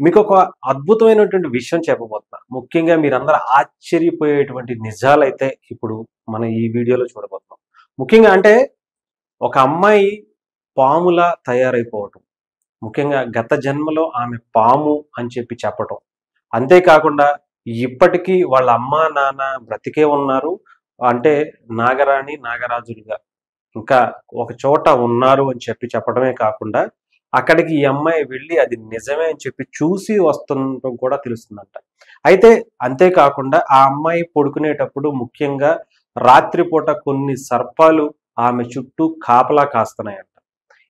మీకొక అద్భుతమైనటువంటి విషయం చెప్పబోతున్నా. ముఖ్యంగా మీరందరూ ఆశ్చర్యపోయేటువంటి నిజాలైతే ఇప్పుడు మనం ఈ వీడియోలో చూడబోతున్నాం. ముఖ్యంగా అంటే ఒక అమ్మాయి పాములా తయారైపోవటం. ముఖ్యంగా గత జన్మలో ఆమె పాము అని చెప్పి చెప్పటం. అంతేకాకుండా ఇప్పటికీ వాళ్ళ అమ్మా, నాన్న బ్రతికే ఉన్నారు. అంటే నాగరాణి, నాగరాజులుగా ఇంకా ఒక చోట ఉన్నారు అని చెప్పి చెప్పడమే కాకుండా, అక్కడికి ఈ అమ్మాయి వెళ్ళి అది నిజమే అని చెప్పి చూసి వస్తుండటం కూడా తెలుస్తుందంట. అయితే అంతేకాకుండా ఆ అమ్మాయి పడుకునేటప్పుడు ముఖ్యంగా రాత్రిపూట కొన్ని సర్పాలు ఆమె చుట్టూ కాపలా కాస్తున్నాయంట.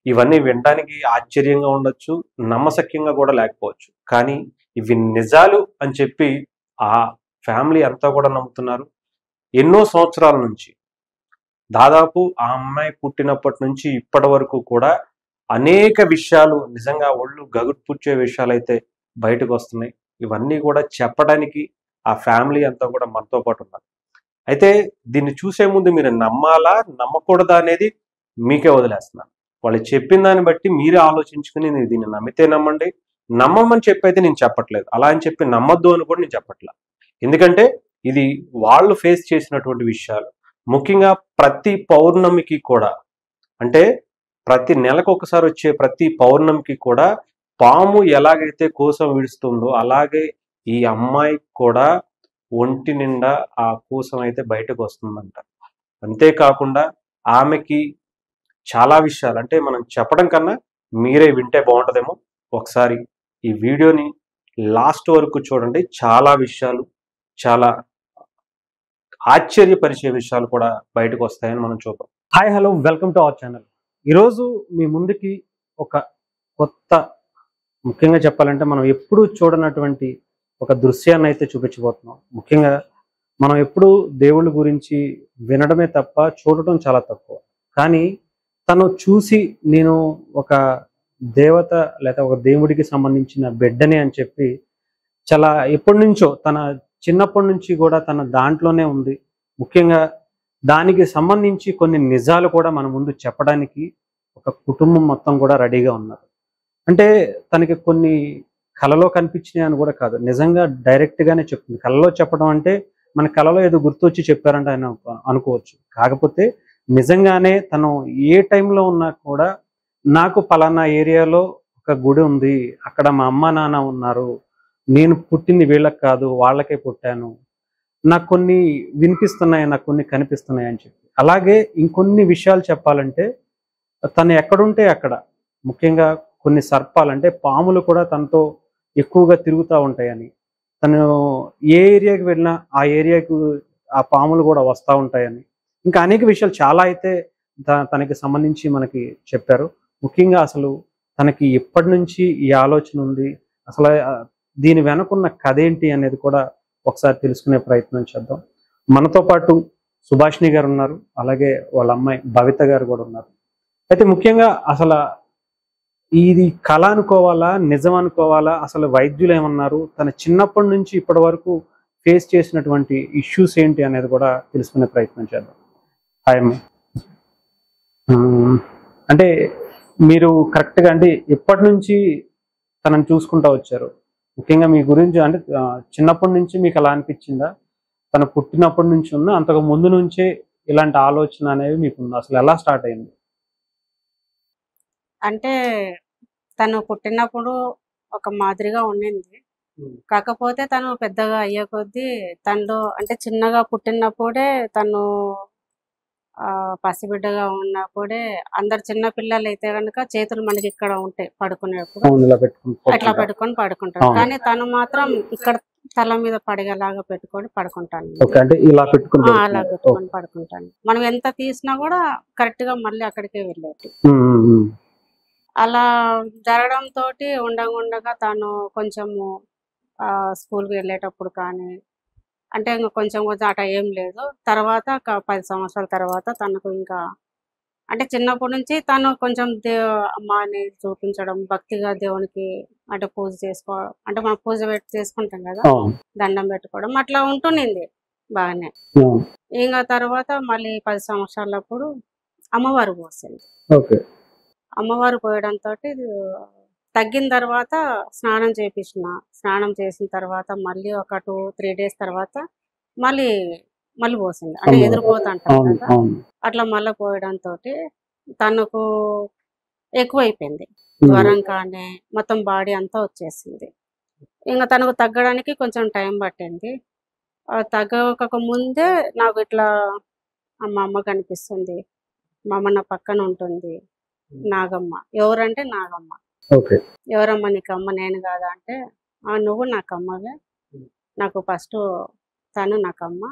ఇవన్నీ వినడానికి ఆశ్చర్యంగా ఉండొచ్చు, నమ్మశక్యంగా కూడా లేకపోవచ్చు. కానీ ఇవి నిజాలు అని చెప్పి ఆ ఫ్యామిలీ అంతా కూడా నమ్ముతున్నారు. ఎన్నో సంవత్సరాల నుంచి దాదాపు ఆ అమ్మాయి పుట్టినప్పటి నుంచి ఇప్పటి వరకు కూడా అనేక విషయాలు నిజంగా ఒళ్ళు గగుర్పుచ్చే విషయాలైతే బయటకు వస్తున్నాయి. ఇవన్నీ కూడా చెప్పడానికి ఆ ఫ్యామిలీ అంతా కూడా మనతో పాటు ఉన్నారు. అయితే దీన్ని చూసే ముందు మీరు నమ్మాలా, నమ్మకూడదా అనేది మీకే వదిలేస్తున్నాను. వాళ్ళు చెప్పిన దాన్ని బట్టి మీరే ఆలోచించుకుని నేను దీన్ని నమ్మితే నమ్మండి, నమ్మమని చెప్పైతే నేను చెప్పట్లేదు. అలా అని చెప్పి నమ్మొద్దు అని కూడా నేను చెప్పట్లా. ఎందుకంటే ఇది వాళ్ళు ఫేస్ చేసినటువంటి విషయాలు. ముఖ్యంగా ప్రతి పౌర్ణమికి కూడా అంటే ప్రతి నెలకు ఒకసారి వచ్చే ప్రతి పౌర్ణమికి కూడా పాము ఎలాగైతే కూసం విడుస్తుందో అలాగే ఈ అమ్మాయి కూడా ఒంటి నిండా ఆ కూసం అయితే బయటకు వస్తుందంట. అంతేకాకుండా ఆమెకి చాలా విషయాలు అంటే మనం చెప్పడం కన్నా మీరే వింటే బాగుంటుందేమో. ఒకసారి ఈ వీడియోని లాస్ట్ వరకు చూడండి. చాలా విషయాలు, చాలా ఆశ్చర్యపరిచే విషయాలు కూడా బయటకు వస్తాయని మనం చూద్దాం. Hi, hello, welcome to our channel. ఈరోజు మీ ముందుకి ఒక కొత్త, ముఖ్యంగా చెప్పాలంటే మనం ఎప్పుడూ చూడనటువంటి ఒక దృశ్యాన్ని అయితే చూపించబోతున్నాం. ముఖ్యంగా మనం ఎప్పుడూ దేవుళ్ళ గురించి వినడమే తప్ప చూడటం చాలా తక్కువ. కానీ తను చూసి నేను ఒక దేవత లేదా ఒక దేవుడికి సంబంధించిన బిడ్డని అని చెప్పి చాలా ఎప్పటి నుంచో తన చిన్నప్పటి నుంచి కూడా తన దాంట్లోనే ఉంది. ముఖ్యంగా దానికి సంబంధించి కొన్ని నిజాలు కూడా మన ముందు చెప్పడానికి ఒక కుటుంబం మొత్తం కూడా రెడీగా ఉన్నారు. అంటే తనకి కొన్ని కలలో కనిపించినాయి అని కూడా కాదు, నిజంగా డైరెక్ట్గానే చెప్తుంది. కలలో చెప్పడం అంటే మన కలలో ఏదో గుర్తొచ్చి చెప్పారంటే ఆయన అనుకోవచ్చు. కాకపోతే నిజంగానే తను ఏ టైంలో ఉన్నా కూడా నాకు పలానా ఏరియాలో ఒక గుడి ఉంది, అక్కడ మా అమ్మ నాన్న ఉన్నారు, నేను పుట్టింది వీళ్ళకి కాదు వాళ్ళకే పుట్టాను, నాకు కొన్ని వినిపిస్తున్నాయి, నాకు కొన్ని కనిపిస్తున్నాయి అని చెప్పి. అలాగే ఇంకొన్ని విషయాలు చెప్పాలంటే తను ఎక్కడుంటే అక్కడ ముఖ్యంగా కొన్ని సర్పాలు అంటే పాములు కూడా తనతో ఎక్కువగా తిరుగుతూ ఉంటాయని, తను ఏ ఏరియాకి వెళ్ళినా ఆ ఏరియాకు ఆ పాములు కూడా వస్తూ ఉంటాయని, ఇంకా అనేక విషయాలు చాలా అయితే తనకి సంబంధించి మనకి చెప్పారు. ముఖ్యంగా అసలు తనకి ఎప్పటి నుంచి ఈ ఆలోచన ఉంది, అసలు దీని వెనకున్న కథ ఏంటి అనేది కూడా ఒకసారి తెలుసుకునే ప్రయత్నం చేద్దాం. మనతో పాటు సుభాషిణి గారు ఉన్నారు, అలాగే వాళ్ళ అమ్మాయి భవిత గారు కూడా ఉన్నారు. అయితే ముఖ్యంగా అసలు ఇది కళ అనుకోవాలా, నిజం అనుకోవాలా, అసలు వైద్యులు ఏమన్నారు, తన చిన్నప్పటి నుంచి ఇప్పటి వరకు ఫేస్ చేసినటువంటి ఇష్యూస్ ఏంటి అనేది కూడా తెలుసుకునే ప్రయత్నం చేద్దాం. హాయ్ అమ్మ. అంటే మీరు కరెక్ట్గా అంటే ఎప్పటి నుంచి తనని చూసుకుంటూ వచ్చారు? ముఖ్యంగా మీ గురించి అంటే చిన్నప్పటి నుంచి మీకు అలా అనిపించిందా, తను పుట్టినప్పటి నుంచి ఉందా, అంతకు ముందు నుంచే ఇలాంటి ఆలోచన అనేవి మీకు ఉందా? అసలు ఎలా స్టార్ట్ అయింది? అంటే తను పుట్టినప్పుడు ఒక మాదిరిగా ఉండింది. కాకపోతే తను పెద్దగా అయ్యే కొద్దీ తనలో అంటే చిన్నగా పుట్టినప్పుడే తను పసిబిడ్డగా ఉన్నప్పుడే అందరు చిన్న పిల్లలు అయితే కనుక చేతులు మనకి ఇక్కడ ఉంటాయి పడుకునేప్పుడు, అట్లా పెట్టుకొని పడుకుంటారు. కానీ తను మాత్రం ఇక్కడ తల మీద పడగలాగా పెట్టుకొని పడుకుంటాను, అలా పెట్టుకొని పడుకుంటాను. మనం ఎంత తీసినా కూడా కరెక్ట్ గా మళ్ళీ అక్కడికే వెళ్ళేది. అలా జరగడంతో ఉండగా తను కొంచెము స్కూల్కి వెళ్ళేటప్పుడు కానీ అంటే ఇంకా కొంచెం అట ఏం లేదు. తర్వాత 10 సంవత్సరాల తర్వాత తనకు ఇంకా అంటే చిన్నప్పటి నుంచి తను కొంచెం అమ్మని చూపించడం, భక్తిగా దేవునికి అంటే పూజ చేసుకోవడం, అంటే మనం పూజ చేసుకుంటాం కదా, దండం పెట్టుకోవడం అట్లా ఉంటునింది బాగానే. ఇంకా తర్వాత మళ్ళీ 10 సంవత్సరాలప్పుడు అమ్మవారు పోసింది. అమ్మవారు పోయడంతో తగ్గిన తర్వాత స్నానం చేపించిన. స్నానం చేసిన తర్వాత మళ్ళీ ఒక 2-3 డేస్ తర్వాత మళ్ళీ మళ్ళీ పోసింది. అంటే ఎదిరిపోతా అంటారు కదా, అట్లా మళ్ళీ పోయడంతో తనకు ఎక్కువైపోయింది. జ్వరం కానీ మొత్తం బాడీ అంతా వచ్చేసింది. ఇంకా తనకు తగ్గడానికి కొంచెం టైం పట్టింది. తగ్గక ముందే నాకు ఇట్లా మా అమ్మ కనిపిస్తుంది, మా అమ్మ నా పక్కన ఉంటుంది, నాగమ్మ. ఎవరంటే నాగమ్మ. ఎవరమ్మా నీకు అమ్మ? నేను కాదా అంటే, నువ్వు నాకు అమ్మవే, నాకు ఫస్ట్ తను నాకు అమ్మ,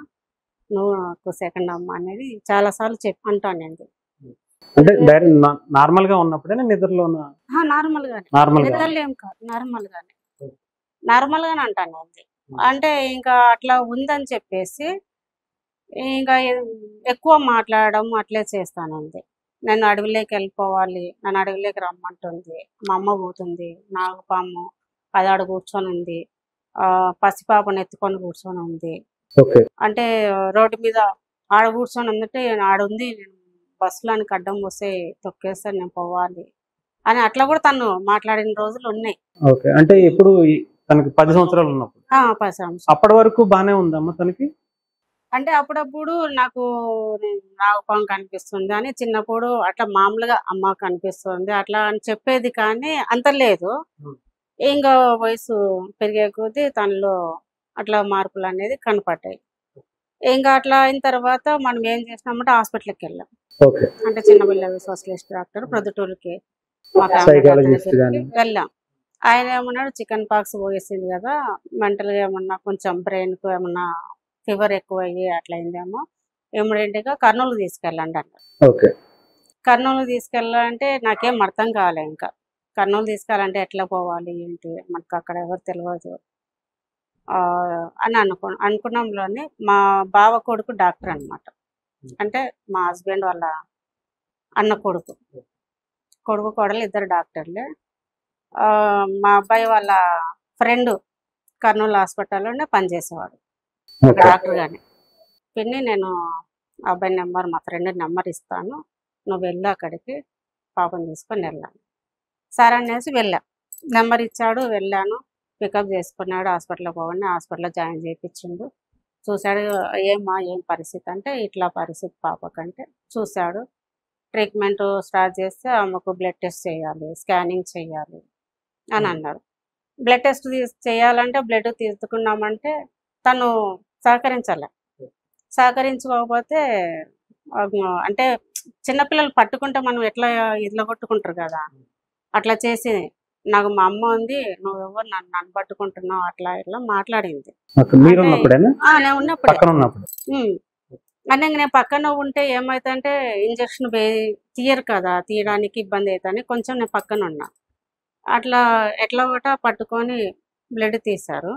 నువ్వు నాకు సెకండ్ అమ్మ అనేది చాలా సార్లు అంటానండి. అంటే నార్మల్ గా ఉన్నప్పుడే నిద్రలో నార్మల్ గానే, నిద్రలో ఏం కాదు, నార్మల్ గానే అంటాను. అంటే ఇంకా అట్లా ఉందని చెప్పేసి ఇంకా ఎక్కువ మాట్లాడడం అట్లే చేస్తానండి. నేను అడవిలోకి వెళ్ళిపోవాలి, నన్ను అడవిలోకి రమ్మంటుంది, మా అమ్మ పోతుంది, నాగపాము అది ఆడ కూర్చొని ఉంది, పసిపాపను ఎత్తుకొని కూర్చొని ఉంది. అంటే రోడ్డు మీద ఆడ కూర్చొని ఉందంటే ఆడుంది, నేను బస్సులోనికి అడ్డం వస్తే తొక్కేస్తాను, నేను పోవాలి అని అట్లా కూడా తను మాట్లాడిన రోజులు ఉన్నాయి. అంటే ఇప్పుడు తనకి 10 సంవత్సరాలు ఉన్నప్పుడు 10 సంవత్సరాలు అప్పటి వరకు బానే ఉందమ్మా తనకి? అంటే అప్పుడప్పుడు నాకు నాగపాము కనిపిస్తుంది అని చిన్నప్పుడు అట్లా మామూలుగా అమ్మ కనిపిస్తుంది అట్లా అని చెప్పేది, కానీ అంత లేదు. ఇంకా వయసు పెరిగే కొద్దీ తనలో అట్లా మార్పులు అనేది కనపడ్డాయి. ఇంకా అట్లా అయిన తర్వాత మనం ఏం చేసినామంటే హాస్పిటల్కి వెళ్ళాం. అంటే చిన్నపిల్లల స్పెషలిస్ట్ డాక్టర్ ప్రొద్దుటూరుకి వెళ్ళాం. ఆయన ఏమన్నాడు, చికెన్ పాక్స్ పోయేసింది కదా, మెంటల్గా ఏమన్నా కొంచెం బ్రెయిన్కు ఏమన్నా ఫీవర్ ఎక్కువ అయ్యి అట్లా అయిందేమో, ఇమ్మీడియట్గా కర్నూలు తీసుకెళ్ళండి అన్నారు. కర్నూలు తీసుకెళ్ళాలంటే నాకేం అర్థం కాలే. ఇంకా కర్నూలు తీసుకెళ్ళాలంటే ఎట్లా పోవాలి ఏంటి, మనకు అక్కడ ఎవరు తెలియదు అని అనుకున్నాంలోనే మా బావ కొడుకు డాక్టర్ అనమాట. అంటే మా హస్బెండ్ వాళ్ళ అన్న కొడుకు కోడలు ఇద్దరు డాక్టర్లే. మా అబ్బాయి వాళ్ళ ఫ్రెండ్ కర్నూలు హాస్పిటల్లోనే పనిచేసేవాడు డాక్టర్ గానే. పిన్ని నేను అబ్బాయి నెంబర్, మా ఫ్రెండ్ నెంబర్ ఇస్తాను, నువ్వు వెళ్ళు అక్కడికి, పాపను తీసుకొని వెళ్ళాను. సరే అనేసి వెళ్ళాను. నెంబర్ ఇచ్చాడు, వెళ్ళాను, పికప్ చేసుకున్నాడు, హాస్పిటల్కి పోగానే హాస్పిటల్లో జాయిన్ చేయించిండు. చూశాడు, ఏమా ఏం పరిస్థితి అంటే, ఇట్లా పరిస్థితి పాపకంటే చూశాడు. ట్రీట్మెంట్ స్టార్ట్ చేస్తే ఆమెకు బ్లడ్ టెస్ట్ చేయాలి, స్కానింగ్ చేయాలి అని అన్నాడు. బ్లడ్ టెస్ట్ చేయాలంటే బ్లడ్ తీసుకున్నామంటే తను సహకరించుకోకపోతే అంటే చిన్నపిల్లలు పట్టుకుంటే మనం ఎట్లా ఇట్లా కొట్టుకుంటారు కదా, అట్లా చేసి నాకు మా అమ్మ ఉంది, నువ్వెవరు నన్ను పట్టుకుంటున్నావు అట్లా ఇట్లా మాట్లాడింది. నేను ఉన్నప్పుడు అంటే నేను పక్కన ఉంటే ఏమైతుందంటే ఇంజక్షన్ తీయరు కదా, తీయడానికి ఇబ్బంది అవుతుంది, కొంచెం నేను పక్కన ఉన్నా. అట్లా ఎట్లా ఒకట పట్టుకొని బ్లడ్ తీశారు.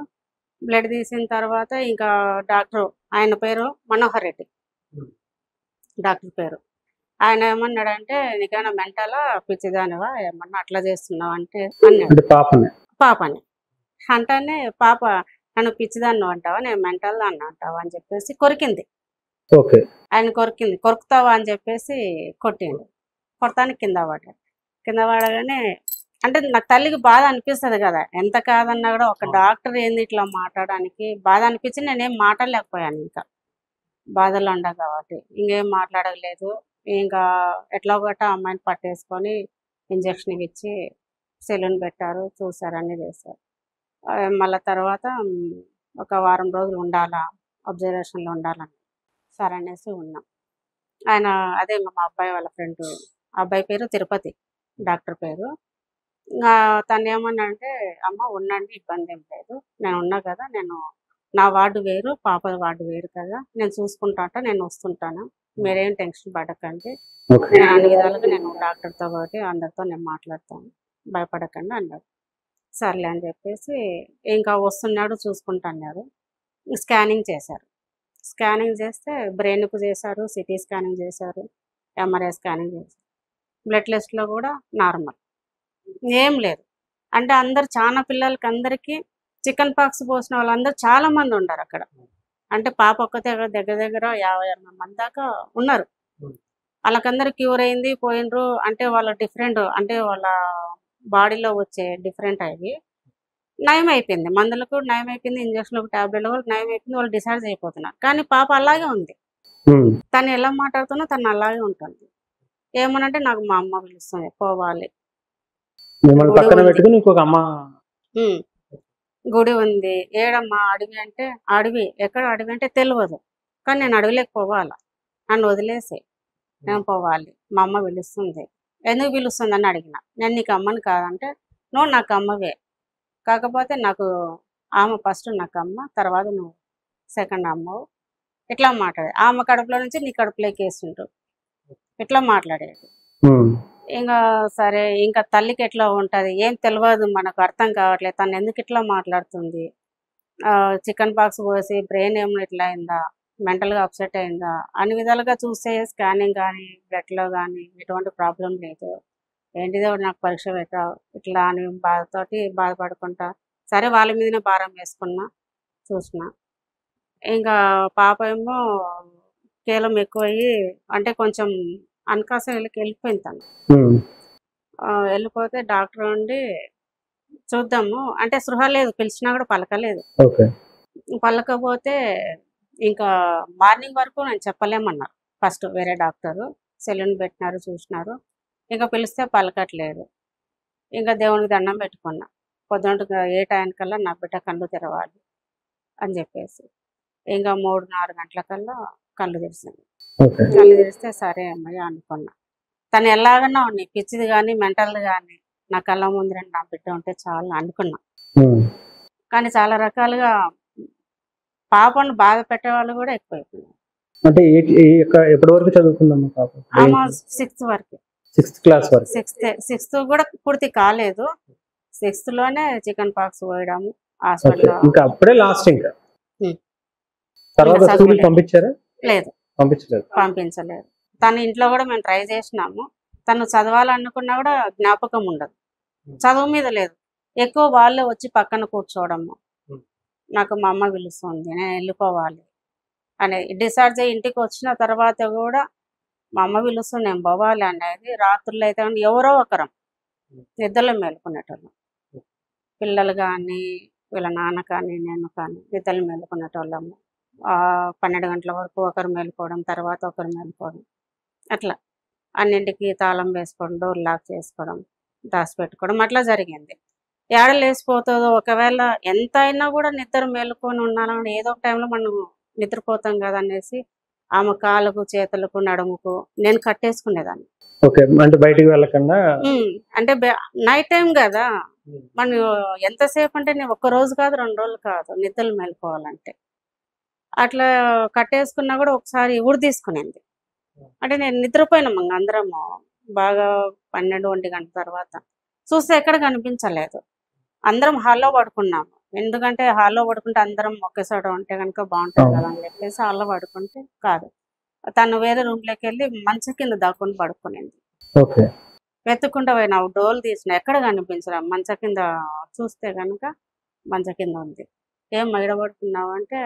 బ్లడ్ తీసిన తర్వాత ఇంకా డాక్టర్, ఆయన పేరు మనోహర్ రెడ్డి డాక్టర్ పేరు. ఆయన ఏమన్నాడంటే, నీకైనా మెంటలా పిచ్చిదానివా, ఏమన్నా అట్లా చేస్తున్నావు అంటే అన్నాడు పాపని. అంటేనే పాప నన్ను పిచ్చిదాన్ని అంటావా, నేను మెంటల్ దాన్ని అంటావా అని చెప్పేసి కొరికింది. ఆయన కొరుకుతావా అని చెప్పేసి కొట్టిండు. కొడతానికి కింద పడగానే అంటే నాకు తల్లికి బాధ అనిపిస్తుంది కదా, ఎంత కాదన్నా కూడా ఒక డాక్టర్ ఏంది ఇట్లా మాట్లాడడానికి బాధ అనిపించి నేనేం మాట్లాడలేకపోయాను. ఇంకా బాధలు ఉండ కాబట్టి ఇంకేం మాట్లాడలేదు. ఇంకా ఎట్లా ఒకట అమ్మాయిని పట్టేసుకొని ఇంజక్షన్ ఇచ్చి సెలూన్ పెట్టారు, చూసారు, అన్నీ చేశారు. మళ్ళీ తర్వాత ఒక వారం రోజులు ఉండాలా, అబ్జర్వేషన్లో ఉండాలని సరే అనేసి ఉన్నాం. ఆయన అదే మా అబ్బాయి వాళ్ళ ఫ్రెండ్, అబ్బాయి పేరు తిరుపతి, డాక్టర్ పేరు. తను ఏమన్నాడంటే, అమ్మ ఉండండి, ఇబ్బంది ఏం లేదు, నేను ఉన్నా కదా, నేను నా వార్డు వేరు, పాప వార్డు వేరు కదా, నేను చూసుకుంటా, నేను వస్తుంటాను, మీరేం టెన్షన్ పడకండి, నేను అన్ని విధాలుగా నేను డాక్టర్తో కాబట్టి అందరితో నేను మాట్లాడతాను, భయపడకండి అన్నాడు. సర్లే అని చెప్పేసి ఇంకా వస్తున్నాడు, చూసుకుంటున్నారు. స్కానింగ్ చేశారు. స్కానింగ్ చేస్తే బ్రెయిన్కు చేశారు, సిటీ స్కానింగ్ చేశారు, ఎంఆర్ఐ స్కానింగ్ చేశారు. బ్లడ్ టెస్ట్లో కూడా నార్మల్, ఏం లేదు. అంటే అందరు చాలా పిల్లలకి అందరికీ చికెన్ పాక్స్ పోసిన వాళ్ళందరూ చాలా మంది ఉన్నారు అక్కడ. అంటే పాప ఒక్కతే దగ్గర 50 మంది దాకా ఉన్నారు. వాళ్ళకందరూ క్యూర్ అయింది, పోయినరు. అంటే వాళ్ళ డిఫరెంట్, అంటే వాళ్ళ బాడీలో వచ్చే డిఫరెంట్ అవి నయం అయిపోయింది. మందులకు నయం అయిపోయింది, ఇంజక్షన్లకు టాబ్లెట్లకు కూడా నయం అయిపోయింది. వాళ్ళు డిశ్చార్జ్ అయిపోతున్నారు. కానీ పాప అలాగే ఉంది. తను ఎలా మాట్లాడుతున్నా తను అలాగే ఉంటుంది. ఏమనంటే నాకు మా అమ్మ పిలుస్తుంది పోవాలి, మిమ్మల్ని గుడి పక్కన ఉంది. పెట్టుకుని ఇంకొక అమ్మ. ఉమ్, గుడి ఉంది. ఏడమ్మా అడవి అంటే, అడవి ఎక్కడ అడవి అంటే తెలియదు. కానీ నేను అడవిలోకి పోవాలా, నన్ను వదిలేసి నేను పోవాలి, మా అమ్మ పిలుస్తుంది. ఎందుకు పిలుస్తుంది అని అడిగిన. నేను నీకు అమ్మని కాదంటే, నువ్వు నాకు అమ్మవే, కాకపోతే నాకు ఆమె ఫస్ట్ నాకు అమ్మ, తర్వాత నువ్వు సెకండ్ అమ్మవు. ఇట్లా మాట్లాడేది. ఆమె కడుపులో నుంచి నీ కడుపులోకి వేస్తుంటావు, ఇట్లా మాట్లాడేది. ఇంకా సరే, ఇంకా తల్లికి ఎట్లా ఉంటుంది ఏం తెలియదు, మనకు అర్థం కావట్లేదు తను ఎందుకు ఇట్లా మాట్లాడుతుంది. చికెన్ పాక్స్ పోసి బ్రెయిన్ ఏమో ఇట్లా అయిందా, మెంటల్గా అప్సెట్ అయిందా, అన్ని విధాలుగా చూస్తే స్కానింగ్ కానీ బ్లడ్లో కానీ ఎటువంటి ప్రాబ్లం లేదు. ఏంటిదో నాకు పరీక్ష పెట్టా ఇట్లా అని బాధతోటి బాధపడుకుంటా. సరే వాళ్ళ మీదనే భారం వేసుకున్నా, చూసిన. ఇంకా పాప ఏమో కీలం ఎక్కువయ్యి అంటే కొంచెం అన్కాసం వెళ్ళిపోయింది తను. వెళ్ళిపోతే డాక్టర్ ఉండి చూద్దాము అంటే స్పృహ లేదు, పిలిచినా కూడా పలకలేదు. పలకపోతే ఇంకా మార్నింగ్ వరకు నేను చెప్పలేమన్నారు. ఫస్ట్ వేరే డాక్టరు సెలూన్ పెట్టినారు, చూసినారు. ఇంకా పిలిస్తే పలకట్లేదు. ఇంకా దేవునికి దండం పెట్టుకున్నా, పొద్దున ఏ టైంకల్లా నా బిడ్డ కళ్ళు తెరవాలి అని చెప్పేసి. ఇంకా 3-4 గంటలకల్లా కళ్ళు తెరిచింది. కళ్ళు తెరిస్తే సరే అమ్మయ్య అనుకున్నా. తను ఎలాగన్నా నీ పిచ్చిది కానీ మెంటల్ది కానీ నా కళ్ళ ముందు నా బిడ్డ ఉంటే చాలు అనుకున్నా. కానీ చాలా రకాలుగా పాపను బాధ పెట్టేవాళ్ళు కూడా ఎక్కువైపోయినారు. అంటే ఎప్పటి వరకు చదువుకుందమ్మా పాప? ఆమె 6th వరకు, 6th క్లాస్ వరకు. 6th కూడా పూర్తి కాలేదు. 6th లోనే చికెన్ పాక్స్ పోయడము హాస్పిటల్. ఇంకా అప్పుడే లాస్ట్. ఇంకా తర్వాత స్కూల్ పంపించారా? లేదు, పంపించలేదు. తన ఇంట్లో కూడా మేము ట్రై చేసినాము. తను చదవాలనుకున్నా కూడా జ్ఞాపకం ఉండదు, చదువు మీద లేదు. ఎక్కువ వాళ్ళే వచ్చి పక్కన కూర్చోవడము, నాకు మా అమ్మ పిలుస్తుంది నేను వెళ్ళిపోవాలి అని. డిశ్చార్జ్ అయ్యి ఇంటికి వచ్చిన తర్వాత కూడా మా అమ్మ పిలుస్తుంది నేను పోవాలి అనేది. రాత్రులు అయితే ఎవరో ఒకరం నిద్రలో మేలుకునేటోళ్ళం, పిల్లలు కానీ వీళ్ళ నాన్న కానీ నేను కానీ నిద్రలు మేలుకునేటోళ్ళము. 12 గంటల వరకు ఒకరు మేలుకోవడం, తర్వాత ఒకరు మేలుకోవడం, అట్లా అన్నింటికి తాళం వేసుకోవడం, డోర్ లాక్ చేసుకోవడం, దాచిపెట్టుకోవడం అట్లా జరిగింది. ఏడ లేచిపోతుందో, ఒకవేళ ఎంత అయినా కూడా నిద్ర మేలుకొని ఉన్నానని ఏదో ఒక టైంలో మనం నిద్రపోతాం కదా అనేసి ఆమె కాళ్ళకు చేతులకు నడుముకు నేను కట్టేసుకునేదాన్ని. అంటే బయటికి వెళ్ళకుండా, అంటే నైట్ టైం కదా మనం ఎంతసేపు అంటే నేను 1 రోజు కాదు 2 రోజులు కాదు నిద్రలు మేలుకోవాలంటే. అట్లా కట్టేసుకున్నా కూడా ఒకసారి ఊడి తీసుకునేది. అంటే నేను నిద్రపోయినాం అందరము బాగా 12-1 గంట తర్వాత చూస్తే ఎక్కడ కనిపించలేదు. అందరం హాల్లో పడుకున్నాము. ఎందుకంటే హాల్లో పడుకుంటే అందరం ఒకేసారి ఉంటే కనుక బాగుంటుంది కదా అని చెప్పేసి హాల్లో పడుకుంటే కాదు, తను వేరే రూమ్లోకి వెళ్ళి మంచం కింద దాక్కుని పడుకునేది. వెతుక్కుంటూ పోయినా, డోలు తీసిన ఎక్కడ కనిపించరా. మంచం కింద చూస్తే కనుక మంచం కింద ఉంది. ఏం మైడ పడుకున్నావు అంటే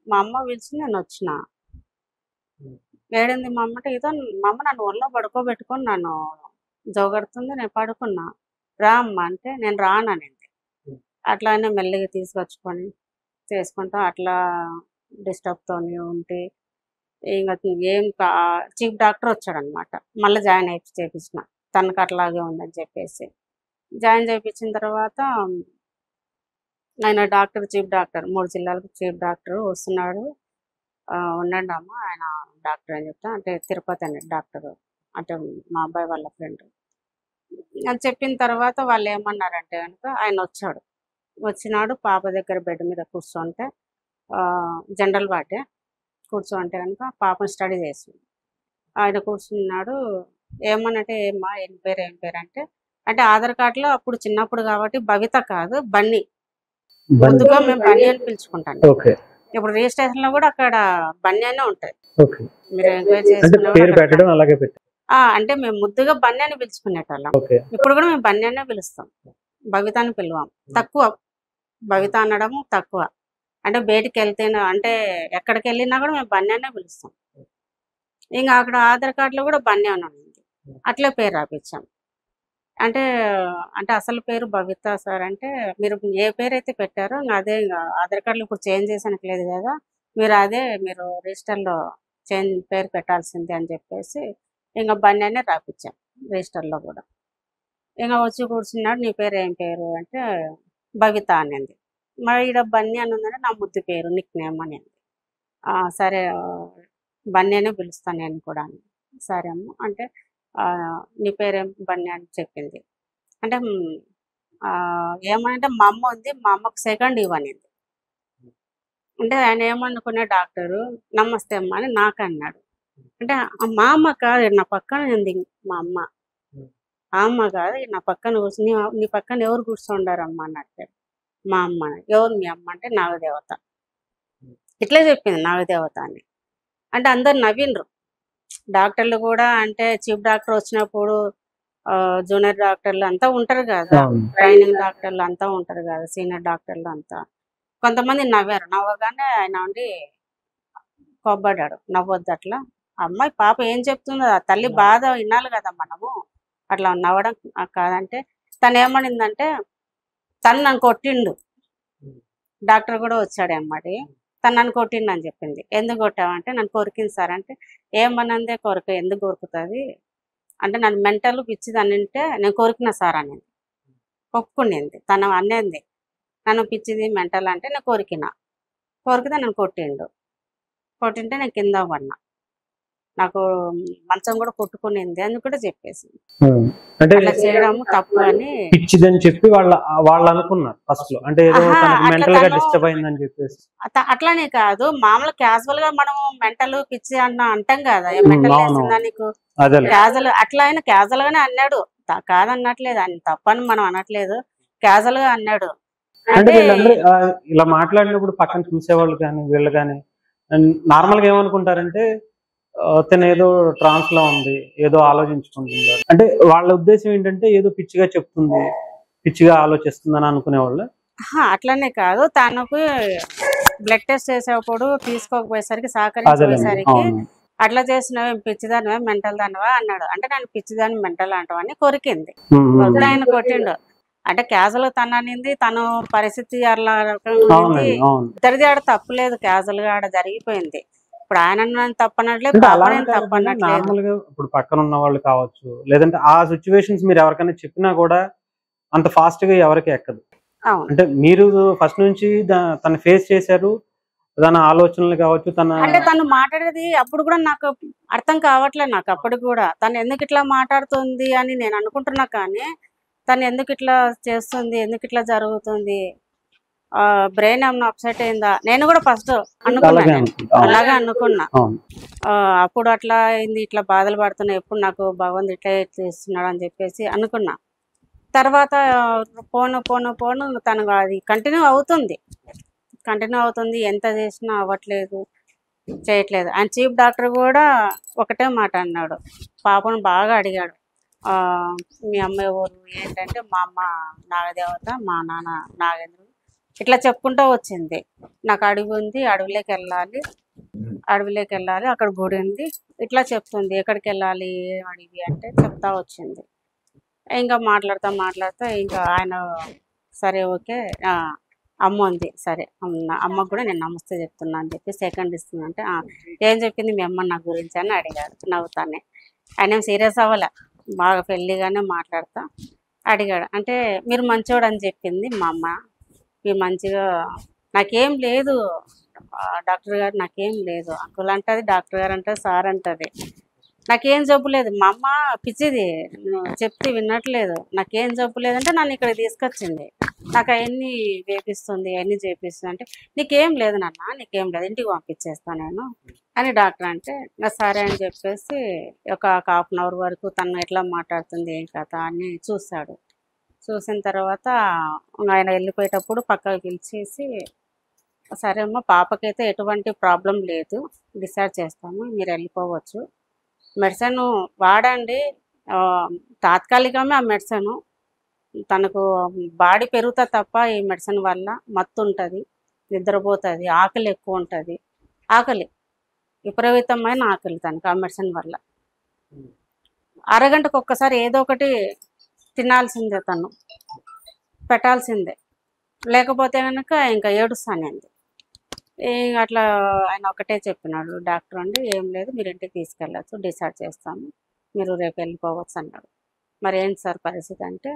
మా అమ్మ పిలిచి నేను వచ్చిన. ఏడింది మా అమ్మ అంటే ఇదో మా అమ్మ నన్ను ఒళ్ళో పడుకోబెట్టుకొని నన్ను జోగడుతుంది, నేను పడుకున్నా. రా అమ్మ అంటే నేను రాననింది. అట్లానే మెల్లిగా తీసుకొచ్చుకొని చేసుకుంటాం. అట్లా డిస్టర్బ్తోని ఉంటే ఇంకా ఏం చీఫ్ డాక్టర్ వచ్చాడనమాట. మళ్ళీ జాయిన్ చేయించిన, తనకు అట్లాగే ఉందని చెప్పేసి జాయిన్ చేయించిన తర్వాత ఆయన డాక్టర్, చీఫ్ డాక్టర్ 3 జిల్లాలకు చీఫ్ డాక్టర్ వస్తున్నాడు. ఉండండి అమ్మ ఆయన డాక్టర్ అని చెప్తా అంటే తిరుపతి అని డాక్టర్ అంటే మా అబ్బాయి వాళ్ళ ఫ్రెండ్ అని చెప్పిన తర్వాత వాళ్ళు ఏమన్నారంటే కనుక ఆయన వచ్చాడు. వచ్చినాడు పాప దగ్గర బెడ్ మీద కూర్చోంటే జనరల్ వాటే కూర్చోంటే కనుక పాపను స్టడీ చేసింది. ఆయన కూర్చున్నాడు. ఏమనంటే ఏమ్మా ఏం పేరు అంటే అంటే ఆధార్ కార్డులో అప్పుడు చిన్నప్పుడు కాబట్టి భవిత కాదు బన్నీ, ముందుగా మేము బన్నీ అని పిలుచుకుంటాను. ఇప్పుడు రిజిస్ట్రేషన్ లో కూడా అక్కడ బన్నీ అనే ఉంటాయి. మీరు ఎంక్వైరీ చేసుకున్న అంటే మేము ముద్దుగా బన్నీ అని పిలుచుకునేటోళ్ళం. ఇప్పుడు కూడా మేము బన్నీ అనే పిలుస్తాం, భవిత అని పిలవం. తక్కువ భవిత అనడము తక్కువ. అంటే బయటికి వెళ్తేనే అంటే ఎక్కడికి వెళ్ళినా కూడా మేము బన్నీ అనే పిలుస్తాం. ఇంకా అక్కడ ఆధార్ కార్డులో కూడా బన్నీ అని ఉంది, అట్లే పేరు రాపించాం. అంటే అంటే అసలు పేరు భవిత సార్ అంటే, మీరు ఏ పేరైతే పెట్టారో అదే ఆధార్ కార్డులో ఇప్పుడు చేంజ్ చేసానికి లేదు కదా, మీరు రిజిస్టర్లో పేరు పెట్టాల్సిందే అని చెప్పేసి ఇంకా బన్నీ అనే రాపిచ్చాం రిజిస్టర్లో కూడా. ఇంకా వచ్చి కూర్చున్నాడు, నీ పేరు ఏం పేరు అంటే భవిత అనింది. మరి ఈడ బన్నీ అని ఉందంటే నా ముద్దు పేరు, నిక్ నేమ్ అనింది. సరే బన్నీ అనే పిలుస్తాను నేను కూడా అని. సరే అమ్మ అంటే నీ పేరేం బన్నీ అని చెప్పింది. అంటే ఏమనంటే మా అమ్మ ఉంది, మా అమ్మకు సెకండ్ ఇవ్వనింది. అంటే ఆయన ఏమనుకునే డాక్టరు, నమస్తే అమ్మ అని నాకు అన్నాడు. అంటే మా అమ్మ కాదు, నా పక్కన ఉంది మా అమ్మ. ఆ అమ్మ కాదు, నా పక్కన కూర్చుని నీ పక్కన ఎవరు కూర్చుండారమ్మ అన్నట్టు. మా అమ్మ. ఎవరు మీ అమ్మ అంటే నాగదేవత. ఇట్లే చెప్పింది నాగదేవత అని. అంటే అందరు నవ్విండ్రు డాక్టర్లు కూడా. అంటే చీఫ్ డాక్టర్ వచ్చినప్పుడు జూనియర్ డాక్టర్లు అంతా ఉంటారు కదా, ట్రైనింగ్ డాక్టర్లు అంతా ఉంటారు కదా, సీనియర్ డాక్టర్లు అంతా. కొంతమంది నవ్వారు. నవ్వగానే ఆయన ఉండి కొబ్బడ్డాడు, నవ్వొద్దు అట్లా, అమ్మాయి పాప ఏం చెప్తుందో ఆ తల్లి బాధ వినాలి కదా మనము, అట్లా నవ్వడం కాదంటే. తను ఏమనిందంటే తను నన్ను కొట్టిండు, డాక్టర్ కూడా వచ్చాడు అమ్మడి, తను నన్ను కొట్టిండు అని చెప్పింది. ఎందుకు కొట్టావంటే నన్ను కొరికింది సార్ అంటే, ఏమనందే కొరక, ఎందుకు కొరుకుతుంది అంటే నన్ను మెంటల్ పిచ్చిది అంటే నేను కొరికిన సార్ అనేది ఒప్పుకునేది. తను అనేది నన్ను పిచ్చిది మెంటల్ అంటే నేను కొరికితే నన్ను కొట్టింటే నేను కింద పడినా, నాకు మంచం కూడా కొట్టుకునేది అని కూడా చెప్పేసి. అంటే అట్లా చేయడం తప్పు అని పిచ్చిదని చెప్పి వాళ్ళు అనుకున్నారు ఫస్ట్ లో. అంటే ఏదో మెంటల్ గా డిస్టర్బ్ అయిందని చెప్పేసి. అట్లానే కాదు, మామూలు క్యాజువల్ గా మనం మెంటల్ పిచ్చి అంటాం కదా, మెంటల్ వేసిందా నీకు క్యాజువల్, అట్లా ఆయన క్యాజువల్ గానే అన్నాడు, కాదన్నట్లేదు, ఆయన తప్పని మనం అనట్లేదు, క్యాజువల్ గా అన్నాడు. అంటే వీళ్ళందరూ ఇలా మాట్లాడినప్పుడు పక్కన చూసేవాళ్ళు కానీ వీళ్ళు కానీ నార్మల్ గా ఏమనుకుంటారంటే తను ఏదో ట్రాన్స్ లో ఉంది, ఏదో ఆలోచించుకుంటున్నారు. అంటే వాళ్ళ ఉద్దేశం ఏంటంటే ఏదో పిచ్చిగా చెప్తుంది, పిచ్చిగా ఆలోచిస్తుందని అనుకునేవాళ్ళు. అట్లనే కాదు, తనకు బ్లడ్ టెస్ట్ చేసేటప్పుడు తీసుకోకపోయేసరికి సహకరించేసరికి అట్లా చేసినవే పిచ్చిదానివా మెంటల్ దానివా అన్నాడు. అంటే నన్ను పిచ్చిదాని మెంటల్ అంటావని కొరికింది. ఆయన కొట్టిండు. అంటే క్యాజువల్ తను అనింది, తను పరిస్థితి అట్లా ఇద్దరిది ఆడ తప్పులేదు, క్యాజువల్ గా ఆడ జరిగిపోయింది. ఇప్పుడు ఆయన తప్పనట్లేదు, నార్మల్గా ఇప్పుడు పక్కన ఉన్న వాళ్ళు కావచ్చు, లేదంటే ఆ సిచ్యువేషన్స్ మీరు ఎవరికైనా చెప్పినా కూడా అంత ఫాస్ట్ గా ఎవరికి ఎక్కదు. అంటే మీరు ఫస్ట్ నుంచి తను ఫేస్ చేశారు, దాని ఆలోచనలు కావచ్చు, అంటే తను మాట్లాడేది అప్పుడు కూడా నాకు అర్థం కావట్లేదు. నాకు అప్పుడు కూడా తను ఎందుకు ఇట్లా మాట్లాడుతుంది అని నేను అనుకుంటున్నా, కానీ తను ఎందుకు ఇట్లా చేస్తుంది, ఎందుకు ఇట్లా జరుగుతుంది, బ్రెయిన్ ఏమన్నా అప్సెట్ అయిందా, నేను కూడా ఫస్ట్ అనుకున్నాను, అలాగే అనుకున్నా. అప్పుడు అట్లా అయింది, ఇట్లా బాధలు పడుతున్నా, ఎప్పుడు నాకు భగవంతుడు ఇట్లా చేస్తున్నాడు అని చెప్పేసి అనుకున్నా. తర్వాత పోను తను అది కంటిన్యూ అవుతుంది, ఎంత చేసినా అవ్వట్లేదు, చేయట్లేదు. ఆయన చీఫ్ డాక్టర్ కూడా ఒకటే మాట అన్నాడు, పాపను బాగా అడిగాడు, మీ అమ్మ ఎవరు ఏంటంటే మా అమ్మ నాగదేవత, మా నాన్న నాగేంద్రుడు, ఇట్లా చెప్పుకుంటూ వచ్చింది. నాకు అడవి ఉంది, అడవిలోకి వెళ్ళాలి, అక్కడ గుడి ఉంది, ఇట్లా చెప్తుంది. ఎక్కడికి వెళ్ళాలి అడవి అంటే చెప్తా వచ్చింది. ఇంకా మాట్లాడుతా ఇంకా ఆయన సరే ఓకే, అమ్మ ఉంది, సరే అమ్మకు కూడా నేను నమస్తే చెప్తున్నా అని చెప్పి సెకండ్ ఇస్తున్నా అంటే, ఏం చెప్పింది మీ అమ్మ నా గురించి అని అడిగాడు నవ్వుతానే. ఆయన ఏం సీరియస్ అవ్వలే, బాగా పెళ్ళిగానే మాట్లాడతా అడిగాడు. అంటే మీరు మంచోడు అని చెప్పింది మా అమ్మ, మీరు మంచిగా, నాకేం లేదు డాక్టర్ గారు, నాకేం లేదు అంకుల్ అంటది, డాక్టర్ గారు అంటది, సార్ అంటది, నాకేం జబ్బు లేదు. మా అమ్మ పిచ్చిది, చెప్తే వినట్లేదు, నాకేం జబ్బు లేదంటే నన్ను ఇక్కడ తీసుకొచ్చింది, నాకు అవన్నీ వేపిస్తుంది, అవన్నీ చేపిస్తుంది అంటే, నీకేం లేదు నాన్న, నీకేం లేదు, ఇంటికి పంపించేస్తాను నేను అని డాక్టర్ అంటే, నా సరే అని చెప్పేసి ఒక ½ గంట వరకు తను ఎట్లా మాట్లాడుతుంది ఏం కథ అని చూశాడు. చూసిన తర్వాత ఆయన వెళ్ళిపోయేటప్పుడు పక్కకు పిలిచేసి, సరే అమ్మ పాపకైతే ఎటువంటి ప్రాబ్లం లేదు, డిశ్చార్జ్ చేస్తాము, మీరు వెళ్ళిపోవచ్చు, మెడిసిన్ వాడండి, తాత్కాలికమే ఆ మెడిసిన్, తనకు బాడీ పెరుగుతుంది తప్ప ఈ మెడిసిన్ వల్ల మత్తు ఉంటుంది, నిద్రపోతుంది, ఆకలి ఎక్కువ ఉంటుంది, విపరీతమైన ఆకలి తనకు ఆ మెడిసిన్ వల్ల. అరగంటకు ఒక్కసారి ఏదో ఒకటి తినాల్సిందే, తను పెట్టాల్సిందే, లేకపోతే కనుక ఇంకా ఏడుస్తానండి. అట్లా ఆయన ఒకటే చెప్పినాడు డాక్టర్ అండి, ఏం లేదు మీరు ఇంటికి తీసుకెళ్ళచ్చు, డిసైడ్ చేస్తాము, మీరు రేపు వెళ్ళిపోవచ్చు అన్నాడు. మరి ఏంటి సార్ పరిస్థితి అంటే,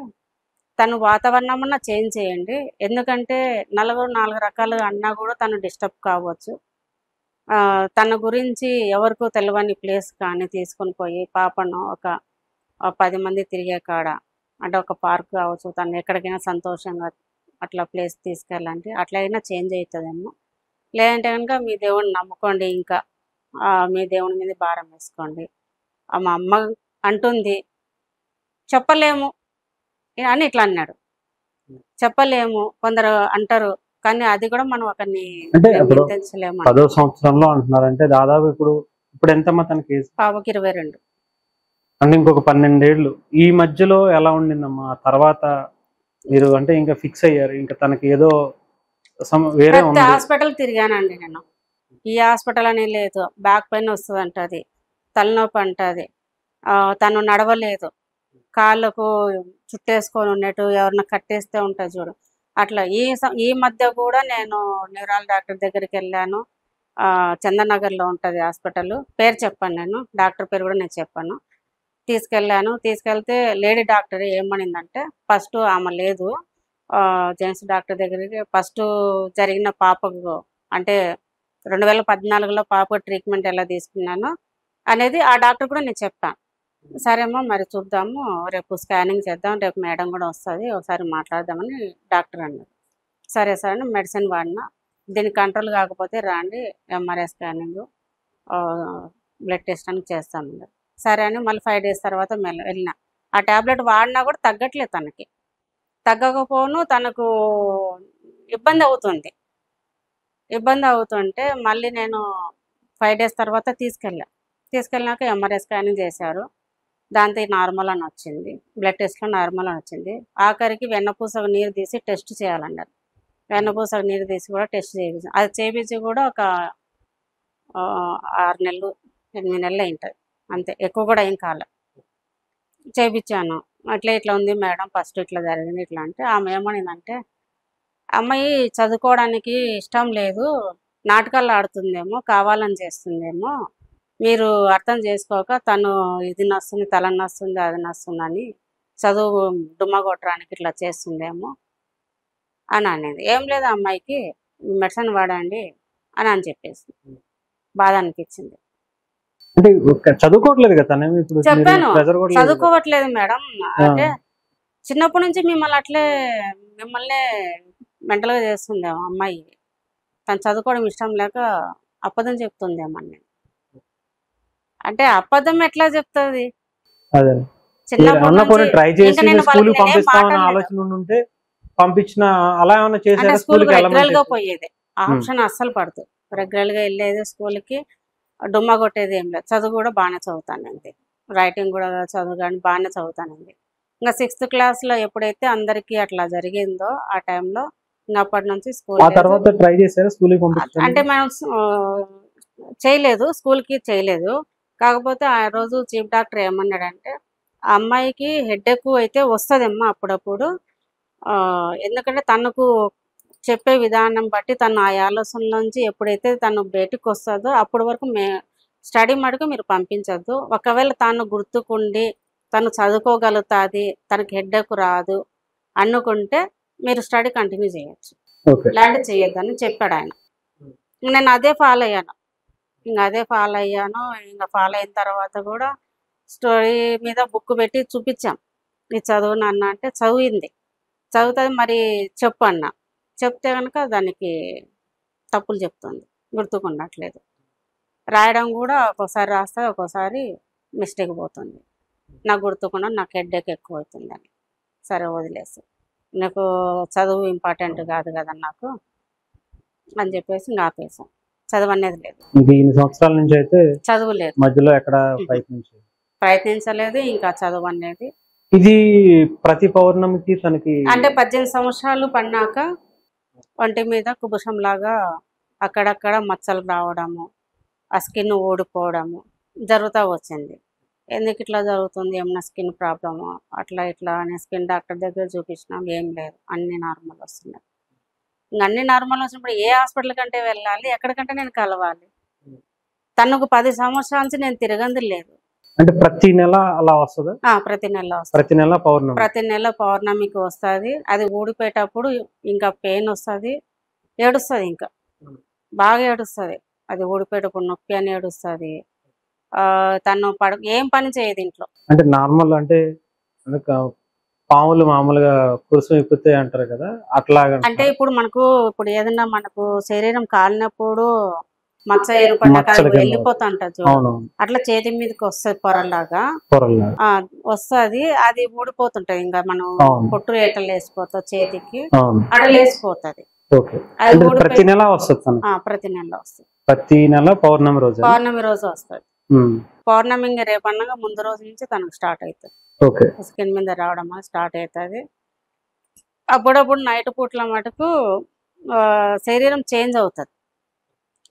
తను వాతావరణం చేంజ్ చేయండి, ఎందుకంటే నలుగురు 4 రకాలుగా అన్నా కూడా తను డిస్టర్బ్ కావచ్చు. తన గురించి ఎవరికో తెలియని ప్లేస్ కానీ తీసుకొని పోయి పాపను ఒక 10 మంది తిరిగే కాడ, అంటే ఒక పార్క్ కావచ్చు, తను ఎక్కడికైనా సంతోషంగా అట్లా ప్లేస్ తీసుకెళ్ళండి, అట్లయినా చేంజ్ అవుతుందేమో. లేదంటే కనుక మీ దేవుడిని నమ్ముకోండి, ఇంకా మీ దేవుని మీద భారం వేసుకోండి. మా అమ్మ అంటుంది, చెప్పలేము అని ఇట్లా అన్నాడు. చెప్పలేము, కొందరు అంటారు, కానీ అది కూడా మనం ఒకరిని అంటే ఇప్పుడు నిర్మించలేము. 10వ సంవత్సరంలో అంటున్నారంటే దాదాపు ఇప్పుడు ఎంతమ్మా తనకి? పాపకి 22. అంటే ఇంకొక 12 ఏళ్ళు. ఈ మధ్యలో ఎలా ఉండిందమ్మా? తర్వాత మీరు అంటే ఇంకా ఫిక్స్ అయ్యారు, ఇంకా తనకి ఏదో వేరే ప్రతి హాస్పిటల్ తిరిగానండి నేను. ఈ హాస్పిటల్ అని లేదు, బ్యాక్ పెయిన్ వస్తుంది అంటది, తలనొప్పి అంటది, తను నడవలేదు, కాళ్ళకు చుట్టేసుకొని ఉన్నట్టు ఎవరన్నా కట్టేస్తే ఉంటుంది చూడు అట్లా. ఈ మధ్య కూడా నేను న్యూరాల్ డాక్టర్ దగ్గరికి వెళ్ళాను. చందనగర్లో ఉంటుంది హాస్పిటల్, పేరు చెప్పాను నేను, డాక్టర్ పేరు కూడా నేను చెప్పాను. తీసుకెళ్తే లేడీ డాక్టర్ ఏమనిందంటే, ఫస్ట్ ఆమె లేదు, జెంట్స్ డాక్టర్ దగ్గరికి ఫస్ట్ జరిగిన పాపకు, అంటే 2014లో పాప ట్రీట్మెంట్ ఎలా తీసుకున్నాను అనేది ఆ డాక్టర్ కూడా నేను చెప్పాను. సరేమ్మా మరి చూద్దాము, రేపు స్కానింగ్ చేద్దాం, రేపు మేడం కూడా వస్తుంది, ఒకసారి మాట్లాడదామని డాక్టర్ అన్నారు. సరే సార్ అని మెడిసిన్ వాడినా, దీనికి కంట్రోల్ కాకపోతే రాండి ఎంఆర్ఐ స్కానింగ్ బ్లడ్ టెస్ట్ అని చేస్తామన్నారు. సరే అని మళ్ళీ 5 డేస్ తర్వాత వెళ్ళినా. ఆ ట్యాబ్లెట్ వాడినా కూడా తగ్గట్లేదు, తనకి తగ్గకపోను, తనకు ఇబ్బంది అవుతుంటే మళ్ళీ నేను 5 డేస్ తర్వాత తీసుకెళ్ళినాక ఎంఆర్ఐ స్కానింగ్ చేశారు. దాంతో నార్మల్ అని వచ్చింది, బ్లడ్ టెస్ట్లో నార్మల్ అని వచ్చింది. ఆఖరికి వెన్నపూసకు నీరు తీసి టెస్ట్ చేయాలన్నారు. వెన్నపూసకు నీరు తీసి కూడా టెస్ట్ చేయించాం. అది చేయించి కూడా ఒక 6 నెలలు 8 నెలలు అయింటుంది అంతే, ఎక్కువ కూడా ఏం కాలే. చేయించాను. ఇట్లా ఉంది మేడం, ఫస్ట్ ఇట్లా జరిగింది ఇట్లా అంటే, ఆమె ఏమనిందంటే, అమ్మాయి చదువుకోవడానికి ఇష్టం లేదు, నాటకాలు ఆడుతుందేమో, కావాలని చేస్తుందేమో, మీరు అర్థం చేసుకోక తను ఇది నస్తుంది, తల నస్తుంది, అది నస్తుందని చదువు డుమ్మ కొట్టడానికి ఇట్లా చేస్తుందేమో అని అనేది. ఏం లేదు అమ్మాయికి, మెడిసిన్ వాడండి అని చెప్పేసి బాధ అనిపించింది. అంటే చదువుకోవట్లేదు కదా తను? ఇప్పుడు చెప్పాను, చదువుకోవట్లేదు మేడం, అంటే చిన్నప్పటి నుంచి మిమ్మల్ని మెంటల్గా చేస్తుందేమో అమ్మాయి, తను చదువుకోవడం ఇష్టం లేక అబద్ధం చెప్తుందేమో అని. అంటే అబద్ధం ఎట్లా చెప్తుంది? చిన్నప్పటి నుంచి పోయేది, ఆప్షన్ అస్సలు పడుతుంది, రెగ్యులర్గా వెళ్ళేది స్కూల్కి, డుమ్మ కొట్టేది ఏం లేదు, చదువు కూడా బాగానే చదువుతానండి, రైటింగ్ కూడా చదువు కానీ బాగానే చదువుతానండి. ఇంకా 6th క్లాస్లో ఎప్పుడైతే అందరికీ అట్లా జరిగిందో ఆ టైంలో ఇంకా అప్పటి నుంచి స్కూల్ అంటే మనం చేయలేదు, స్కూల్కి చేయలేదు. కాకపోతే ఆ రోజు చీఫ్ డాక్టర్ ఏమన్నాడంటే, ఆ అమ్మాయికి హెడేక్ అయితే వస్తుందమ్మా అప్పుడప్పుడు, ఎందుకంటే తనకు చెప్పే విధానం బట్టి తను ఆ ఆలోచన నుంచి ఎప్పుడైతే తను బయటకు వస్తుందో అప్పటి వరకు స్టడీ మటుకు మీరు పంపించద్దు, ఒకవేళ తను గుర్తుకుండి తను చదువుకోగలుగుతుంది, తనకి హెడేక్ రాదు అనుకుంటే మీరు స్టడీ కంటిన్యూ చేయొచ్చు, ఇలాంటి చేయొద్దని చెప్పాడు ఆయన. నేను అదే ఫాలో అయ్యాను. ఇంకా ఫాలో అయిన తర్వాత కూడా స్టడీ మీద బుక్ పెట్టి చూపించాం, నీ చదువు నాన్న అంటే చదువుతుంది, మరి చెప్పు అన్న, చెప్తే కనుక దానికి తప్పులు చెప్తుంది, గుర్తుకుండట్లేదు, రాయడం కూడా ఒక్కోసారి రాస్తే ఒక్కోసారి మిస్టేక్ పోతుంది, నాకు గుర్తుకుండా నాకు హెడేక్ ఎక్కువ అవుతుందని. సరే వదిలేసి, నాకు చదువు ఇంపార్టెంట్ కాదు కదా నాకు అని చెప్పేసి ఇంకా ఆపేసాం, చదువు అనేది లేదు. ఇన్ని సంవత్సరాల నుంచి అయితే చదువు లేదు, మధ్యలో ఎక్కడ ప్రయత్నించలేదు ఇంకా చదువు అనేది. ఇది ప్రతి పౌర్ణమికి తనకి అంటే 18 సంవత్సరాలు పడినాక ఒంటి మీద కుబుషం లాగా అక్కడక్కడ మచ్చలు రావడము, ఆ స్కిన్ ఊడిపోవడము జరుగుతూ వచ్చింది. ఎందుకు ఇట్లా జరుగుతుంది, ఏమన్నా స్కిన్ ప్రాబ్లమా అట్లా ఇట్లా అని స్కిన్ డాక్టర్ దగ్గర చూపించినాం, ఏం లేదు, అన్ని నార్మల్ వస్తున్నాయి. ఇంక అన్ని నార్మల్ వచ్చినప్పుడు ఏ హాస్పిటల్ కంటే వెళ్ళాలి, ఎక్కడికంటే నేను కలవాలి? తనకు 10 సంవత్సరాల నుంచి నేను తిరగంది లేదు. అంటే ప్రతి నెల అలా వస్తుందా? ప్రతి నెల వస్తుంది. ప్రతి నెల పౌర్ణమికి వస్తుంది. అది ఊడిపోయేటప్పుడు ఇంకా పెయిన్ వస్తుంది, ఏడుస్తుంది, ఇంకా బాగా ఏడుస్తుంది. అది ఊడిపోయేటప్పుడు నొప్పి అని ఏడుస్తుంది. తను ఏం పని చేయదు ఇంట్లో. అంటే నార్మల్ అంటే పాములు మామూలుగా కురుసు ఎక్కుతాయి అంటారు కదా, అట్లాగా. అంటే ఇప్పుడు ఏదన్నా మనకు శరీరం కాలినప్పుడు మచ్చ ఏర్పడ్డాక వెళ్ళిపోతుంటది చూడు, అట్లా చేతి మీదకి వస్తుంది పొరలాగా వస్తుంది. అది ఊడిపోతుంటది, ఇంకా మనం పొట్టు ఏటలు వేసిపోతాం చేతికి, అట్లా వేసిపోతుంది. ప్రతి నెల వస్తుంది. ప్రతి నెల పౌర్ణమి రోజు వస్తుంది. పౌర్ణమి రేపన్నగా ముందు రోజు నుంచి తనకు స్టార్ట్ అవుతుంది. స్కిన్ మీద రావడం స్టార్ట్ అవుతుంది. అప్పుడప్పుడు నైట్ పూట్ల మటుకు శరీరం చేంజ్ అవుతుంది.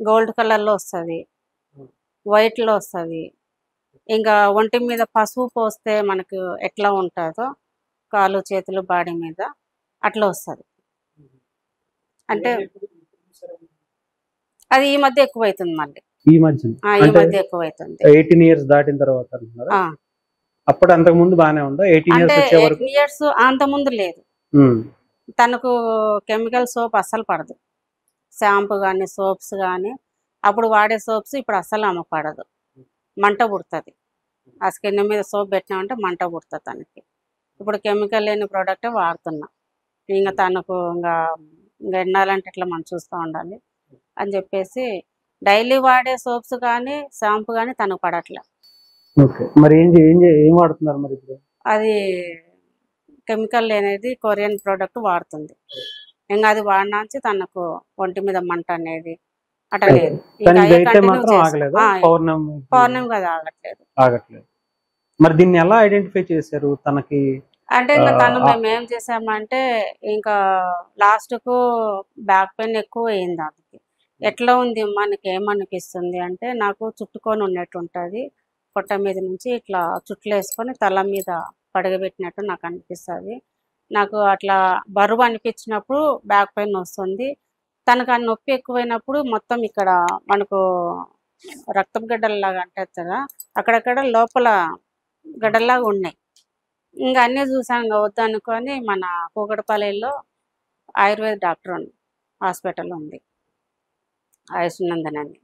గోల్డ్ కలర్లో వస్తుంది, వైట్లో వస్తుంది. ఇంకా ఒంటి మీద పసుపు పోస్తే మనకు ఎట్లా ఉంటుందో కాలు చేతులు బాడీ మీద అట్లా వస్తుంది. అంటే అది ఈ మధ్య ఎక్కువైతుంది. మళ్ళీ ఈ మధ్య ఎక్కువైతుంది. 18 years దాటిన తర్వాత అప్పుడు అంతకు ముందు బాగానే ఉందా? 18 years అంత ముందు లేదు. తనకు కెమికల్ సోప్ అస్సలు పడదు. షాంపూ కానీ సోప్స్ కానీ అప్పుడు వాడే సోప్స్ ఇప్పుడు అస్సలు అమ్మపడదు, మంట పుడుతుంది. ఆ స్కిన్ మీద సోప్ పెట్టినామంటే మంట పుడుతుంది తనకి. ఇప్పుడు కెమికల్ లేని ప్రోడక్టే వాడుతున్నా. ఇంకా తనకు ఇంకా ఎండాలంటే ఇట్లా మనం చూస్తూ ఉండాలి అని చెప్పేసి డైలీ వాడే సోప్స్ కానీ షాంపూ కానీ తనకు పడట్లే. మరి ఏం వాడుతున్నారు మరి ఇప్పుడు? అది కెమికల్ లేనిది కొరియన్ ప్రోడక్ట్ వాడుతుంది. ఇంకా అది వాడినాంచి తనకు ఒంటి మీద మంట అనేది అట్లా లేదు. పౌర్ణమి కదా ఆగట్లేదు. మరి దీన్ని ఎలా ఐడెంటిఫై చేశారు తనకి? అంటే ఇంకా తను మేము ఏం చేసామంటే ఇంకా లాస్ట్ కు బ్యాక్ పెయిన్ ఎక్కువ అయింది. దానికి ఎట్లా ఉంది మనకి ఏమనిపిస్తుంది అంటే, నాకు చుట్టుకొని ఉన్నట్టు ఉంటుంది, పొట్ట మీద నుంచి ఇట్లా చుట్లు వేసుకొని తల మీద పడగబెట్టినట్టు నాకు అనిపిస్తుంది. నాకు అట్లా బరువు అనిపించినప్పుడు బ్యాక్ పెయిన్ వస్తుంది. తనకు ఆ నొప్పి ఎక్కువైనప్పుడు మొత్తం ఇక్కడ మనకు రక్తం గడ్డల్లాగా అంటారు కదా, అక్కడక్కడ లోపల గడ్డల్లాగా ఉన్నాయి. ఇంకా అన్నీ చూసాను వద్దు అనుకొని మన కూకటపల్లిలో ఆయుర్వేద డాక్టర్ హాస్పిటల్ ఉంది, ఆయుష్నందన్ అని,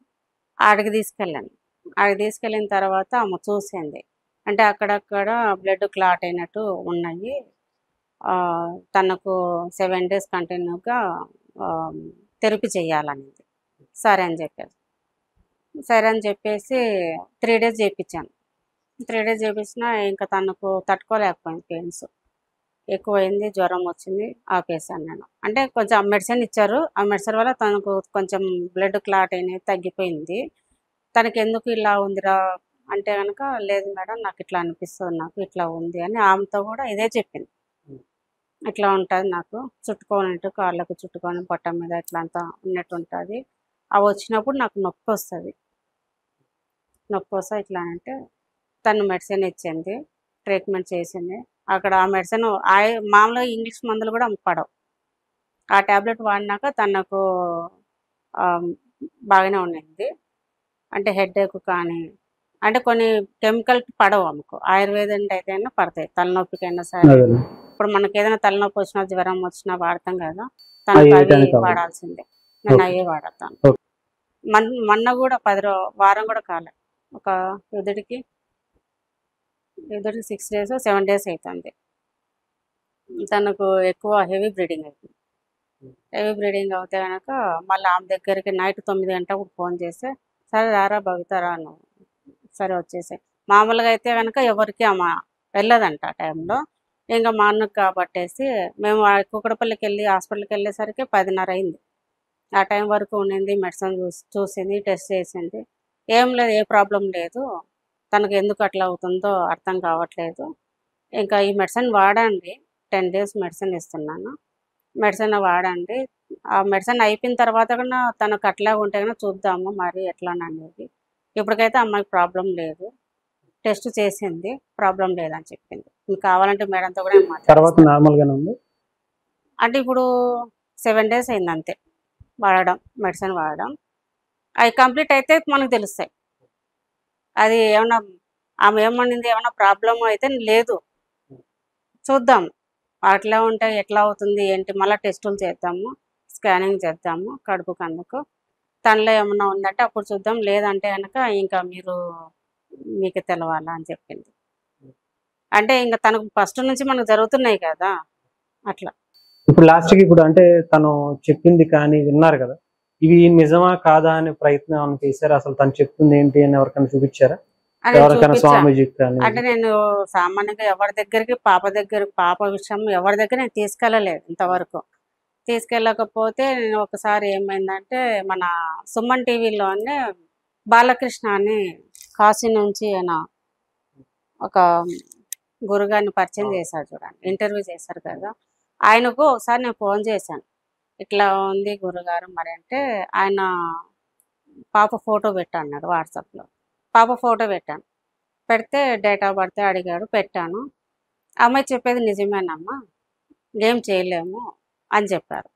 ఆడికి తీసుకెళ్ళాను. ఆడికి తీసుకెళ్ళిన తర్వాత ఆమె చూసింది. అంటే అక్కడక్కడ బ్లడ్ క్లాట్ అయినట్టు ఉన్నాయి, తనకు 7 days కంటిన్యూగా థెరపీ చేయాలనేది. సరే అని చెప్పేసి 3 days చేయించాను. 3 days చేయించినా ఇంకా తనకు తట్టుకోలేకపోయింది, పెయిన్స్ ఎక్కువైంది, జ్వరం వచ్చింది, ఆపేసాను నేను. అంటే కొంచెం మెడిసిన్ ఇచ్చారు, ఆ మెడిసిన్ వల్ల తనకు కొంచెం బ్లడ్ క్లాట్ అయినది తగ్గిపోయింది. తనకి ఎందుకు ఇలా ఉందిరా అంటే కనుక, లేదు మేడం నాకు ఇట్లా అనిపిస్తుంది, నాకు ఇట్లా ఉంది అని ఆమెతో కూడా ఇదే చెప్పింది. ఇట్లా ఉంటుంది నాకు, చుట్టుకోనట్టు కాళ్ళకు చుట్టుకొని పొట్ట మీద ఇట్లా అంతా ఉన్నట్టు ఉంటుంది. అవి వచ్చినప్పుడు నాకు నొప్పి వస్తుంది ఇట్లా అంటే తను మెడిసిన్ ఇచ్చింది, ట్రీట్మెంట్ చేసింది. అక్కడ ఆ మెడిసిన్ మామూలుగా ఇంగ్లీష్ మందులు కూడా పడవు. ఆ ట్యాబ్లెట్ వాడినాక తనకు బాగానే ఉండింది. అంటే హెడేక్ కానీ, అంటే కొన్ని కెమికల్ పడవు అమ్మకు, ఆయుర్వేదం అయితేనే పడతాయి. తలనొప్పికైనా సరే, ఇప్పుడు మనకి ఏదైనా తలనొప్పి వచ్చినా జ్వరం వచ్చినా వాడతాం కదా, తనకు అవి వాడాల్సిందే. నేను అవే వాడతాను. మొన్న కూడా వారం కూడా కాలే, ఒక ఎదుటికి 6 days 7 days అవుతుంది. తనకు ఎక్కువ హెవీ బ్లీడింగ్ అవుతుంది. హెవీ బ్లీడింగ్ అవుతే కనుక మళ్ళీ ఆమె దగ్గరికి నైట్ 9 గంటలకు ఫోన్ చేస్తే, సరే రారా భవితారా నువ్వు, సరే వచ్చేసి. మామూలుగా అయితే కనుక ఎవరికి ఆమె వెళ్ళదంట ఆ టైంలో. ఇంకా మా అన్నకు కాబట్టేసి మేము కూకటపల్లికి వెళ్ళి హాస్పిటల్కి వెళ్ళేసరికి 10:30 అయింది. ఆ టైం వరకు ఉండింది, మెడిసిన్ చూసింది, టెస్ట్ చేసింది, ఏం లేదు, ఏ ప్రాబ్లం లేదు, తనకు ఎందుకు అట్లా అవుతుందో అర్థం కావట్లేదు, ఇంకా ఈ మెడిసిన్ వాడండి, 10 days మెడిసిన్ ఇస్తున్నాను, మెడిసిన్ వాడండి, ఆ మెడిసిన్ అయిపోయిన తర్వాత కూడా తనకు అట్లా ఉంటే కన్నా చూద్దాము మరి ఎట్లా అనేది. ఇప్పటికైతే అమ్మాయికి ప్రాబ్లం లేదు, టెస్ట్ చేసింది, ప్రాబ్లం లేదని చెప్పింది. మీకు కావాలంటే మేడంతో కూడా తర్వాత నార్మల్ గానే ఉంది. అంటే ఇప్పుడు 7 days అయింది అంతే వాడడం, మెడిసిన్ వాడడం. అవి కంప్లీట్ అయితే మనకు తెలుస్తాయి. అది ఏమన్నా ఆమె ఏమనింది, ఏమన్నా ప్రాబ్లం అయితే లేదు, చూద్దాం అట్లా ఉంటే ఎట్లా అవుతుంది ఏంటి, మళ్ళీ టెస్టులు చేద్దాము, స్కానింగ్ చేద్దాము కడుపుకు అందుకు, తనలో ఏమన్నా ఉందంటే అప్పుడు చూద్దాం, లేదంటే కనుక ఇంకా మీకు తెలవాలా అని చెప్పింది. అంటే ఇంకా తనకు ఫస్ట్ నుంచి మనకు జరుగుతున్నాయి కదా అట్లా. ఇప్పుడు లాస్ట్కి ఇప్పుడు అంటే తను చెప్పింది కానీ విన్నారు కదా, ఇవి నిజమా కాదా అనే ప్రయత్నం చేశారు? అసలు తను చెప్తుంది ఏంటి అని ఎవరికైనా చూపించారా? ఎవరికైనా స్వామీజీకి కానీ? అంటే నేను సామాన్యంగా ఎవరి దగ్గరికి పాప విషయం ఎవరి దగ్గర నేను తీసుకెళ్ళలేదు ఇంతవరకు. తీసుకెళ్ళకపోతే నేను ఒకసారి ఏమైందంటే మన సుమన్ టీవీలోనే బాలకృష్ణ అని కాశీ నుంచి ఆయన ఒక గురుగారిని పరిచయం చేశారు చూడండి, ఇంటర్వ్యూ చేశారు కదా, ఆయనకు ఒకసారి నేను ఫోన్ చేశాను, ఇట్లా ఉంది గురుగారు మరి అంటే, ఆయన పాప ఫోటో పెట్టాడు వాట్సాప్లో. పాప ఫోటో పెట్టాను, పెడితే డేట్ ఆఫ్ బర్త్ అడిగాడు, పెట్టాను. అమ్మాయి చెప్పేది నిజమేనమ్మా, ఏం చేయలేము అని చెప్పారు.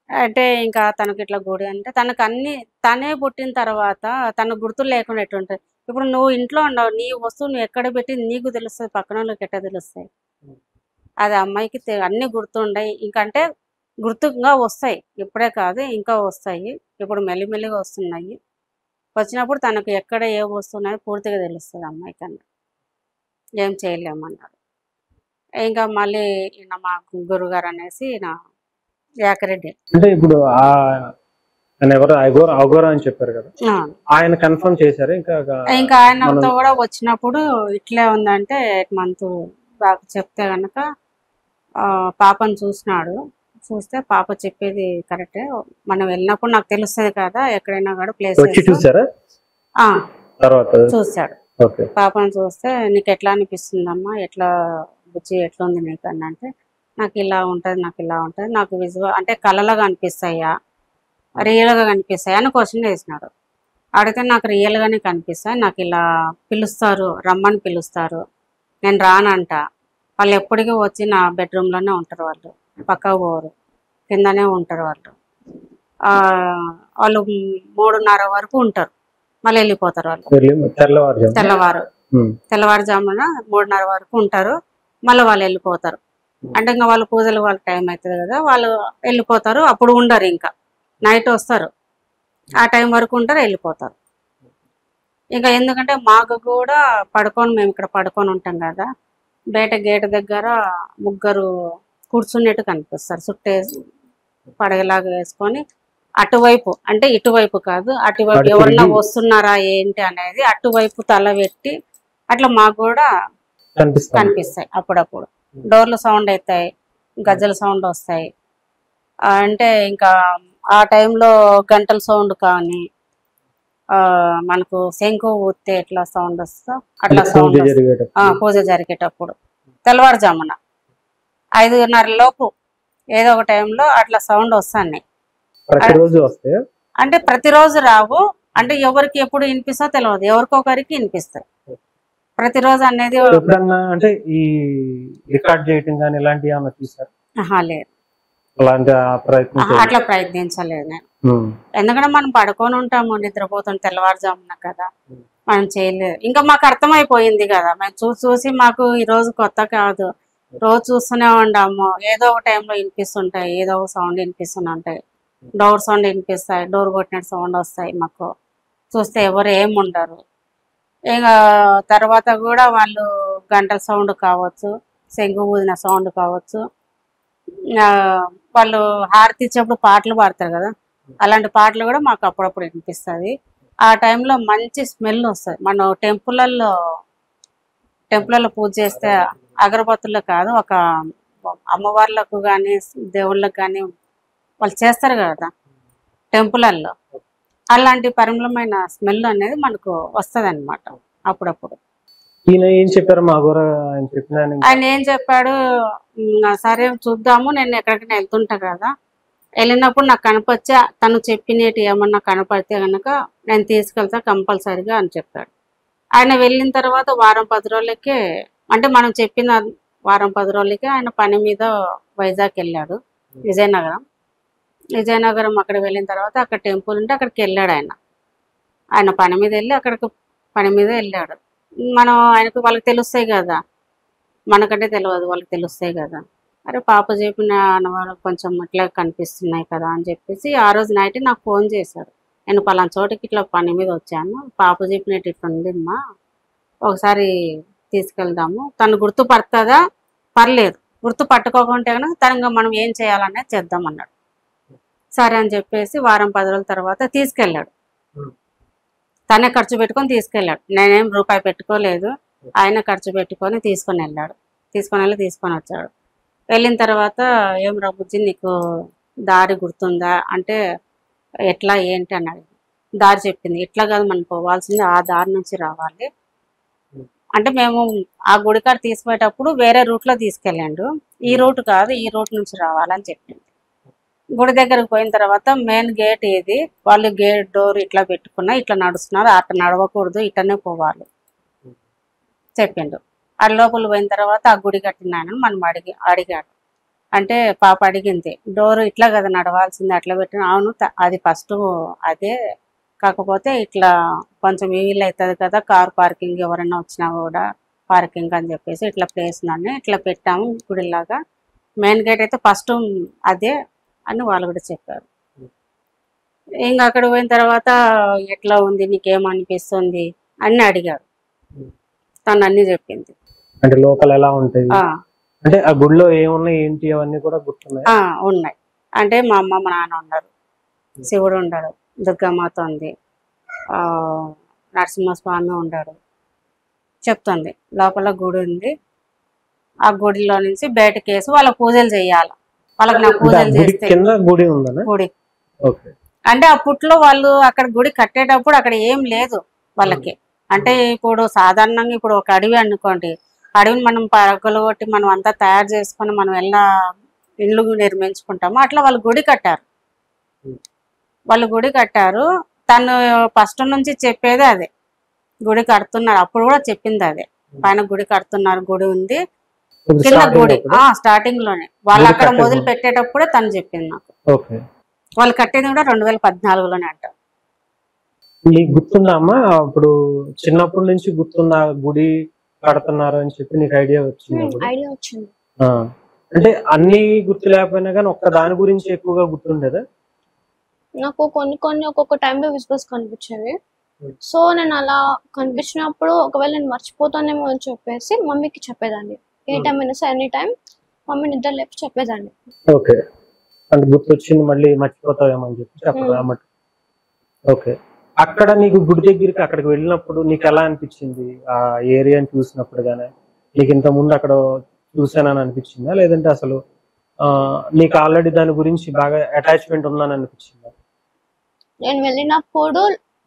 అంటే ఇంకా తనకి ఇట్లా గుడి అంటే తనకు అన్ని తనే పుట్టిన తర్వాత తనకు గుర్తులు లేకుండా ఎట్లుంటుంది. ఇప్పుడు నువ్వు ఇంట్లో ఉన్నావు, నీ వస్తువు నువ్వు ఎక్కడ పెట్టి నీకు తెలుస్తుంది, పక్కన వాళ్ళకి ఎట్లా తెలుస్తాయి? అది అమ్మాయికి అన్నీ గుర్తుండయి, ఇంకంటే గుర్తుగా వస్తాయి, ఇప్పుడే కాదు ఇంకా వస్తాయి, ఇప్పుడు మెల్లిమెల్లిగా వస్తున్నాయి. వచ్చినప్పుడు తనకు ఎక్కడ ఏ వస్తున్నాయో పూర్తిగా తెలుస్తుంది అమ్మాయికి అన్న. ఏం చేయలేమన్నారు. ఇంకా మళ్ళీ ఈయన మా గురుగారు అనేసి ఈయన యాకరెడ్డి. అంటే ఇప్పుడు ఎవరు అఘోరా అని చెప్పారు కదా, ఆయన కన్ఫర్మ్ చేశారు? ఇంకా ఆయనతో కూడా వచ్చినప్పుడు ఇట్లే ఉందంటే 8 months బాగా చెప్తే కనుక పాపను చూసినాడు. చూస్తే పాప చెప్పేది కరెక్టే, మనం వెళ్ళినప్పుడు నాకు తెలుస్తుంది కదా, ఎక్కడైనా కూడా ప్లేస్ చూసారా? చూశాడు. పాపను చూస్తే నీకు ఎట్లా అనిపిస్తుందమ్మా, ఎట్లా బుచ్చి ఎట్లా ఉంది నీకు అని అంటే, నాకు ఇలా ఉంటుంది, నాకు ఇలా ఉంటుంది, నాకు విజువల్ అంటే కళలాగా అనిపిస్తాయా, రియల్గా కనిపిస్తాయా అని క్వశ్చన్ వేసినాడు. అడిగితే నాకు రియల్గానే కనిపిస్తాయి, నాకు ఇలా పిలుస్తారు, రమ్మని పిలుస్తారు, నేను రానంట, వాళ్ళు ఎప్పటికీ వచ్చి నా బెడ్రూమ్లోనే ఉంటారు, వాళ్ళు పక్కకు పోరు, కిందనే ఉంటారు, వాళ్ళు 3:30 వరకు ఉంటారు, మళ్ళీ వెళ్ళిపోతారు వాళ్ళు. తెల్లవారుజామున 3:30 వరకు ఉంటారు, మళ్ళీ వాళ్ళు వెళ్ళిపోతారు. అంటే ఇంకా వాళ్ళు పూజలు వాళ్ళ టైం అవుతుంది కదా, వాళ్ళు వెళ్ళిపోతారు, అప్పుడు ఉండరు, ఇంకా నైట్ వస్తారు, ఆ టైం వరకు ఉంటారు, వెళ్ళిపోతారు. ఇంకా ఎందుకంటే మాకు కూడా మేము ఇక్కడ పడుకొని ఉంటాం కదా, బయట గేట్ దగ్గర 3 కూర్చున్నట్టు కనిపిస్తారు, చుట్టేసి పడగలాగా వేసుకొని, అటువైపు అంటే ఇటువైపు కాదు, అటువైపు ఎవరన్నా వస్తున్నారా ఏంటి అనేది అటువైపు తల పెట్టి అట్లా మాకు కూడా కనిపిస్తాయి. అప్పుడప్పుడు డోర్లు సౌండ్ అవుతాయి, గజ్జల సౌండ్ వస్తాయి. అంటే ఇంకా ఆ టైంలో గంటల సౌండ్ కానీ, మనకు శంకు ఊస్తే ఎట్లా సౌండ్ వస్తుందో అట్లా సౌండ్, పూజ జరిగేటప్పుడు తెల్లవారుజామున 5:30 లోపు ఏదో ఒక టైంలో అట్లా సౌండ్ వస్తాయి. అంటే ప్రతిరోజు రావు, అంటే ఎవరికి ఎప్పుడు వినిపిస్తో తెలియదు, ఎవరికొకరికి వినిపిస్తాయి. ప్రతిరోజు అనేది అంటే ఈ రికార్డ్ చేయటం కానీ ఇలాంటివి ఏమైనా చూసారు? లేదు, అట్లా ప్రయత్నించలేదు నేను. ఎందుకంటే మనం పడుకొని ఉంటాము, నిద్రపోతాం తెల్లవారుజామున కదా, మనం చేయలేదు. ఇంకా మాకు అర్థమైపోయింది కదా, మేము చూసి మాకు ఈ రోజు కొత్త కాదు, రోజు చూస్తూనే ఉంటాము, ఏదో ఒక టైంలో వినిపిస్తుంటాయి, ఏదో ఒక సౌండ్ వినిపిస్తూనే ఉంటాయి, డోర్ సౌండ్ వినిపిస్తాయి, డోర్ కొట్టినట్టు సౌండ్ వస్తాయి, మాకు చూస్తే ఎవరు ఏముండరు. ఇంకా తర్వాత కూడా వాళ్ళు గంటల సౌండ్ కావచ్చు, శంకు ఊదిన సౌండ్ కావచ్చు, వాళ్ళు హారతి ఇచ్చేప్పుడు పాటలు పాడతారు కదా, అలాంటి పాటలు కూడా మాకు అప్పుడప్పుడు వినిపిస్తుంది. ఆ టైంలో మంచి స్మెల్ వస్తుంది. మనం టెంపుల్లో పూజ చేస్తే అగరబత్తుల్లో కాదు, ఒక అమ్మవార్లకు కానీ దేవుళ్ళకు కానీ వాళ్ళు చేస్తారు కదా టెంపుల్లో, అలాంటి పరిమళమైన స్మెల్ అనేది మనకు వస్తుంది అన్నమాట అప్పుడప్పుడు. ఆయన ఏం చెప్పాడు, సరే చూద్దాము, నేను ఎక్కడికైనా వెళ్తుంటా కదా, వెళ్ళినప్పుడు నాకు కనపచ్చా, తను చెప్పినట్టు ఏమన్నా కనపడితే కనుక నేను తీసుకెళ్తా కంపల్సరిగా అని చెప్పాడు. ఆయన వెళ్ళిన తర్వాత వారం 10 రోజులకే, అంటే మనం చెప్పిన వారం 10 రోజులకే ఆయన పని మీద వైజాగ్ వెళ్ళాడు. విజయనగరం అక్కడ వెళ్ళిన తర్వాత అక్కడ టెంపుల్ ఉంటే అక్కడికి వెళ్ళాడు. ఆయన పని మీద వెళ్ళి అక్కడికి పని మీద వెళ్ళాడు. మనం ఆయనకు వాళ్ళకి తెలుస్తాయి కదా, మనకంటే తెలియదు, వాళ్ళకి తెలుస్తాయి కదా. అరే పాప చెప్పిన వాళ్ళు కొంచెం ఇట్లా కనిపిస్తున్నాయి కదా అని చెప్పేసి ఆ రోజు నైట్ నాకు ఫోన్ చేశాడు. నేను పలానా చోటికి ఇట్లా పని మీద వచ్చాను, పాప చెప్పినట్టు ఇట్లా ఉందమ్మా, ఒకసారి తీసుకెళ్దాము, తను గుర్తుపడుతుందా పర్లేదు, గుర్తుపట్టుకోకుంటే కనుక తనగా మనం ఏం చేయాలనేది చేద్దామన్నాడు. సరే అని చెప్పేసి వారం 10 రోజుల తర్వాత తీసుకెళ్ళాడు. తనే ఖర్చు పెట్టుకొని తీసుకెళ్ళాడు, నేనేం రూపాయి పెట్టుకోలేదు, ఆయన ఖర్చు పెట్టుకొని తీసుకొని వెళ్ళాడు. తీసుకొని వచ్చాడు. వెళ్ళిన తర్వాత ఏం బుజ్జి నీకు దారి గుర్తుందా అంటే ఎట్లా ఏంటి అన్నాడు. దారి చెప్పింది. ఎట్లా కాదు మనం పోవాల్సింది ఆ దారి నుంచి రావాలి అంటే, మేము ఆ గుడికాడ తీసుకుపోయేటప్పుడు వేరే రూట్లో తీసుకెళ్ళాడు, ఈ రూట్ కాదు ఈ రూట్ నుంచి రావాలని చెప్పింది. గుడి దగ్గరకు పోయిన తర్వాత మెయిన్ గేట్ ఇది, వాళ్ళు గేట్ డోర్ ఇట్లా పెట్టుకున్నా ఇట్లా నడుస్తున్నారు, అట్లా నడవకూడదు ఇట్లనే పోవాలి చెప్పిండు. ఆ లోపల పోయిన తర్వాత ఆ గుడి కట్టినాయని మనం అడిగాడు. అంటే పాప అడిగింది, డోర్ ఇట్లా కదా నడవాల్సింది అట్లా పెట్టిన. అవును అది ఫస్ట్ అదే, కాకపోతే ఇట్లా కొంచెం వీలు అవుతుంది కదా, కార్ పార్కింగ్ ఎవరైనా వచ్చినా కూడా పార్కింగ్ అని చెప్పేసి ఇట్లా ప్లేస్ నన్ను ఇట్లా పెట్టాము గుడిలాగా, మెయిన్ గేట్ అయితే ఫస్ట్ అదే అని వాళ్ళు కూడా చెప్పారు. ఇంకా అక్కడ పోయిన తర్వాత ఎట్లా ఉంది నీకేమనిపిస్తుంది అని అడిగాడు. తను అన్ని చెప్పింది. అంటే లోపల ఎలా ఉంటాయి, అంటే ఆ గుడిలో ఏమున్నాయి ఏంటి అవన్నీ కూడా గుర్తున్నాయి. ఉన్నాయి. అంటే మా అమ్మ మా నాన్న ఉన్నారు, శివుడు ఉన్నాడు, దుర్గామాత ఉంది, నరసింహస్వామి ఉన్నాడు చెప్తుంది. లోపల గుడి ఉంది, ఆ గుడిలో నుంచి బయటకు వేసి వాళ్ళ పూజలు చేయాలి. వాళ్ళకి నా పూజలు చేస్తే గుడి ఉందా? అంటే అప్పట్లో వాళ్ళు అక్కడ గుడి కట్టేటప్పుడు అక్కడ ఏం లేదు వాళ్ళకి. అంటే ఇప్పుడు సాధారణంగా ఇప్పుడు ఒక అడవి అనుకోండి, అడవిని మనం పగలు కొట్టి మనం అంతా తయారు చేసుకొని మనం ఎలా ఇల్లు నిర్మించుకుంటామో అట్లా వాళ్ళు గుడి కట్టారు. తను ఫస్ట్ నుంచి చెప్పేది అదే, గుడి కడుతున్నారు. అప్పుడు కూడా చెప్పింది అదే, పైన గుడి కడుతున్నారు, గుడి ఉంది కింద గుడి. స్టార్టింగ్ లోనే వాళ్ళు అక్కడ మొదలు పెట్టేటప్పుడే తను చెప్పింది నాకు. వాళ్ళు కట్టేది కూడా 2014లోనే అంట. నీకు గుర్తుందా అమ్మా, అప్పుడు చిన్నప్పటి నుంచి గుర్తుందా గుడి కడుతున్నారు అని చెప్పి నీకు ఐడియా వచ్చింది? అంటే అన్ని గుర్తు లేకపోయినా కానీ ఒక్క దాని గురించి ఎక్కువగా గుర్తుండేదా? నాకు కొన్ని ఒక్కొక్క టైంలో విజువల్స్ కనిపించేవి. సో నేను అలా కనిపించినప్పుడు ఒకవేళ నేను మర్చిపోతానేమో అని చెప్పేసి మమ్మీకి చెప్పేదాన్ని. ఏ టైం అయినా సరే ఎనీ టైం మమ్మీ నిద్ర లేపి చెప్పేదాన్ని. ఓకే, అంటే గుర్తొచ్చింది మళ్ళీ మర్చిపోతావేమో అని చెప్పి చెప్పడం. ఓకే, అక్కడ నీకు గుడి దగ్గరికి అక్కడికి వెళ్ళినప్పుడు నీకు ఎలా అనిపించింది? ఆ ఏరియాని చూసినప్పుడు గానీ నీకు ఇంత ముందు అక్కడ చూసానని అనిపించిందా, లేదంటే అసలు నీకు ఆల్రెడీ దాని గురించి బాగా అటాచ్మెంట్ ఉందని అనిపించిందా? నేను వెళ్ళినప్పుడు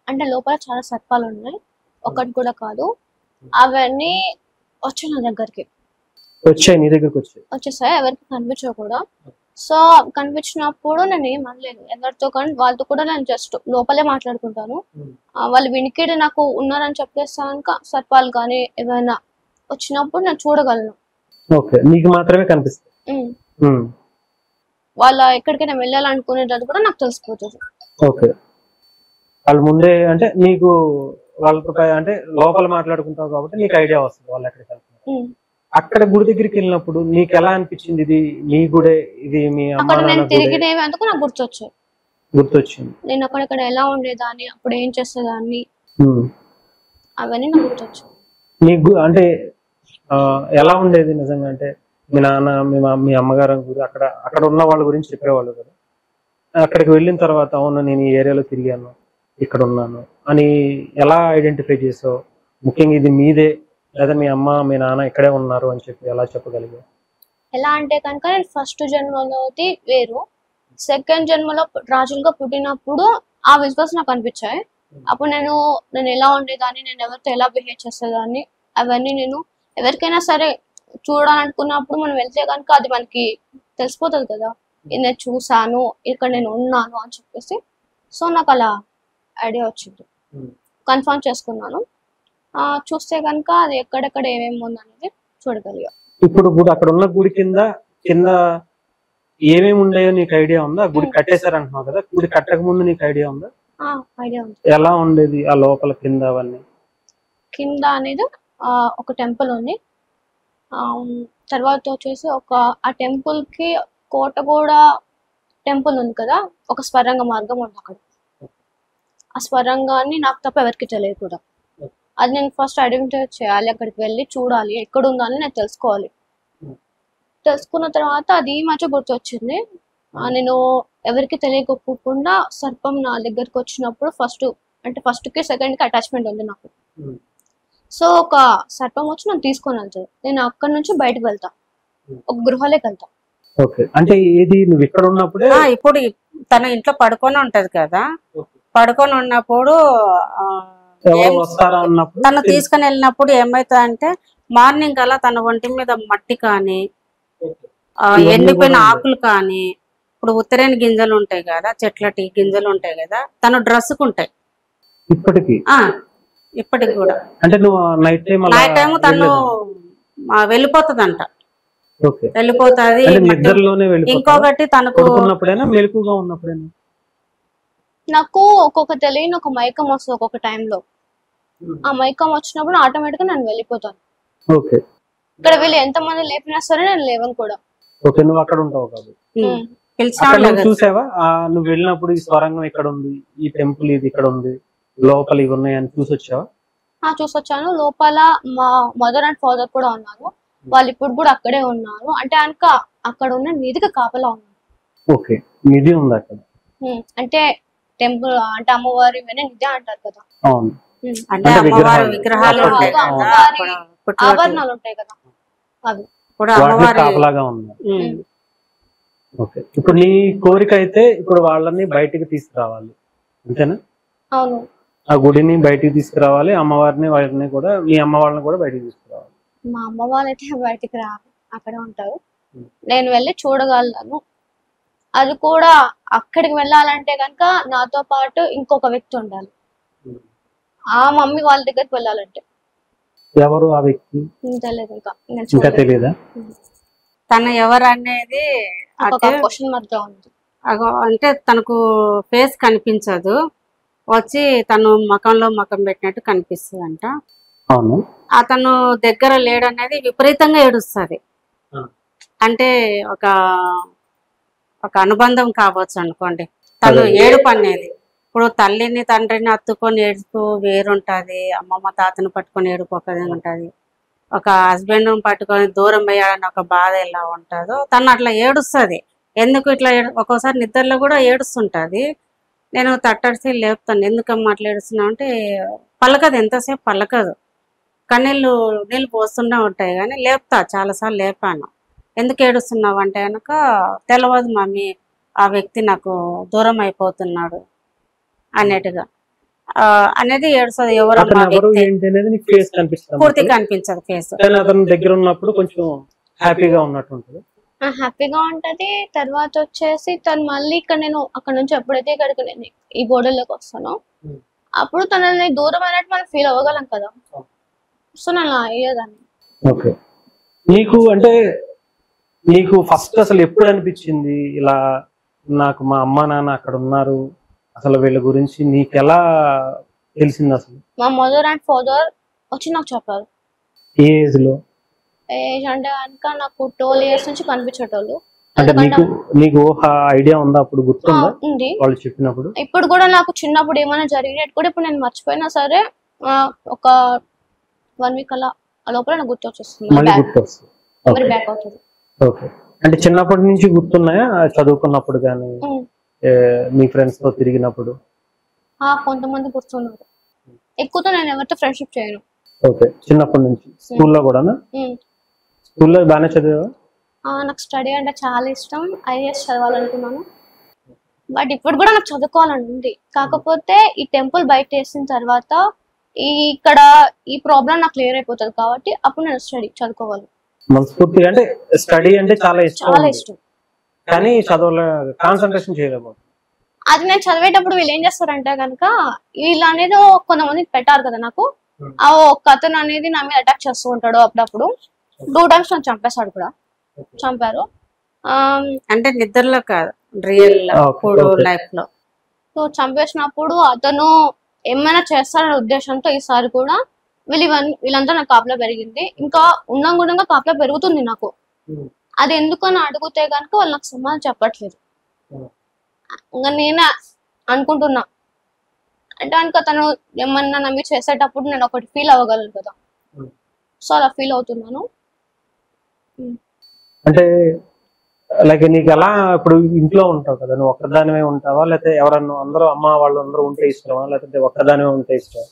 అంటే లోపల చాలా సర్పాలు ఉన్నాయి, ఒకటి కూడా కాదు. అవన్నీ వచ్చాయి నా దగ్గరికి, నీ దగ్గరికి వచ్చేసాయి, ఎవరికి కనిపించవు కూడా. సో కనిపించినప్పుడు నేను ఏం అనలేదు ఎవరితో, కానీ వాళ్ళతో కూడా నేను జస్ట్ లోపలే మాట్లాడుకుంటాను. వాళ్ళు వినికిడి నాకు ఉన్నారని చెప్పేస్తాను. సర్పాలు కానీ ఏమైనా వచ్చినప్పుడు నేను చూడగలను. నీకు మాత్రమే కనిపిస్తుంది. వాళ్ళ ఎక్కడికైనా వెళ్ళాలనుకునేటది కూడా నాకు తెలిసిపోతుంది. ఓకే, వాళ్ళ ముందే అంటే నీకు వాళ్ళతో అంటే లోపల మాట్లాడుకుంటావు కాబట్టి నీకు ఐడియా వస్తుంది వాళ్ళు ఎక్కడికి వెళ్తున్నారు. అక్కడ గుడి దగ్గరికి వెళ్ళినప్పుడు నీకు ఎలా అనిపించింది? ఇది నీ గుడే, ఇది మీ అమ్మ నాన్న తిరిగినందుకు నాకు గుర్తొచ్చింది. నేను అక్కడక్కడ ఎలా ఉండేదాన్ని, అప్పుడు ఏం చేసేదాన్ని, అవన్నీ నాకు గుర్తొచ్చాయి. నీకు అంటే ఎలా ఉండేది నిజంగా? అంటే మీ నాన్న మీ అమ్మగారు అక్కడ ఉన్న వాళ్ళ గురించి చెప్పేవాళ్ళు కదా, అక్కడికి వెళ్ళిన తర్వాత అవును నేను ఈ ఏరియాలో తిరిగాను, ఇక్కడ ఉన్నాను అని ఎలా ఐడెంటిఫై చేసావు? ముఖ్యంగా ఇది మీదే లేదా మీ అమ్మ మీ నాన్న ఇక్కడే ఉన్నారు అని చెప్పి ఎలా చెప్పగలిగావు? ఎలా అంటే కనుక నేను ఫస్ట్ జన్మలోది వేరు, సెకండ్ జన్మలో రాజులుగా పుట్టినప్పుడు ఆ విజువల్స్ నాకు అనిపించాయి. అప్పుడు నేను ఎలా ఉండేదాన్ని, నేను ఎవరితో ఎలా బిహేవ్ చేసేదాన్ని, అవన్నీ నేను ఎవరికైనా సరే చూడాలనుకున్నప్పుడు మనం వెళ్తే కనుక అది మనకి తెలిసిపోతుంది కదా, నేను చూసాను ఇక్కడ నేను ఉన్నాను అని చెప్పేసి. సో నాకు అలా ఐడియా వచ్చింది, కన్ఫర్మ్ చేసుకున్నాను. చూస్తే కనుక అది ఎక్కడెక్కడ ఏమేమి ఉంది అనేది చూడగలిగా. ఇప్పుడు అక్కడ ఉన్న గుడి కింద ఏమేమి ఉన్నాయో నీకు ఐడియా ఉందా? గుడి కట్టేశారు అంటున్నావు కదా, గుడి కట్టక ముందు నీకు ఐడియా ఉందా? ఐడియా ఉంది. ఎలా ఉండేది ఆ లోపల కింద అవన్నీ? కింద అనేది ఒక టెంపుల్ ఉంది. తర్వాత వచ్చేసి ఆ టెంపుల్ కి కోటగూడ టెంపుల్ ఉంది కదా, ఒక స్వరంగ మార్గం ఉంది అక్కడ. ఆ స్వరంగాన్ని నాకు తప్ప ఎవరికి తెలియదు కూడా. అది నేను ఫస్ట్ ఐడెంటిఫై చేయాలి, అక్కడికి వెళ్ళి చూడాలి ఎక్కడ ఉందో అని నేను తెలుసుకోవాలి. తెలుసుకున్న తర్వాత అది ఈ మధ్య గుర్తొచ్చింది. నేను ఎవరికి తెలియకపోకుండా సర్పం నా దగ్గరకు వచ్చినప్పుడు ఫస్ట్ కి సెకండ్ కి అటాచ్మెంట్ ఉంది నాకు. సో ఒక సర్పం వచ్చి నన్ను తీసుకొని వెళ్తాను. నేను అక్కడి నుంచి బయటకు వెళ్తా, ఒక గృహలోకి వెళ్తా. అంటే ఏది నువ్వు ఇక్కడ ఉన్నప్పుడే? ఇప్పుడు తన ఇంట్లో పడుకొని ఉంటది కదా, పడుకొని ఉన్నప్పుడు తను తీసుకుని వెళ్ళినప్పుడు ఏమైతుంది అంటే మార్నింగ్ అలా తన ఒంటి మీద మట్టి కానీ ఎండిపోయిన ఆకులు కానీ, ఇప్పుడు ఉత్తరేని గింజలు ఉంటాయి కదా, చెట్లటి గింజలు ఉంటాయి కదా, తన డ్రెస్సుకు ఉంటాయి ఇప్పటికి కూడా. అంటే నువ్వు నైట్ టైం తను వెళ్ళిపోతుందంట, వెళ్ళిపోతుంది. ఇంకొకటి తనకు మెలకుగా ఉన్నప్పుడైనా నాకు ఒక్కొక్క తెలియని ఒక మైకం వస్తుంది ఒక్కొక్క టైంలో. ఆ మైకం వచ్చినప్పుడు ఆటోమేటిక్ గా నేను వెళ్ళిపోతాను. ఇక్కడ వీళ్ళు ఎంత మంది లేపినా సరే నేను లేవను కూడా. నువ్వు అక్కడ ఉంటావు కాబట్టి చూసావా? నువ్వు వెళ్ళినప్పుడు ఈ స్వరంగం ఇక్కడ ఉంది, ఈ టెంపుల్ ఇది ఇక్కడ ఉంది, లోపల ఇవి ఉన్నాయని చూసొచ్చావా? చూసొచ్చాను. లోపల మా మదర్ అండ్ ఫాదర్ కూడా ఉన్నారు, వాళ్ళు ఇప్పుడు కూడా అక్కడే ఉన్నారు. అంటే అక్కడ ఉన్న నిధికి కాపలా ఉన్నారు. నిధి ఉంది అక్కడ. అంటే టెంపుల్ అంటే అమ్మవారి నిధి అంటారు కదా, అంటే అమ్మవారి విగ్రహాలు ఆభరణాలు ఉంటాయి కదా, అవి కాపలాగా ఉన్నాయి. ఇప్పుడు నీ కోరిక అయితే ఇప్పుడు వాళ్ళని బయటికి తీసుకురావాలి, అంతేనా? అవును. ఆ గుడిని బయటికి తీసుకురావాలి, అమ్మవారిని వాళ్ళని కూడా, మీ అమ్మ వాళ్ళని కూడా బయటికి తీసుకురావాలి. మా అమ్మ వాళ్ళైతే బయటికి రారు, అక్కడే ఉంటారు. నేను వెళ్ళి చూడగలను. అది కూడా అక్కడికి వెళ్ళాలంటే కనుక నాతో పాటు ఇంకొక వ్యక్తి ఉండాలి. ఆ మమ్మీ వాళ్ళ దగ్గరికి వెళ్ళాలంటే. ఎవరు ఆ వ్యక్తి? తెలియదు, ఇంకా తెలియదా? తను ఎవరు అనేది క్వశ్చన్ మార్క్ గా ఉంది. అంటే తనకు ఫేస్ కనిపించదు, వచ్చి తను మకంలో మకం పెట్టినట్టు కనిపిస్తుంది అంట. అతను దగ్గర లేడనేది విపరీతంగా ఏడుస్తుంది. అంటే ఒక అనుబంధం కావచ్చు అనుకోండి. తను ఏడుపు అనేది ఇప్పుడు తల్లిని తండ్రిని అత్తుకొని ఏడుపు వేరుంటది, అమ్మమ్మ తాతను పట్టుకొని ఏడుపు ఒకది ఉంటది, ఒక హస్బెండ్ పట్టుకొని దూరం అయ్యాడని ఒక బాధ ఎలా ఉంటుందో తను అట్లా ఏడుస్తుంది. ఎందుకు ఇట్లా ఒక్కోసారి నిద్రలో కూడా ఏడుస్తుంటది. నేను తట్టడిసి లేపుతాను, ఎందుకమ్మా అట్లా ఏడుస్తున్నావు అంటే పలకదు, ఎంతసేపు పలకదు, నీళ్ళు పోస్తూనే ఉంటాయి. కానీ లేపుతా, చాలాసార్లు లేపాను. ఎందుకు ఏడుస్తున్నావు అంటే కనుక తెలియదు మమ్మీ, ఆ వ్యక్తి నాకు దూరం అయిపోతున్నాడు అన్నట్టుగా అనేది ఏడుస్తుంది. పూర్తి కనిపించదు ఫేస్. దగ్గర ఉన్నప్పుడు కొంచెం హ్యాపీగా ఉన్నట్టు ఉంటుంది, హ్యాపీగా ఉంటది. తర్వాత వచ్చేసి తను మళ్ళీ నేను అక్కడ నుంచి ఎప్పుడైతే ఇక్కడికి నేను ఈ బోర్డర్లోకి వస్తానో అప్పుడు తనని దూరం అయినట్టు మనం ఫీల్ అవ్వగలం కదా. సో నేను అయ్యేదాన్ని. నీకు ఫస్ట్ అసలు ఎప్పుడు అనిపించింది ఇలా నాకు మా అమ్మ నాన్న అక్కడ ఉన్నారు, అసలు వీళ్ళ గురించి నీకు ఎలా తెలిసింది? అసలు మా మదర్ అండ్ ఫాదర్ వచ్చి నాకు చెప్పారు. ఏ ఏజ్ లో? ఏజ్ అంటే కనుక నాకు 12 years నుంచి కనిపించేటోళ్ళు. అంటే నీకు ఐడియా ఉందా అప్పుడు? గుర్తుందా వాళ్ళు చెప్పినప్పుడు? ఇప్పుడు కూడా నాకు చిన్నప్పుడు ఏమైనా జరిగినట్టు కూడా ఇప్పుడు నేను మర్చిపోయినా సరే ఒక 1 week అలా లోపల నాకు గుర్తొచ్చేస్తుంది, బ్యాక్ అవుతుంది. అంటే చిన్నప్పటి నుంచి గుర్తున్నాయా? చదువుకున్నప్పుడు కానీ మీ ఫ్రెండ్స్ తో తిరిగినప్పుడు? కొంతమంది గుర్తున్నారు. ఎక్కువతో నేను ఎవరితో ఫ్రెండ్షిప్ చేయను. చిన్నప్పటి నుంచి స్కూల్లో కూడా? స్కూల్లో బాగానే చదివా? నాకు స్టడీ అంటే చాలా ఇష్టం, IAS చదవాలనుకున్నాను. బట్ ఇప్పుడు కూడా నాకు చదువుకోవాలని ఉంది. కాకపోతే ఈ టెంపుల్ బయట వేసిన తర్వాత ఇక్కడ ఈ ప్రాబ్లం నాకు క్లియర్ అయిపోతుంది కాబట్టి అప్పుడు నేను చదువుకోవాలి. మనస్ఫూర్తిగా అంటే స్టడీ అంటే చాలా ఇష్టం కానీ చదువులో కాన్సంట్రేషన్ చేయలేము. అది నేను చదివేటప్పుడు వీళ్ళు ఏం చేస్తారంటే కనుక వీళ్ళు అనేది కొంతమంది పెట్టారు కదా నాకు, ఆ ఒక అతను అనేది నా మీద అటాక్ చేస్తూ ఉంటాడు అప్పుడప్పుడు. 2 times నన్ను చంపేశాడు కూడా, చంపారు. అంటే నిద్రలో కాదు, రియల్ లైఫ్ లో. సో చంపేసినప్పుడు అతను ఏమైనా చేస్తారనే ఉద్దేశంతో ఈసారి కూడా వీళ్ళంతా నాకు కాపలా పెరిగింది. ఇంకా ఉన్నంగుణంగా కాపలా పెరుగుతుంది నాకు. అది ఎందుకని అడిగితే కనుక వాళ్ళు నాకు సమాధానం చెప్పట్లేదు. ఇంకా నేనే అనుకుంటున్నా, అంటే కనుక తను ఏమన్నా నమ్మి చేసేటప్పుడు నేను ఒకటి ఫీల్ అవ్వగలను కదా, సో అలా ఫీల్ అవుతున్నాను. అంటే లైక్ నీకు ఎలా ఇప్పుడు ఇంట్లో ఉంటావు కదా, నువ్వు ఒక్కదానివే ఉంటావా లేకపోతే ఎవరన్నా అందరూ అమ్మ వాళ్ళు అందరూ ఉంటే ఇష్టమా లేకపోతే ఒక్కదానివే ఉంటే ఇష్టమా?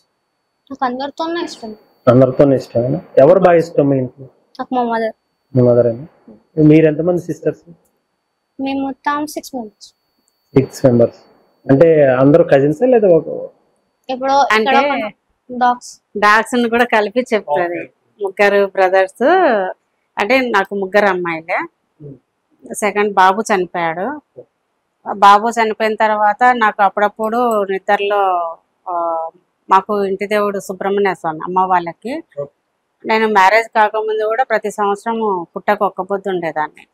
నాకు అందరితోనే ఇష్టం. అందరితోనే ఇష్టమేనా? ఎవరు బాగా ఇష్టం మీ ఇంట్లో? నాకు మా మదర్. మీ మదర్ అయినా? మీరు ఎంతమంది సిస్టర్స్? మేము మొత్తం 6 members. 6 members. అంటే అందరూ కజిన్స్ లేదా? ఇప్పుడు అంటే డాగ్స్ కూడా కలిపి చెప్తుంది. 3 brothers. అంటే నాకు 3 అమ్మాయిలే. సెకండ్ బాబు చనిపోయాడు. బాబు చనిపోయిన తర్వాత నాకు అప్పుడప్పుడు నిద్రలో మాకు ఇంటి దేవుడు సుబ్రహ్మణ్య స్వామి అమ్మ వాళ్ళకి. నేను మ్యారేజ్ కాకముందు కూడా ప్రతి సంవత్సరం పుట్టకు ఒక్క పొద్దు ఉండేదాన్ని.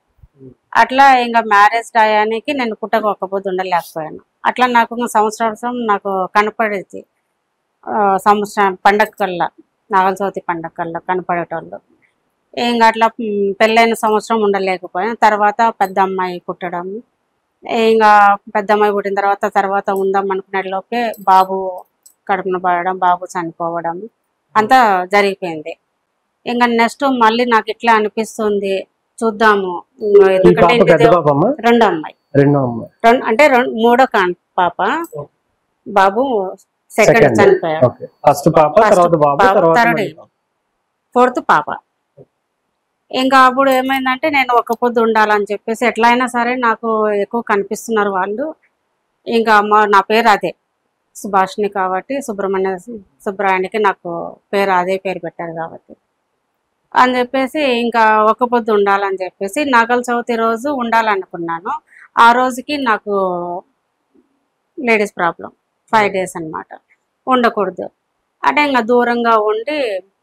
అట్లా ఇంకా మ్యారేజ్ టయానికి నేను పుట్టకు ఒక్క పొద్దు ఉండలేకపోయాను. అట్లా నాకు సంవత్సరం నాకు కనపడేది. సంవత్సరం పండగ కల్లా, నాగల చవితి పండగ కల్లా కనపడేటోళ్ళు. ఇంకా అట్లా పెళ్ళైన సంవత్సరం ఉండలేకపోయాను. తర్వాత పెద్ద అమ్మాయి పుట్టడం, ఇంకా పెద్ద అమ్మాయి పుట్టిన తర్వాత ఉందాం అనుకునేలోపే బాబు కడుపున పడడం, బాబు చనిపోవడం అంతా జరిగిపోయింది. ఇంకా నెక్స్ట్ మళ్ళీ నాకు ఇట్లా అనిపిస్తుంది, చూద్దాము. ఎందుకంటే రెండో అమ్మాయి, అంటే మూడో పాప, బాబు సెకండ్ చనిపోయాడు. థర్డ్, ఫోర్త్ పాప. ఇంకా అప్పుడు ఏమైందంటే నేను ఒక్క పొద్దు ఉండాలని చెప్పేసి ఎట్లా అయినా సరే నాకు ఎక్కువ కనిపిస్తున్నారు వాళ్ళు. ఇంకా నా పేరు అదే సుభాషిణి కాబట్టి సుబ్రాయానికి నాకు పేరు అదే పేరు పెట్టారు కాబట్టి అని చెప్పేసి ఇంకా ఒక్క పొద్దు ఉండాలని చెప్పేసి నాగల చవితి రోజు ఉండాలనుకున్నాను. ఆ రోజుకి నాకు లేడీస్ ప్రాబ్లం 5 days అన్నమాట, ఉండకూడదు. అంటే ఇంకా దూరంగా ఉండి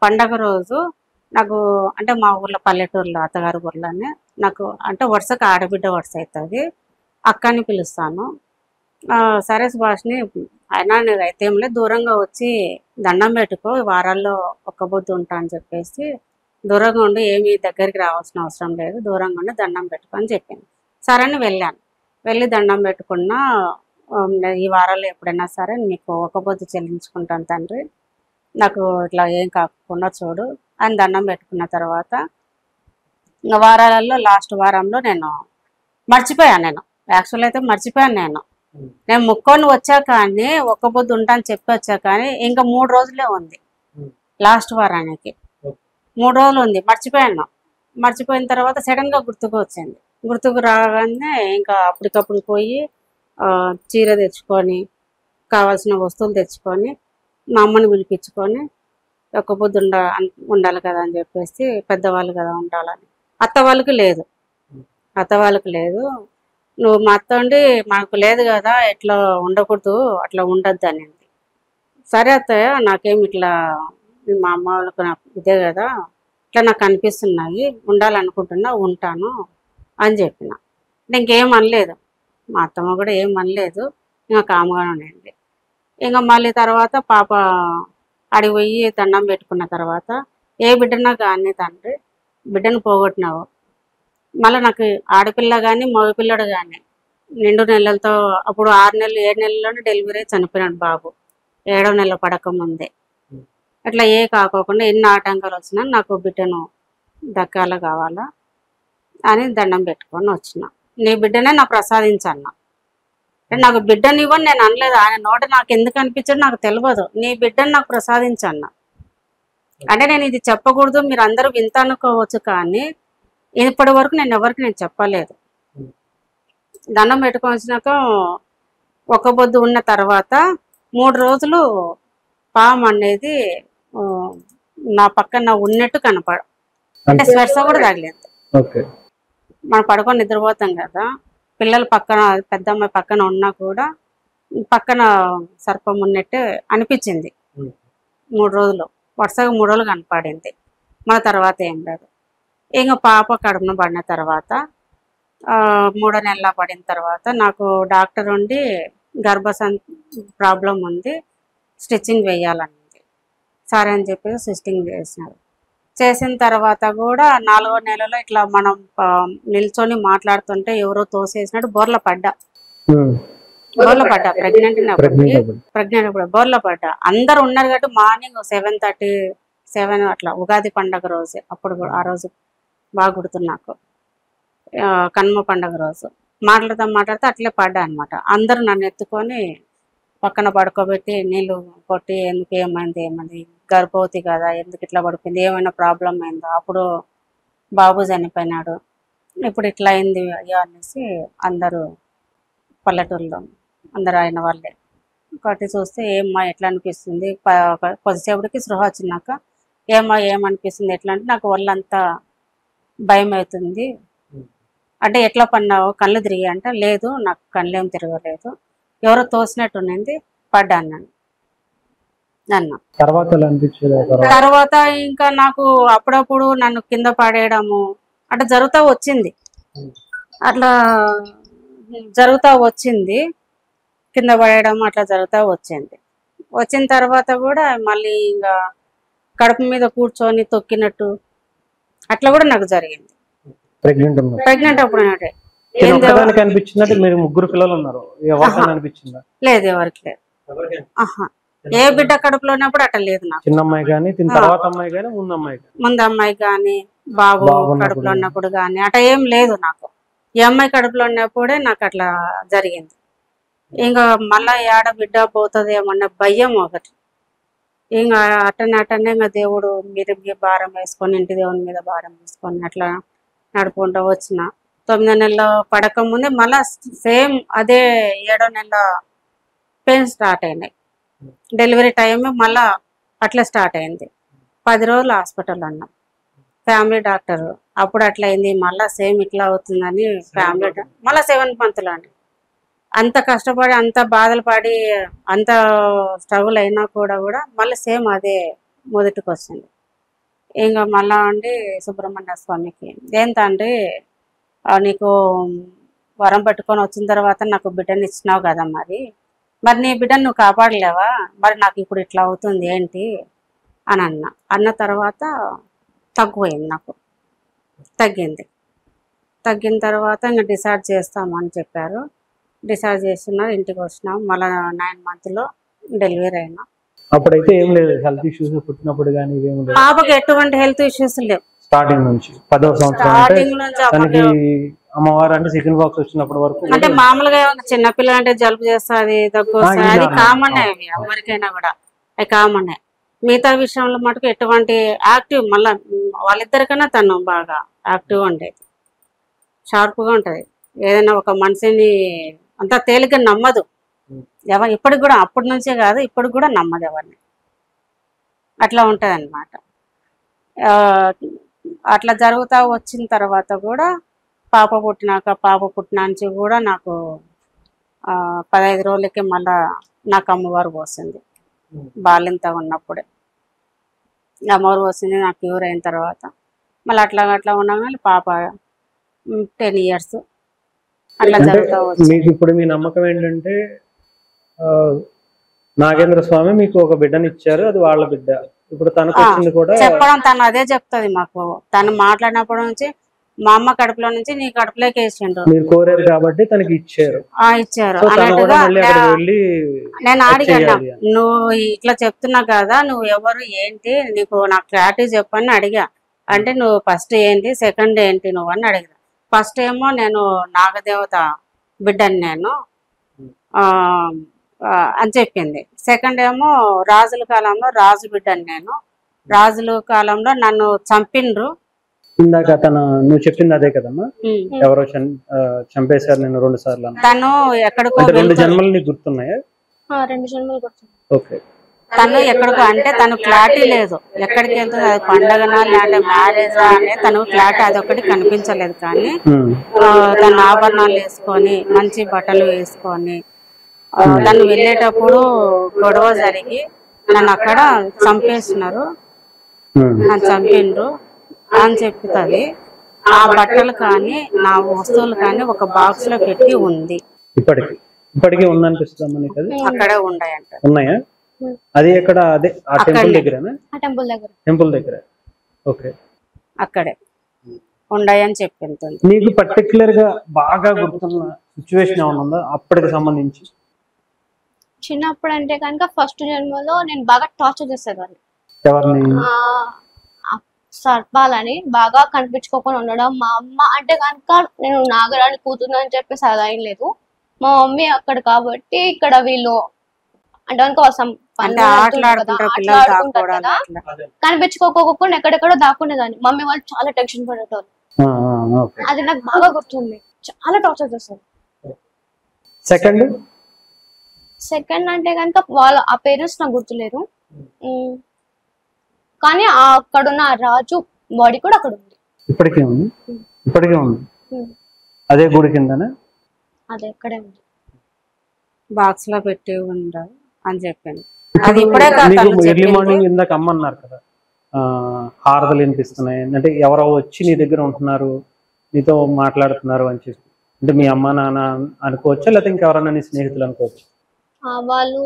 పండగ రోజు నాకు, అంటే మా ఊర్లో పల్లెటూరులో అత్తగారి ఊర్లోనే నాకు, అంటే వరుసకు ఆడబిడ్డ వరుస అవుతుంది, అక్కని పిలుస్తాను. సరే సుభాష్ని, అయినా అయితే ఏం లేదు, దూరంగా వచ్చి దండం పెట్టుకో, వారాల్లో ఒక్క పొద్దు ఉంటా అని చెప్పేసి దూరంగా ఉండి ఏమీ దగ్గరికి రావాల్సిన అవసరం లేదు, దూరంగా ఉండి దండం పెట్టుకో అని చెప్పింది. సరే అని వెళ్ళాను. వెళ్ళి దండం పెట్టుకున్నా, ఈ వారాల్లో ఎప్పుడైనా సరే నీకు ఒక్క పొద్దు చెల్లించుకుంటాను తండ్రి, నాకు ఇట్లా ఏం కాకుండా చూడు అని దండం పెట్టుకున్న తర్వాత ఇంకా వారాలలో లాస్ట్ వారంలో నేను మర్చిపోయాను. నేను యాక్చువల్ అయితే మర్చిపోయాను. నేను ముక్కొని వచ్చా కానీ ఒక్క పొద్దు ఉంటాను చెప్పి వచ్చా కానీ ఇంకా 3 రోజులే ఉంది లాస్ట్ వారానికి. 3 రోజులు ఉంది, మర్చిపోయాను. మర్చిపోయిన తర్వాత సడన్గా గుర్తుకు వచ్చింది. గుర్తుకు రాగానే ఇంకా అప్పటికప్పుడు పోయి చీర తెచ్చుకొని, కావాల్సిన వస్తువులు తెచ్చుకొని, మా అమ్మని పిలిపించుకొని ఒక్క పొద్దు ఉండాలి కదా అని చెప్పేసి, పెద్దవాళ్ళు కదా ఉండాలని. అత్త వాళ్ళకి లేదు, నువ్వు మా అత్త ఉండి మాకు లేదు కదా, ఎట్లా ఉండకూడదు, అట్లా ఉండద్దు అనింది. సరే అత్తయ్య, నాకేమి ఇట్లా మా అమ్మ వాళ్ళకు నాకు ఇదే కదా, ఇట్లా నాకు అనిపిస్తున్నాయి, ఉండాలనుకుంటున్నా, ఉంటాను అని చెప్పిన. ఇంకేం అనలేదు, మా అత్తమ్మ కూడా ఏం అనలేదు, ఇంకా కామ్గా ఉండింది. ఇంకా మళ్ళీ తర్వాత పాప అడిగి పోయి దండం పెట్టుకున్న తర్వాత, ఏ బిడ్డనా కానీ తండ్రి, బిడ్డను పోగొట్టినావు, మళ్ళీ నాకు ఆడపిల్ల కానీ మగపిల్లడు కానీ నిండు నెలలతో, అప్పుడు 6 నెలలు 7 నెలల్లోనే డెలివరీ చనిపోయినాడు బాబు, 7వ నెల పడకముందే. అట్లా ఏ కాకోకుండా ఎన్ని ఆటంకాలు వచ్చినా నాకు బిడ్డను దక్కాల కావాలా అని దండం పెట్టుకొని వచ్చిన. నీ బిడ్డనే నాకు ప్రసాదించన్న. నాకు బిడ్డనివ్వని నేను అనలేదు, ఆయన నోట నాకు ఎందుకు అనిపించదు నాకు తెలియదు, నీ బిడ్డను నాకు ప్రసాదించన్న. అంటే నేను ఇది చెప్పకూడదు, మీరు అందరూ వింత అనుకోవచ్చు, కానీ ఇప్పటి వరకు నేను ఎవరికి నేను చెప్పలేదు. దండం పెట్టుకొని వచ్చినాక ఒక్క పొద్దు ఉన్న తర్వాత 3 రోజులు పాము అనేది నా పక్కన ఉన్నట్టు కనపడ, అంటే స్పర్శ కూడా తగిలేదు. మనం పడుకొని నిద్రపోతాం కదా, పిల్లలు పక్కన, పెద్ద అమ్మాయి పక్కన ఉన్నా కూడా పక్కన సర్పం ఉన్నట్టు అనిపించింది 3 రోజులు. వరుసగా 3 రోజులు కనపడింది. మన తర్వాత ఏం లేదు. ఇంకా పాప కడుపున పడిన తర్వాత 3వ నెల పడిన తర్వాత నాకు డాక్టర్ ఉండి ప్రాబ్లం ఉంది, స్టిచ్చింగ్ వేయాలన్నది. సరే అని చెప్పి స్టిచ్చింగ్ చేసినారు. చేసిన తర్వాత కూడా 4వ నెలలో ఇట్లా మనం నిల్చొని మాట్లాడుతుంటే ఎవరో తోసేసినట్టు బోర్ల పడ్డా. ప్రెగ్నెంట్ అప్పుడు బోర్ల పడ్డా. అందరు ఉన్నారు కాబట్టి మార్నింగ్ 7:37 అట్లా ఉగాది పండగ రోజు. అప్పుడు ఆ రోజు బాగా గుర్తుంది నాకు, కనుమ పండగ రోజు. మాట్లాడుతూ అట్లే పడ్డా అనమాట. అందరూ నన్ను ఎత్తుకొని పక్కన పడుకోబెట్టి నీళ్ళు కొట్టి ఎందుకు ఏమైంది గర్భవతి కదా, ఎందుకు ఇట్లా పడుకుంది, ఏమైనా ప్రాబ్లం అయిందో, అప్పుడు బాబు చనిపోయినాడు, ఇప్పుడు ఇట్లా అయింది అయ్యో అనేసి అందరూ పల్లెటూరులో అందరూ అయిన వాళ్ళే కొట్టి చూస్తే ఏమ్మా ఎట్లా అనిపిస్తుంది, కొద్దిసేపటికి స్పృహ వచ్చినాక ఏమనిపిస్తుంది ఎట్లా అంటే నాకు ఒళ్ళంతా భయం అవుతుంది అంటే ఎట్లా పడినావు కళ్ళు తిరిగి అంటే లేదు నాకు కళ్ళు ఏం తిరగలేదు, ఎవరో తోసినట్టు ఉన్నది పడ్డాను నన్ను. తర్వాత ఇంకా నాకు అప్పుడప్పుడు నన్ను కింద పడేయడము అట్లా జరుగుతూ వచ్చింది, కింద పడేయడం అట్లా జరుగుతూ వచ్చింది. వచ్చిన తర్వాత కూడా మళ్ళీ ఇంకా కడుపు మీద కూర్చొని తొక్కినట్టు అట్లా కూడా నాకు జరిగింది. ప్రెగ్నెంట్ అప్పుడు మీరు 3 పిల్లలు ఉన్నారు, లేదు ఎవరికి లేదు. ఏ బిడ్డ కడుపులో ఉన్నప్పుడు అట్లా లేదు నాకు. చిన్న అమ్మాయి కానీ తర్వాత అమ్మాయి కానీ ముందు అమ్మాయి కానీ బాబు కడుపులో ఉన్నప్పుడు కానీ అట్లా ఏం లేదు నాకు. ఈ అమ్మాయి కడుపులో ఉన్నప్పుడే నాకు అట్లా జరిగింది. ఇంకా మళ్ళా ఏడ బిడ్డ పోతుంది ఏమన్నా భయం ఒకటి. ఇంకా అట్టనే ఇంకా దేవుడు మీద భారం వేసుకొని ఇంటి దేవుని మీద భారం వేసుకొని అట్లా నడుపుకుంటూ వచ్చిన. 9వ నెలలో పడక ముందే మళ్ళా సేమ్ అదే 7వ నెల పెయిన్ స్టార్ట్ అయినాయి. డెలివరీ టైం మళ్ళా అట్లా స్టార్ట్ అయింది. 10 రోజులు హాస్పిటల్ ఉన్నాం. ఫ్యామిలీ డాక్టర్ అప్పుడు అట్లా అయింది, మళ్ళీ సేమ్ ఇట్లా అవుతుందని ఫ్యామిలీ మళ్ళీ 7 మంత్లో అండి. అంత కష్టపడి అంత బాధలు పడి అంత స్ట్రగుల్ అయినా కూడా మళ్ళీ సేమ్ అదే మొదటికి వచ్చింది. ఇంకా మళ్ళా అండి సుబ్రహ్మణ్య స్వామికి ఏంటంటే నీకు వరం పెట్టుకొని వచ్చిన తర్వాత నాకు బిడ్డని ఇచ్చినావు కదా, మరి నీ బిడ్డను నువ్వు కాపాడలేవా, మరి నాకు ఇప్పుడు ఇట్లా అవుతుంది ఏంటి అని అన్న తర్వాత తగ్గిపోయింది, నాకు తగ్గిన తర్వాత ఇంకా డిసైడ్ చేస్తామని చెప్పారు. డిసైడ్ చేస్తున్నారు, ఇంటికి వచ్చినాం. మళ్ళీ 9 మంత్లో డెలివరీ అయినా. అప్పుడైతే ఏం లేదు హెల్త్ ఇష్యూస్ పుట్టినప్పుడు కానీ పాపకి ఎటువంటి హెల్త్ ఇష్యూస్ లేవు. స్టార్టింగ్ నుంచి 10వ సంవత్సరం అమ్మవారు అంటే చికెన్ బాక్స్ వచ్చినప్పటి వరకు అంటే మామూలుగా చిన్నపిల్లలు అంటే జలుబు చేస్తుంది, దగ్గు వస్తుంది, అది కామన్. అవి ఎవరికైనా కూడా అవి కామన్. మిగతా విషయంలో మటుకు ఎటువంటి యాక్టివ్, మళ్ళీ వాళ్ళిద్దరికైనా తను బాగా యాక్టివ్గా ఉండేది, షార్ప్గా ఉంటుంది. ఏదైనా ఒక మనిషిని అంత తేలిగ్గా నమ్మదు ఇప్పటికి కూడా, అప్పటి నుంచే కాదు ఇప్పటికి కూడా నమ్మదు ఎవరిని. అట్లా ఉంటుంది అన్నమాట. అట్లా జరుగుతూ వచ్చిన తర్వాత కూడా పాప పుట్టిన నుంచి కూడా నాకు 15 రోజులకి మళ్ళా నాకు అమ్మవారు పోసింది. బాలింత ఉన్నప్పుడే అమ్మవారు పోసింది. నాకు క్యూర్ అయిన తర్వాత మళ్ళీ అట్లా ఉండగానే పాప 10 ఇయర్స్ అట్లా జరుగుతూ వచ్చింది. ఇప్పుడు మీ నమ్మకం ఏంటంటే నాగేంద్ర స్వామి మీకు ఒక బిడ్డని ఇచ్చారు, అది వాళ్ళ బిడ్డ. ఇప్పుడు తనకు వచ్చింది కూడా చెప్పడం, తను అదే చెప్తుంది మాకు. తను మాట్లాడినప్పటి నుంచి మా అమ్మ కడుపులో నుంచి నీ కడుపులోకి వేసిండు, మీరు కోరారు కాబట్టి తనకి ఇచ్చారు. అన్నట్టుగా నేను అడిగాను, నువ్వు ఇట్లా చెప్తున్నావు కదా, నువ్వు ఎవరు ఏంటి నీకు నాకు క్లారిటీ చెప్పని అడిగా. అంటే నువ్వు ఫస్ట్ ఏంటి, సెకండ్ ఏంటి నువ్వు అని అడిగా. ఫస్ట్ ఏమో నేను నాగదేవత బిడ్డని నేను అని చెప్పింది. సెకండ్ ఏమో రాజుల కాలంలో రాజు బిడ్డని నేను, రాజుల కాలంలో నన్ను చంపిండ్రు. ఇందాక నువ్వు చెప్పింది అదే కదమ్మా, ఎవరో చంపేశారు నేను 2 సార్లు. తను ఎక్కడికో 2 జన్మలు నీకు గుర్తున్నాయా? 2 జన్మలు గుర్తున్నాయి. ఓకే. తను ఎక్కడికో అంటే తను క్లారిటీ లేదు, ఎక్కడికి వెళ్తుంది, అది పండగనా లేదంటే మ్యారేజా అనే తను క్లారిటీ అదొకటి కనిపించలేదు. కానీ తను ఆభరణాలు వేసుకొని మంచి బట్టలు వేసుకొని తను వెళ్ళేటప్పుడు గొడవ జరిగి నన్ను అక్కడ చంపేస్తున్నారు. నన్ను చంపిండ్రు అని చెప్తుంది. ఆ బట్టలు కానీ నా వస్తువులు కానీ ఒక బాక్స్ లో పెట్టి ఉంది. ఇప్పటికీ ఉందనిపిస్తుంది అక్కడే ఉన్నాయంట. ఉన్నాయా? అది ఎక్కడ? అదే ఆ టెంపుల్ దగ్గరనా? టెంపుల్ దగ్గర. ఓకే, అక్కడే ఉన్నాయని చెప్పింది. నీకు పర్టికులర్ గా బాగా గుర్తున్న సిచ్యువేషన్ ఏమైనా ఉందా అప్పటికి సంబంధించి? చిన్నప్పుడు అంటే కనుక ఫస్ట్ జన్మలో నేను బాగా టార్చర్ చేసేదాన్ని. ఎవరిని? సర్పాలని బాగా కనిపించుకోకుండా ఉండడం. మా అమ్మ అంటే కనుక నేను నాగరాణి కూతురు అని చెప్పేసి అలా ఏం లేదు. మా మమ్మీ అక్కడ కాబట్టి ఇక్కడ వీళ్ళు అంటే ఆటలాడుకుంటారు కదా, కనిపించుకోకుండా ఎక్కడెక్కడో దాక్కునేదాన్ని. మమ్మీ వాళ్ళు చాలా టెన్షన్ పడేటోళ్ళు. అది నాకు బాగా గుర్తుంది. చాలా టార్చర్ చేస్తారు. సెకండ్ అంటే కనుక వాళ్ళ ఆ పేరెంట్స్ నాకు గుర్తులేరు, కానీ అక్కడున్న రాజు బాడీ కూడా అక్కడ ఉంది. ఇప్పటికే ఉంది. అదే గుడి కిందనే? అదే అక్కడే ఉంది. బాక్స్ లో పెట్టి ఉండాలి అని చెప్పాను. అది ఇప్పుడే ఎర్లీ మార్నింగ్ ఇందాక అమ్మన్నారు కదా, హారతలు వినిపిస్తున్నాయి అంటే ఎవరో వచ్చి నీ దగ్గర ఉంటున్నారు, నీతో మాట్లాడుతున్నారు అని చెప్పి, అంటే మీ అమ్మ నాన్న అనుకోవచ్చా లేకపోతే ఇంకెవరన్నా నీ స్నేహితులు అనుకోవచ్చు? వాళ్ళు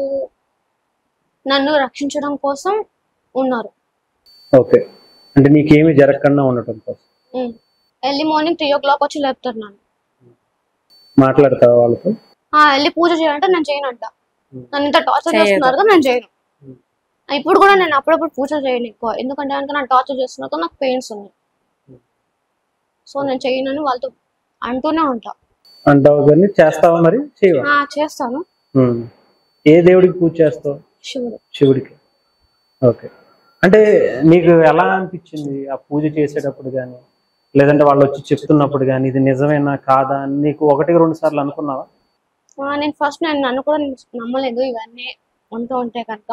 నన్ను రక్షించడం కోసం ఉన్నారు. ఓకే, అంటే నీకేమి జరగకుండా ఉండటం కోసం. ఎర్లీ మార్నింగ్ 3 o'clock వచ్చి లేపుతారు నన్ను. మాట్లాడతావా వాళ్ళతో? వెళ్ళి పూజ చేయాలంటే నేను చేయనంట. నన్ను ఇంత టార్చర్ చేస్తున్నారు నేను చేయను. ఇప్పుడు కూడా నేను అప్పుడప్పుడు పూజ చేయను ఎక్కువ, ఎందుకంటే కనుక నన్ను టార్చర్ చేస్తున్నారు, నాకు పెయిన్స్ ఉన్నాయి. సో నేను చేయనని వాళ్ళతో అంటూనే ఉంటా. అంటావు కానీ చేస్తావా? మరి చేస్తాను. ఏ దేవుడికి పూజ చేస్తావు? శివుడికి. ఓకే, అంటే నీకు ఎలా అనిపించింది ఆ పూజ చేసేటప్పుడు కానీ, లేదంటే వాళ్ళు వచ్చి చెప్తున్నప్పుడు కానీ ఇది నిజమేనా కాదా అని నీకు 1-2 సార్లు అనుకున్నావా? నేను ఫస్ట్ నన్ను కూడా నమ్మలేదు. ఇవన్నీ ఉంటూ ఉంటే కనుక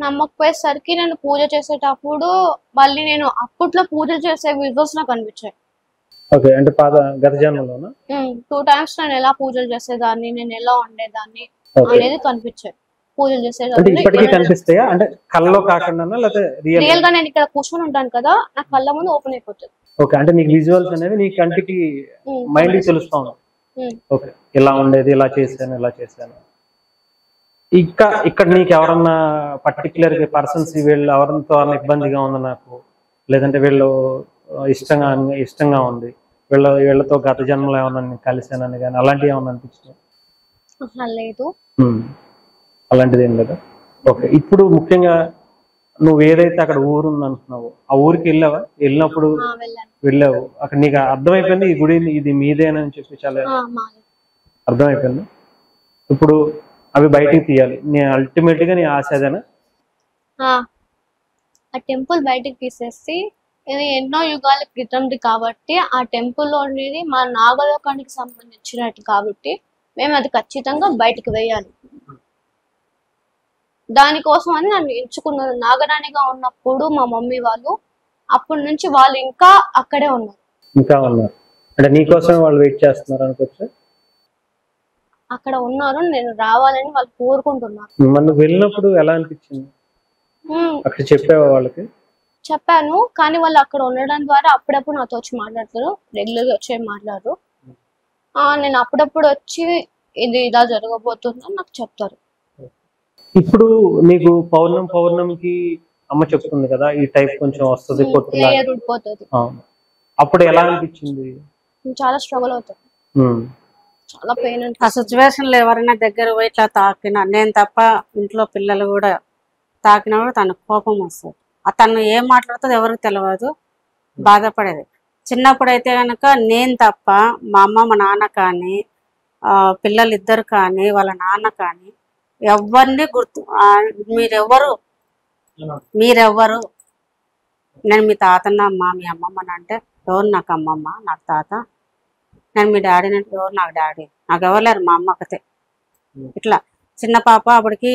నమ్మకపోయేసరికి నేను పూజ చేసేటప్పుడు మళ్ళీ నేను అప్పట్లో పూజలు చేసే విజువల్స్ నాకు అనిపించాయి. ఓకే, అంటే గత జన్మలోనా? 2 times నేను ఎలా పూజలు చేసేదాన్ని, నేను ఎలా ఉండేదాన్ని అనేది కనిపించాయి. పూజలు చేసేదాన్ని కనిపిస్తాయా? అంటే కళ్ళలో కాకుండా లేకపోతే రియల్ గా నేను ఇక్కడ కూర్చొని ఉంటాను కదా, నా కళ్ళ ముందు ఓపెన్ అయిపోతుంది. ఓకే, అంటే నీకు విజువల్స్ అనేవి నీ కంటికి మైండ్ కి తెలుస్తా ఉంది. ఓకే, ఇలా ఉండేది, ఇలా చేశాను. ఇంకా ఇక్కడ నీకు ఎవరన్నా పర్టికులర్ పర్సన్స్ వీళ్ళు ఎవరితో ఇబ్బందిగా ఉంది నాకు, లేదంటే వీళ్ళు ఇష్టంగా ఉంది, వీళ్ళతో గత జన్మలో ఏమన్నా కలిసానని కానీ అలాంటివి ఏమన్నా అనిపించింది? లేదు, అలాంటిది ఏం లేదా? ఓకే, ఇప్పుడు ముఖ్యంగా నువ్వు ఏదైతే అక్కడ ఊరు ఉంది అంటున్నావు, ఆ ఊరికి వెళ్ళినప్పుడు వెళ్ళావు, అక్కడ నీకు అర్థమైపోయింది ఈ గుడి ఇది మీదేనని చెప్పి చాలా అర్థమైపోయింది. ఇప్పుడు అవి బయటికి తీయాలి, అల్టిమేట్ గా నీ ఆశ అదేనా? ఆ టెంపుల్ బయటికి తీసేసి, ఇది ఎన్నో యుగాల క్రితంది కాబట్టి ఆ టెంపుల్ అనేది మా నాగలోకానికి సంబంధించినట్టు కాబట్టి మేము అది ఖచ్చితంగా బయటకు వేయాలి. దానికోసం అని నన్ను ఎంచుకున్నారు. నాగరాణిగా ఉన్నప్పుడు మా మమ్మీ వాళ్ళు, అప్పటి నుంచి వాళ్ళు ఇంకా అక్కడే ఉన్నారు. అంటే నీకోసం వాళ్ళు వెయిట్ చేస్తున్నారు అనుకోవచ్చు. అక్కడ ఉన్నారు, నేను రావాలని వాళ్ళు కోరుకుంటున్నారు. మనం వెళ్ళినప్పుడు ఎలా అనిపించింది? అక్కడ చెప్పావా వాళ్ళకి? చెప్పాను, కానీ వాళ్ళు అక్కడ ఉండడం ద్వారా అప్పుడప్పుడు నాతో వచ్చి మాట్లాడతారు, రెగ్యులర్ గా వచ్చి మాట్లాడరు. నేను అప్పుడప్పుడు వచ్చి ఇది ఇలా జరగబోతుందని నాకు చెప్తారు. ఇప్పుడు నీకు పౌర్ణమికి అమ్మ చెప్తుంది కదా ఈ టైప్ కొంచెం వస్తుంది, అప్పుడు ఎలా అనిపించింది? చాలా స్ట్రగుల్ అవుతుంది, చాలా పెయిన్. ఆ సిచ్యువేషన్ లో ఎవరైనా దగ్గర పోయి ఇట్లా తాకినా, నేను తప్ప ఇంట్లో పిల్లలు కూడా తాకినా కూడా తనకు కోపం వస్తుంది. తను ఏం మాట్లాడుతుందో ఎవరికి తెలియదు, బాధపడేది. చిన్నప్పుడు అయితే కనుక నేను తప్ప మా అమ్మ మా నాన్న కానీ పిల్లలు ఇద్దరు కానీ వాళ్ళ నాన్న కానీ ఎవరిని మీరెవ్వరు నేను మీ తాతన్న అమ్మ మీ అమ్మమ్మని అంటే ఎవరు నాకు అమ్మమ్మ నాకు తాత, నేను మీ డాడీని అంటే ఎవరు నాకు డాడీ, నాకు ఎవరు లేరు మా అమ్మ ఒకతే. ఇట్లా చిన్న పాప అప్పటికి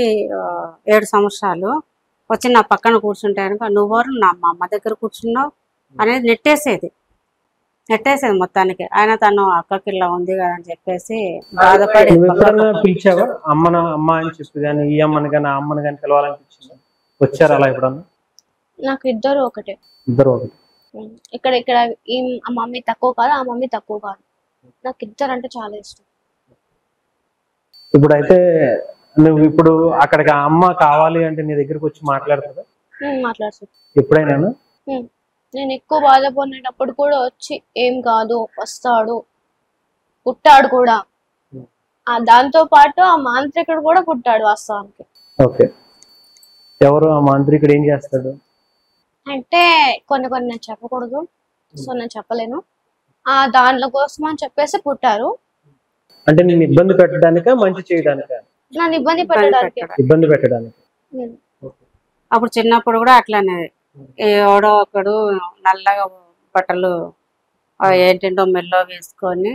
7 సంవత్సరాలు వచ్చి నా పక్కన కూర్చుంటే కనుక నువ్వెవరు నా మా అమ్మ దగ్గర కూర్చున్నావు అనేది నెట్టేసేది మొత్తానికి. ఆయన తను అక్కకి ఇలా ఉంది కదా అని చెప్పేసి బాధపడి. పిలిచావా అమ్మ అని చెప్పి కానీ ఈ అమ్మని కానీ ఆ అమ్మని కానీ పిలవాలనిపించింది? వచ్చారు అలా ఎప్పుడన్నా? నాకు ఇద్దరు ఒకటే. ఇద్దరు ఒకటి. ఇక్కడ ఇక్కడ ఈ ఆ మమ్మీ తక్కువ కాదు, ఆ మమ్మీ తక్కువ కాదు. నాకు ఇద్దరు అంటే చాలా ఇష్టం. ఇప్పుడైతే నువ్వు ఇప్పుడు అక్కడికి అమ్మ కావాలి అంటే నీ దగ్గరకు వచ్చి మాట్లాడుతుందా? మాట్లాడుతుంది ఎప్పుడైనా. నేను ఎక్కువ బాధపడినప్పుడు కూడా వచ్చి ఏం కాదు వస్తాడు, పుట్టాడు కూడా. దాంతో పాటు ఆ మాంత్రికుడు కూడా పుట్టాడు వాస్తవానికి. ఓకే, ఎవరు ఆ మాంత్రికుడు? ఏం చేస్తాడు అంటే కొన్ని కొన్ని నేను చెప్పకూడదు, సో నేను చెప్పలేను. దానిలో కోసం అని చెప్పేసి పుట్టారు. అంటే నేను ఇబ్బంది పెట్టడానికా మంచి చేయడానికా? నన్ను ఇబ్బంది పెట్టడానికి. ఇబ్బంది పెట్టడానికి. అప్పుడు చిన్నప్పుడు కూడా అట్లానే ఎవడో ఒకడు నల్లగా బట్టలు ఏంటంటో మెల్లో వేసుకొని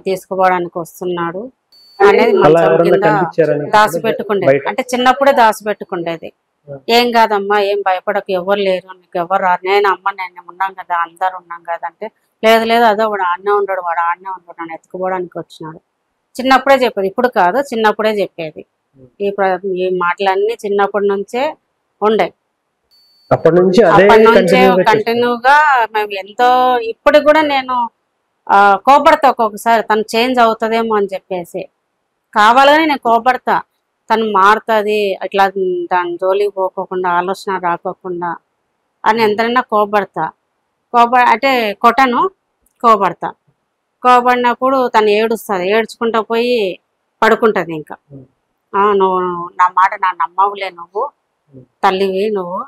తీసుకుపోవడానికి వస్తున్నాడు అనేది దాచి పెట్టుకుండేది. అంటే చిన్నప్పుడే దాచి పెట్టుకుండేది. ఏం కాదమ్మా, ఏం భయపడకు, ఎవరు లేరు, నీకు ఎవరు రారు, నేను అమ్మ నేను ఉన్నాం కదా, అందరు ఉన్నాం కదా అంటే, లేదు లేదు అదో వాడు ఆడనే ఉండడు, వాడు ఆడనే ఉండడు, నన్ను ఎత్తుకుపోవడానికి వచ్చినాడు. చిన్నప్పుడే చెప్పేది, ఇప్పుడు కాదు, చిన్నప్పుడే చెప్పేది. ఈ మాటలన్నీ చిన్నప్పటి నుంచే ఉండే. అప్పటి నుంచే కంటిన్యూగా మేము ఎంతో. ఇప్పుడు కూడా నేను కోపడతా ఒక్కొక్కసారి, తను చేంజ్ అవుతుందేమో అని చెప్పేసి. కావాలని నేను కోపడతా, తను మారుతుంది అట్లా, దాని జోలికి పోకోకుండా, ఆలోచన రాకోకుండా అని ఎంతైనా కోపడతా. అంటే కొట్టను, కోపడతా. కోపడినప్పుడు తను ఏడుస్తుంది, ఏడ్చుకుంటా పోయి పడుకుంటుంది. ఇంకా నువ్వు నా మాట నా నమ్మవులే, నువ్వు తల్లివి నువ్వు,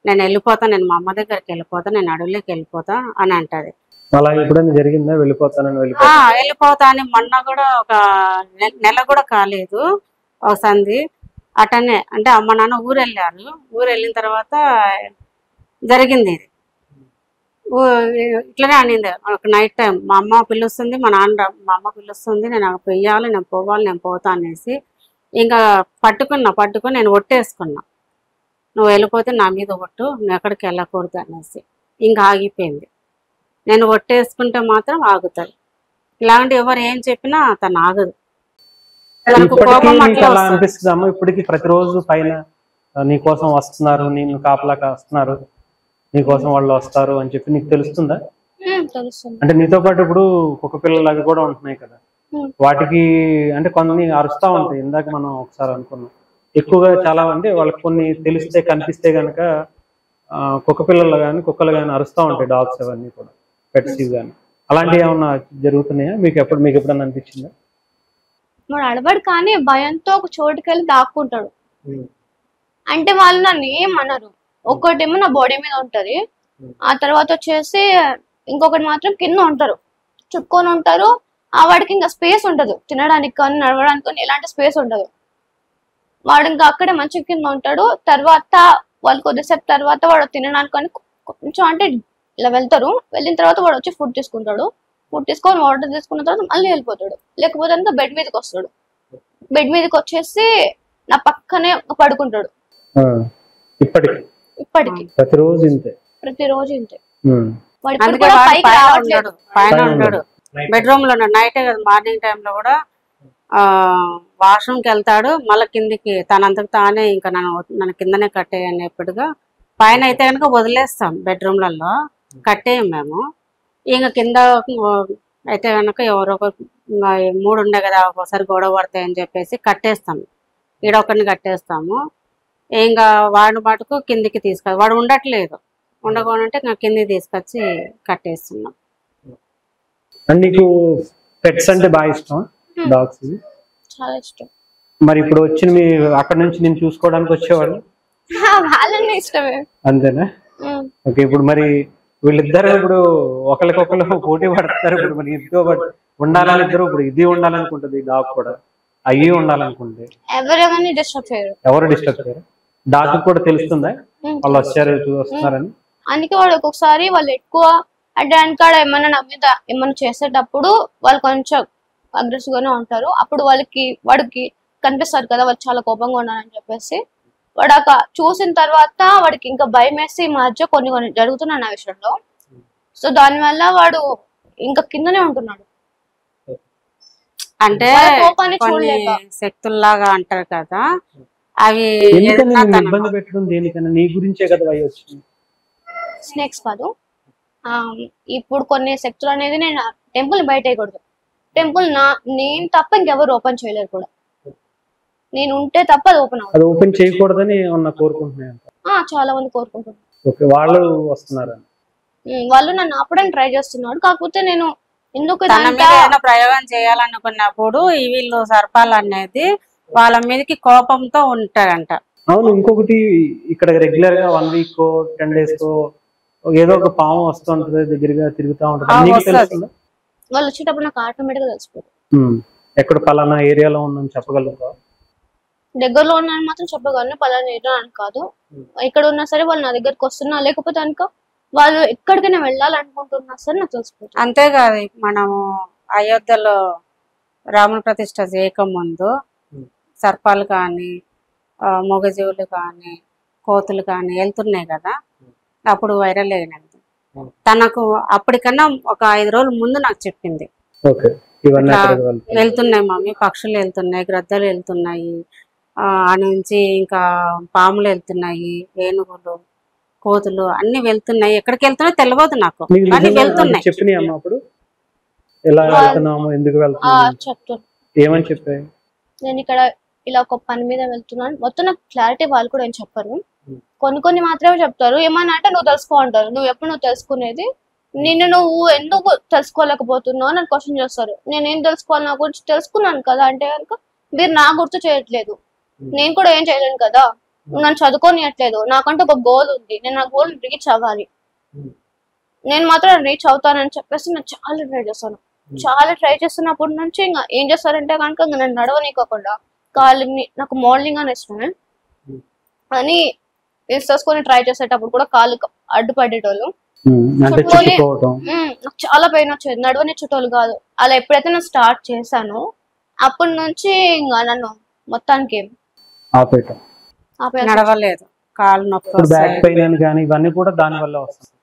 నేను వెళ్ళిపోతా, నేను మా అమ్మ దగ్గరికి వెళ్ళిపోతా, నేను అడవిలోకి వెళ్ళిపోతా అని అంటది. జరిగిందా? వెళ్ళిపోతా అని మొన్న కూడా ఒక నెల కూడా కాలేదు ఒక సంధి అటనే. అంటే అమ్మ నాన్న ఊరు వెళ్ళారు, ఊరు వెళ్ళిన తర్వాత జరిగింది ఇది. ఇట్లనే అనింది. ఒక నైట్ టైం మా అమ్మ పిలుస్తుంది, మా అమ్మ పిలుస్తుంది, నేను వెయ్యాలి, నేను పోవాలి, నేను పోతా అనేసి ఇంకా పట్టుకొని నేను ఒట్టేసుకున్నా. నువ్వు వెళ్ళిపోతే నా మీద ఒట్టు, నువ్వు ఎక్కడికి వెళ్ళకూడదు అనేసి. ఇంకా ఆగిపోయింది. నేను ఒట్టేసుకుంటే మాత్రం ఆగుతుంది. ఇలాంటి ఎవరు ఏం చెప్పినా తను ఆగదు. అనిపిస్తుందమ్మా ఇప్పటికి? ప్రతిరోజు పైన నీకోసం వస్తున్నారు, నేను కాపలాగా వస్తున్నారు, నీకోసం వాళ్ళు వస్తారు అని చెప్పి నీకు తెలుస్తుందా? అంటే నీతో పాటు ఇప్పుడు కుక్క పిల్లలాగా కూడా ఉంటున్నాయి కదా, వాటికి అంటే కొన్ని అరుస్తా ఉంటాయి. ఇందాక మనం ఒకసారి అనుకున్నాం, ఎక్కువగా చాలా అంటే వాళ్ళకి కొన్ని తెలిస్తే కనిపిస్తే గనక కుక్క పిల్లలు కానీ కుక్కలు కానీ అరుస్తూ ఉంటాయి, డాగ్స్ అవన్నీ కూడా, పెట్స్ కానీ. అలాంటివి ఏమన్నా జరుగుతున్నాయా మీకు ఎప్పుడన్నా అనిపించిందా? వాడు అడవాడు కానీ భయంతో ఒక చోటుకి వెళ్ళి దాక్కుంటాడు. అంటే వాళ్ళు నన్ను ఏమనరు. ఒక్కటేమో నా బాడీ మీద ఉంటది, ఆ తర్వాత వచ్చేసి ఇంకొకటి మాత్రం కింద ఉంటారు, చుట్టుకొని ఉంటారు. వాడికి ఇంకా స్పేస్ ఉండదు, తినడానికి కానీ నడవడానికి కానీ ఎలాంటి స్పేస్ ఉండదు. వాడు ఇంకా అక్కడే మంచి కింద ఉంటాడు. తర్వాత వాళ్ళు కొద్దిసేపు తర్వాత వాడు తినడానికి కానీ కొంచెం అంటే ఇలా వెళ్తారు. వెళ్ళిన తర్వాత వాడు వచ్చి ఫుడ్ తీసుకుంటాడు, ఫుడ్ తీసుకొని వాటర్ తీసుకున్న తర్వాత మళ్ళీ వెళ్ళిపోతాడు. లేకపోతే అంతా బెడ్ మీదకి వస్తాడు. బెడ్ మీదకి వచ్చేసి నా పక్కనే పడుకుంటాడు. ఇప్పటికి ప్రతిరోజు ఇంతే. పైన ఉంటాడు, బెడ్రూమ్ లో ఉన్నాడు. నైట్ కదా, మార్నింగ్ టైంలో కూడా వాష్రూమ్కి వెళ్తాడు, మళ్ళీ కిందికి తనంతకు తానే ఇంకా నన్ను కిందనే కట్టేయనేప్పుడుగా. పైన అయితే కనుక వదిలేస్తాం, బెడ్రూమ్లలో కట్టేయం మేము. ఇంకా కింద అయితే కనుక ఎవరో ఒక 3 ఉండే కదా, ఒకసారి గొడవ పడతాయని చెప్పేసి కట్టేస్తాం. ఈడొకరిని కట్టేస్తాము. ఇంకా వాడిని మటుకు కిందికి వాడు ఉండట్లేదు, ఉండకుండా ఇంకా కిందికి తీసుకొచ్చి కట్టేస్తున్నాం. నీకు పెట్స్ అంటే బాగా ఇష్టం? డాగ్స్ చాలా ఇష్టం. మరి ఇప్పుడు వచ్చి అక్కడ నుంచి నేను చూసుకోవడానికి వచ్చేవాళ్ళు వాళ్ళని ఇష్టమే. అంతేనా? ఓకే. ఇప్పుడు మరి వీళ్ళిద్దరు ఇప్పుడు ఒకరికొకరు పోటీ పడతారు. ఇప్పుడు మరి ఇద్దరు ఉండాలని, ఇద్దరు ఇప్పుడు ఇది ఉండాలనుకుంటుంది, డాగ్ కూడా అయ్యి ఉండాలనుకుంటే ఎవరు డిస్టర్బ్ చేయరు. డాగ్ కూడా తెలుస్తుందా వాళ్ళు వస్తున్నారని? అందుకే వాడు ఒక్కొక్కసారి వాళ్ళు ఎక్కువ అంటే వెనకాడ ఏమన్నా నా మీద ఏమన్నా చేసేటప్పుడు వాళ్ళు కొంచెం అగ్రెసివ్ గానే ఉంటారు. అప్పుడు వాడికి కనిపిస్తారు కదా వాళ్ళు చాలా కోపంగా ఉన్నారని చెప్పేసి, వాడు చూసిన తర్వాత వాడికి ఇంకా భయం వేసి ఈ మధ్య కొన్ని జరుగుతున్నాయి నా విషయంలో. సో దానివల్ల వాడు ఇంకా కిందనే ఉంటున్నాడు. అంటే శక్తుల్లాగా అంటారు కదా, అవి ఎందుకని ఏదైనా నువ్వు తన ఇబ్బంది పెట్టడం దేనికన్నా? నీ గురించే కదా అవి వచ్చింది. స్నేక్స్ కాదు. ఆ, ఇప్పుడు కొన్ని శక్తులు అనేది నేను టెంపుల్ బయట వేయకూడదు. టెంపుల్ నేను తప్ప ఇంకెవరు ఓపెన్ చేయలేరు కూడా. నేను ఉంటే తప్ప అది ఓపెన్ అది ఓపెన్ చేయకూడదని ఏమన్నా కోరుకుంటున్నాయి అంట. చాలా మంది కోరుకుంటున్నారు. ఓకే, వాళ్ళు వస్తున్నారా? వాళ్ళు నన్ను ఆపడానికి ట్రై చేస్తున్నాడు. కాకపోతే నేను ఎందుకు తన మీద ఏదైనా ప్రయోగం చేయాలనుకున్నప్పుడు ఈ వీళ్ళు సర్పాలు అనేది వాళ్ళ మీదకి కోపంతో ఉంటారంట. అవును, ఇంకొకటి ఇక్కడ రెగ్యులర్ గా 1 వీక్ 10 days ఏదో ఒక పాము వస్తుంటది, దగ్గరగా తిరుగుతా ఉంటది. నీకు తెలుస్తుందా? వాళ్ళు వచ్చేటప్పుడు నాకు ఆటోమేటిక్ గా తెలిసిపోతుంది. ఎక్కడ పలానా ఏరియాలో ఉందని చెప్పగలుగుతావా? దగ్గరలో ఉన్నాను మాత్రం చెప్పగలను, పలానా ఏరియా అని కాదు. ఇక్కడ ఉన్నా సరే వాళ్ళు నా దగ్గరకు వస్తున్నా, లేకపోతే అనుకో వాళ్ళు ఎక్కడికైనా వెళ్ళాలనుకుంటున్నా సరే నాకు తెలిసిపోతుంది. అంతేకాదు, మనము అయోధ్యలో రాముని ప్రతిష్ఠ చేయకముందు సర్పాలు కానీ మూగజీవులు కానీ కోతులు కానీ వెళ్తున్నాయి కదా, అప్పుడు వైరల్ అయినది. తనకు అప్పటికన్నా ఒక 5 రోజుల ముందు నాకు చెప్పింది, వెళ్తున్నాయి మమ్మీ, పక్షులు వెళ్తున్నాయి, గ్రద్దలు వెళ్తున్నాయి, ఆ నుంచి ఇంకా పాములు వెళ్తున్నాయి, ఏనుగులు, కోతులు అన్ని వెళ్తున్నాయి. ఎక్కడికి వెళ్తున్నాయో తెలియదు నాకు, కానీ వెళ్తున్నాయి. చెప్తాను. ఏమని చెప్పాయి? నేను ఇక్కడ ఇలా ఒక పని మీద వెళ్తున్నాను, మొత్తం నాకు క్లారిటీ వాళ్ళు కూడా ఏం చెప్పరు. కొన్ని మాత్రమే చెప్తారు. ఏమన్నా అంటే నువ్వు తెలుసుకో అంటారు. నువ్వు తెలుసుకునేది? నిన్ను నువ్వు ఎందుకు తెలుసుకోలేకపోతున్నావు అని క్వశ్చన్ చేస్తారు. నేనేం తెలుసుకోవాలి, నా గురించి తెలుసుకున్నాను కదా అంటే కనుక మీరు నా గుర్తు చేయట్లేదు, నేను కూడా ఏం చేయలేను కదా, నన్ను చదువుకోనియట్లేదు. నాకంటే ఒక గోల్ ఉంది, నేను ఆ గోల్ రీచ్ అవ్వాలి, నేను మాత్రం రీచ్ అవుతానని చెప్పేసి నేను చాలా ట్రై చేస్తున్నప్పటి నుంచి ఇంకా ఏం చేస్తారంటే కనుక నన్ను నడవనీకోకుండా కాళ్ళని, నాకు మోడలింగ్ అని ఇష్టమే అని వేసేసుకొని ట్రై చేసేటప్పుడు కూడా కాళ్ళు అడ్డుపడేటోళ్ళు, నాకు చాలా పెయిన్ వచ్చేది. నడవనిచ్చేటోళ్ళు కాదు. అలా ఎప్పుడైతే నేను స్టార్ట్ చేశానో అప్పటి నుంచి ఇంకా నన్ను మొత్తానికి నడవలేదు, కాళ్ళు నొప్పి, బ్యాక్ పెయిన్ కానీ ఇవన్నీ కూడా దాని వల్ల వస్తుంది.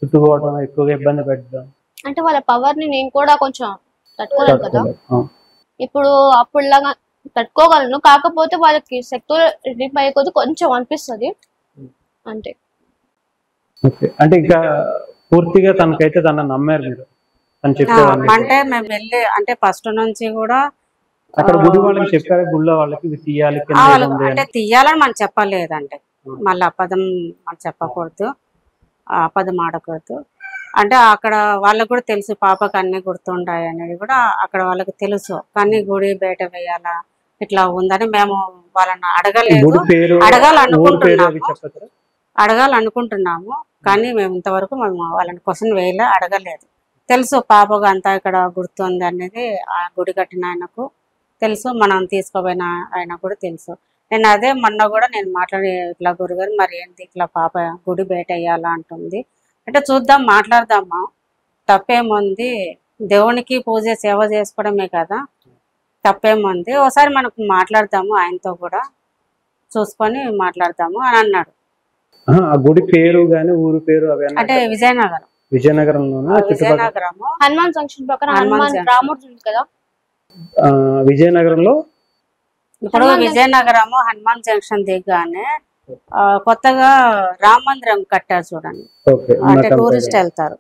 చుట్టుకోవడం, ఎక్కువగా ఇబ్బంది పెట్టడం, అంటే వాళ్ళ పవర్ ని నేను కూడా కొంచెం తట్టుకోలేను కదా. ఇప్పుడు అప్పుడులాగా తట్టుకోగలను, కాకపోతే వాళ్ళకి శక్తులు రిలీఫ్ అయ్యే కొద్ది కొంచెం అనిపిస్తుంది అంతే. అంటే ఇంకా పూర్తిగా తనకైతే తన నమ్మారు మీరు అని చెప్పేవాళ్ళు? అంటే మేము వెళ్ళి అంటే ఫస్ట్ నుంచి కూడా అక్కడ గుడి వాళ్ళకి చెప్పారు, గుళ్ళో వాళ్ళకి తీయాలి అంటే తీయాలని మనం చెప్పలేదంటే, మళ్ళీ అబద్ధం మనం చెప్పకూడదు, అబద్ధం ఆడకూడదు. అంటే అక్కడ వాళ్ళకు కూడా తెలుసు పాపకు అన్ని గుర్తుంటాయి అనేది కూడా అక్కడ వాళ్ళకి తెలుసు. కానీ గుడి బయట వేయాలా ఇట్లా ఉందని మేము వాళ్ళని అడగాలనుకుంటున్నాము. కానీ మేము ఇంతవరకు మేము వాళ్ళని క్వశ్చన్ వేయలే, అడగలేదు. తెలుసు పాపకు అంతా ఇక్కడ గుర్తుంది అనేది ఆ గుడి కట్టిన ఆయనకు తెలుసు, మనం తీసుకోపోయిన ఆయన కూడా తెలుసు. నేను అదే మొన్న కూడా నేను మాట్లాడి, ఇట్లా గురుగారు మరి ఏంటి ఇట్లా పాప గుడి బయట వేయాలా అంటుంది అంటే, చూద్దాం మాట్లాడదామా, తప్పేముంది, దేవునికి పూజ సేవ చేసుకోవడమే కదా, తప్పేముంది, ఒకసారి మనకు మాట్లాడదాము, ఆయనతో కూడా చూసుకొని మాట్లాడదాము అని అన్నాడు. గుడి పేరు గాని ఊరు పేరు అంటే విజయనగరం, విజయనగరము హనుమాన్ జంక్షన్ పక్కన హనుమాన్ రాముడు ఉంది కదా, విజయనగరంలో. ఇప్పుడు విజయనగరము హనుమాన్ జంక్షన్ దిగ్గానే కొత్తగా రామ మందిరం కట్టారు చూడండి, అంటే టూరిస్ట్ వెళ్తారు,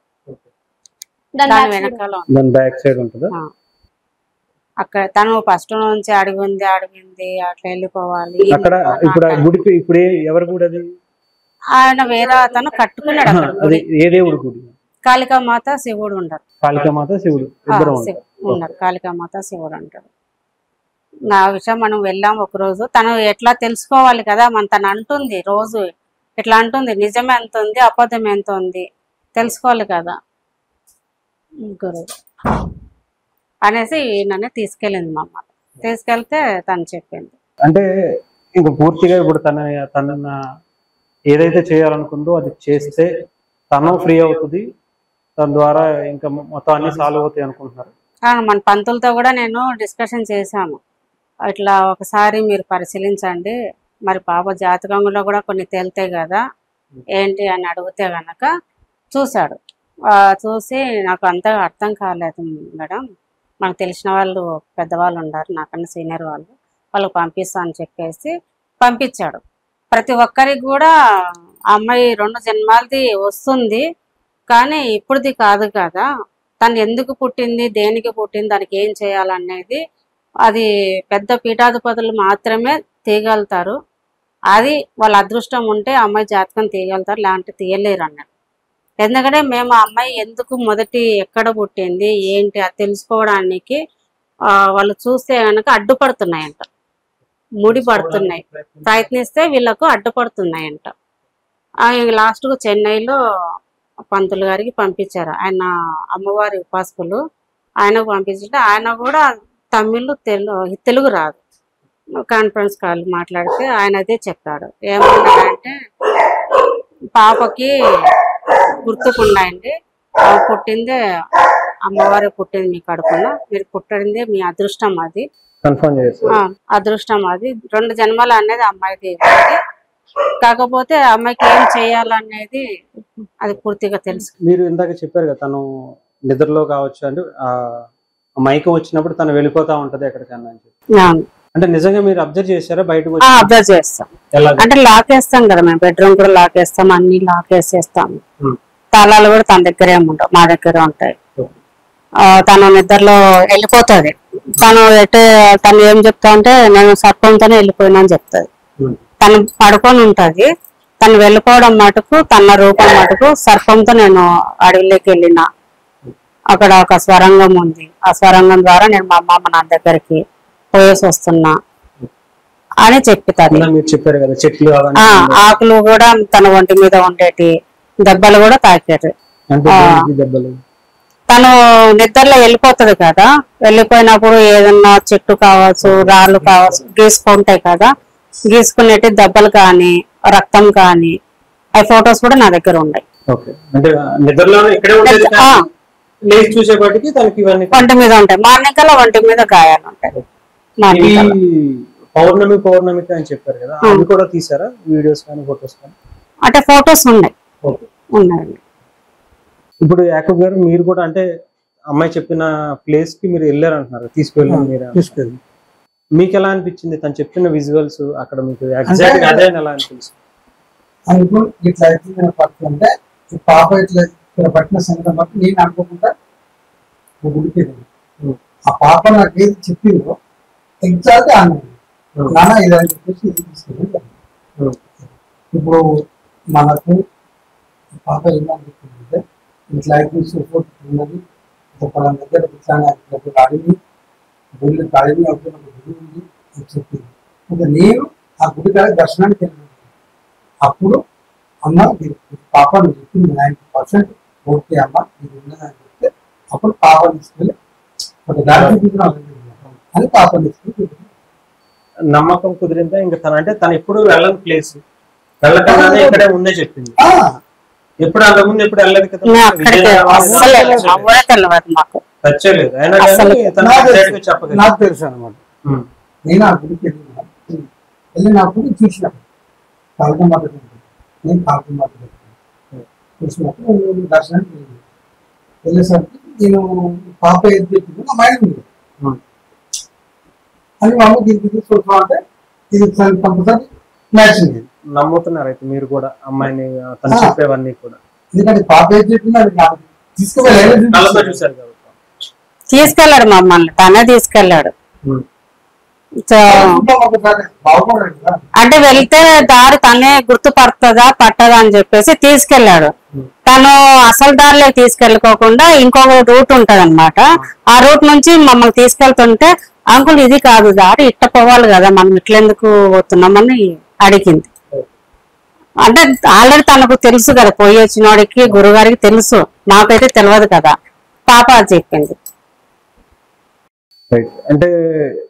దాని వెనకాల బ్యాక్ సైడ్ ఉంటుంది. అక్కడ తను ఫస్ట్ నుంచి అడిగింది అట్లా వెళ్ళిపోవాలి. ఇప్పుడు గుడి ఇప్పుడు ఎవరి గుడి అది? ఆయన వేరే అతను కట్టుకున్నాడు అక్కడ. ఏ దేవుడు గుడి? కాళికామాత శివుడు ఉండరు, కాళికామాత శివుడు ఉన్నారు, కాళికామాత శివుడు అంటారు. నా విషయం మనం వెళ్ళాం ఒక రోజు, తను ఎట్లా తెలుసుకోవాలి కదా, మన తను అంటుంది రోజు ఇట్లా అంటుంది, నిజం ఎంత ఉంది అబద్ధం ఎంత ఉంది తెలుసుకోవాలి కదా ముగ్గురు అనేసి నన్ను తీసుకెళ్ళింది మా అమ్మ. తీసుకెళ్తే తను చెప్పింది. అంటే ఇంకా పూర్తిగా ఇప్పుడు తన ఏదైతే చేయాలనుకుందో అది చేస్తే తను ఫ్రీ అవుతుంది, దాని ద్వారా ఇంకా మొత్తం అన్ని సాల్వ్ అవుతాయి అనుకుంటున్నారు. మన పంతులతో కూడా నేను డిస్కషన్ చేశాము, ఇట్లా ఒకసారి మీరు పరిశీలించండి, మరి పాప జాతకంలో కూడా కొన్ని తేలితాయి కదా ఏంటి అని అడిగితే గనక చూశాడు. చూసి నాకు అంతగా అర్థం కాలేదు మేడం, మనకు తెలిసిన వాళ్ళు పెద్దవాళ్ళు ఉన్నారు నాకన్నా సీనియర్ వాళ్ళు, వాళ్ళకి పంపిస్తా అని చెప్పేసి పంపించాడు. ప్రతి ఒక్కరికి కూడా అమ్మాయి 2 జన్మాలది వస్తుంది, కానీ ఇప్పుడుది కాదు కదా, తను ఎందుకు పుట్టింది, దేనికి పుట్టింది, దానికి ఏం చేయాలనేది అది పెద్ద పీఠాధిపతులు మాత్రమే తీయగలుగుతారు. అది వాళ్ళ అదృష్టం ఉంటే అమ్మాయి జాతకం తీయగలుగుతారు, లేదంటే తీయలేరు అన్నట్టు. ఎందుకంటే మేము ఆ అమ్మాయి ఎందుకు మొదటి ఎక్కడ పుట్టింది ఏంటి అది తెలుసుకోవడానికి వాళ్ళు చూస్తే కనుక అడ్డుపడుతున్నాయంట, ముడి పడుతున్నాయి, ప్రయత్నిస్తే వీళ్ళకు అడ్డుపడుతున్నాయంట. లాస్ట్కు చెన్నైలో పంతులు గారికి పంపించారు, ఆయన అమ్మవారి ఉపాసకులు, ఆయనకు పంపించుంటే ఆయన కూడా తమిళ్ తెలుగు రాదు. కాన్ఫరెన్స్ కాల్ మాట్లాడితే ఆయన అదే చెప్పాడు, ఏమన్నాడంటే పాపకి గుర్తుకున్నాయండి, పుట్టిందే అమ్మవారి పుట్టింది మీ కడుపున, మీరు పుట్టిందే మీ అదృష్టం, అది అదృష్టం, అది 2 జన్మలు అనేది అమ్మాయిది. కాకపోతే అమ్మాయికి ఏం చేయాలనేది అది పూర్తిగా తెలుసు. మీరు ఇందాక చెప్పారు కదా తను నిద్రలో కావచ్చు అంటే మైకం వచ్చినప్పుడు తను వెళ్ళిపోతా ఉంటది ఎక్కడికన్నా అని చెప్పి, అంటే నిజంగా మీరు అబ్జర్వ్ చేశారా? బయటకు అబ్జర్వ్ చేస్తాం, అంటే లాక్ వేస్తాం కదా మేము, బెడ్రూమ్ కూడా లాక్ వేస్తాం, అన్ని లాక్ వేసేస్తాము, తాళాలు కూడా తన దగ్గర ఏముంటావు, మా దగ్గర ఉంటాయి. తను నిద్రలో వెళ్ళిపోతుంది, తను ఏం చెప్తా అంటే నేను సర్పంతోనే వెళ్ళిపోయినా అని చెప్తుంది. తను పడుకొని ఉంటది, తను వెళ్ళిపోవడం మటుకు తన రూపం మటుకు సర్పంతో నేను అడవిలోకి వెళ్ళిన, అక్కడ ఒక స్వరంగం ఉంది, ఆ స్వరంగం ద్వారా నేను మా అమ్మ నా దగ్గరికి పోయేసి వస్తున్నా అని చెప్తాది. ఆకులు కూడా తన ఒంటి మీద ఉండేటి, దెబ్బలు కూడా తాకారు. తను నిద్రలో వెళ్ళిపోతుంది కదా, వెళ్ళిపోయినప్పుడు ఏదన్నా చెట్టు కావచ్చు, రాళ్ళు కావచ్చు, గీసుకుంటాయి కదా, గీసుకునేటి దెబ్బలు కానీ రక్తం కానీ ఆ ఫొటోస్ కూడా నా దగ్గర ఉన్నాయి. ఒంటి మీద ఉంటాయి, మార్నింగ్ కల్లా ఒంటి మీద గాయాలు ఉంటాయి. పౌర్ణమికి అని చెప్పారు కదా, అది కూడా తీసారా వీడియోస్ కానీ ఫొటోస్ కానీ? అంటే ఫొటోస్ ఉన్నాయండి. ఇప్పుడు యాకూబ్ గారు మీరు కూడా అంటే అమ్మాయి చెప్పిన ప్లేస్ కి మీరు వెళ్ళారు అంటున్నారు, తీసుకెళ్ళారు మీరు, మీకు ఎలా అనిపించింది తను చెప్పిన విజువల్స్ అక్కడ మీకు ఎగ్జాక్ట్ గా అదే ఎలా అనిపించింది? ఇట్లా పడుతుంటే పాప ఇట్లా ఇక్కడ పట్టిన సంగతి బట్టి నేను అనుకోకుండా గుడికెళ్ళాను. ఆ పాప నాకు ఏది చెప్పిందో ఎగ్జాక్ట్ అన్నాను, నాన్న ఇదని చెప్పేసి ఇది తీసుకెళ్ళి. ఇప్పుడు మనకు పాప ఏమనిపిస్తుందంటే ఇట్లా సపోర్ట్ ఉన్నది, వాళ్ళ దగ్గర ఇట్లా అడిగి గుడి అడిగి ఒక గుడి ఉంది అని చెప్పింది. ఇంకా నేను ఆ గుడి కాడ దర్శనానికి వెళ్ళాను. అప్పుడు అమ్మ పాప నువ్వు చెప్పింది 90% ఓకే అమ్మ ఇది ఉన్నదని చెప్తే అప్పుడు పాప తీసుకెళ్ళి ఒక దారి అని పాప తీసుకెళ్ళి నమ్మకం కుదిరిందా? ఇంకా తన అంటే తను ఎప్పుడు వెళ్ళని ప్లేస్ వెళ్ళకుండా ఇక్కడే ఉందే చెప్పింది. ఎప్పుడు అంతకుముందు ఎప్పుడు వెళ్ళలేదు కదా, నాకు తెలుసు అనమాట. నేను ఆ గుడికి వెళ్ళినప్పుడు చూసిన కాలకమాట, నేను కాలకమాట చూసినప్పుడు నేను దర్శనానికి వెళ్ళేసరికి నేను పాప ఏది చెప్పింది నా మైండ్ ఉంది అని మా అమ్మ దీనికి తీసుకుంటా అంటే ఇది కంపల్సరీ మ్యాచింగ్. నమ్ముతున్నారు అయితే మీరు కూడా అమ్మాయిని తను చెప్పేవన్నీ కూడా? ఎందుకంటే పాప ఏది చెప్పింది అది నాకు తీసుకెళ్ళాడు మమ్మల్ని, తనే తీసుకెళ్ళాడు. అంటే వెళ్తే దారి తనే గుర్తుపడుతుందా పట్టదా అని చెప్పేసి తీసుకెళ్ళాడు. తను అసలు దారిలో తీసుకెళ్ళకోకుండా ఇంకొక రూట్ ఉంటది అనమాట, ఆ రూట్ నుంచి మమ్మల్ని తీసుకెళ్తుంటే అంకుల్ ఇది కాదు దారి, ఇట్ట పోవాలి కదా, మనం ఇట్లెందుకు పోతున్నామని అడిగింది. అంటే ఆల్రెడీ తనకు తెలుసు కదా, పోయి వచ్చినోడికి గురుగారికి తెలుసు, నాకైతే తెలియదు కదా, పాప చెప్పింది. అంటే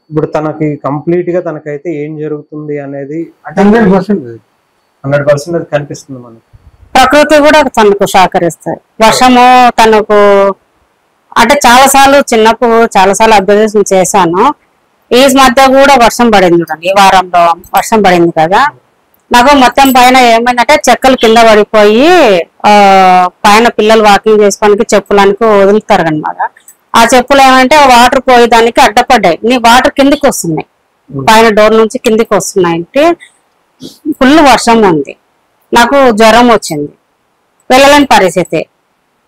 ఇప్పుడు తనకి కంప్లీట్ గా తనకైతే ఏం జరుగుతుంది అనేది 100% కనిపిస్తుంది మనకి. ప్రకృతి కూడా తనకు సహకరిస్తాయి. వర్షము తనకు అంటే చాలాసార్లు చిన్నప్పుడు చాలాసార్లు అబ్జర్వేషన్ చేశాను. ఈ మధ్య కూడా వర్షం పడింది చూడండి, ఈ వారంలో వర్షం పడింది కదా, నాకు మొత్తం పైన ఏమైందంటే చెక్కలు కింద పడిపోయి పైన పిల్లలు వాకింగ్ చేసుకోవడానికి చెప్పులనికి వదులుతారు అనమాట. ఆ చెప్పులు ఏమంటే వాటర్ పోయేదానికి అడ్డపడ్డాయి, నీ వాటర్ కిందికి వస్తున్నాయి. పైన డోర్ నుంచి కిందికి వస్తున్నాయంటే ఫుల్ వర్షం ఉంది, నాకు జ్వరం వచ్చింది, వెళ్ళలేని పరిస్థితి.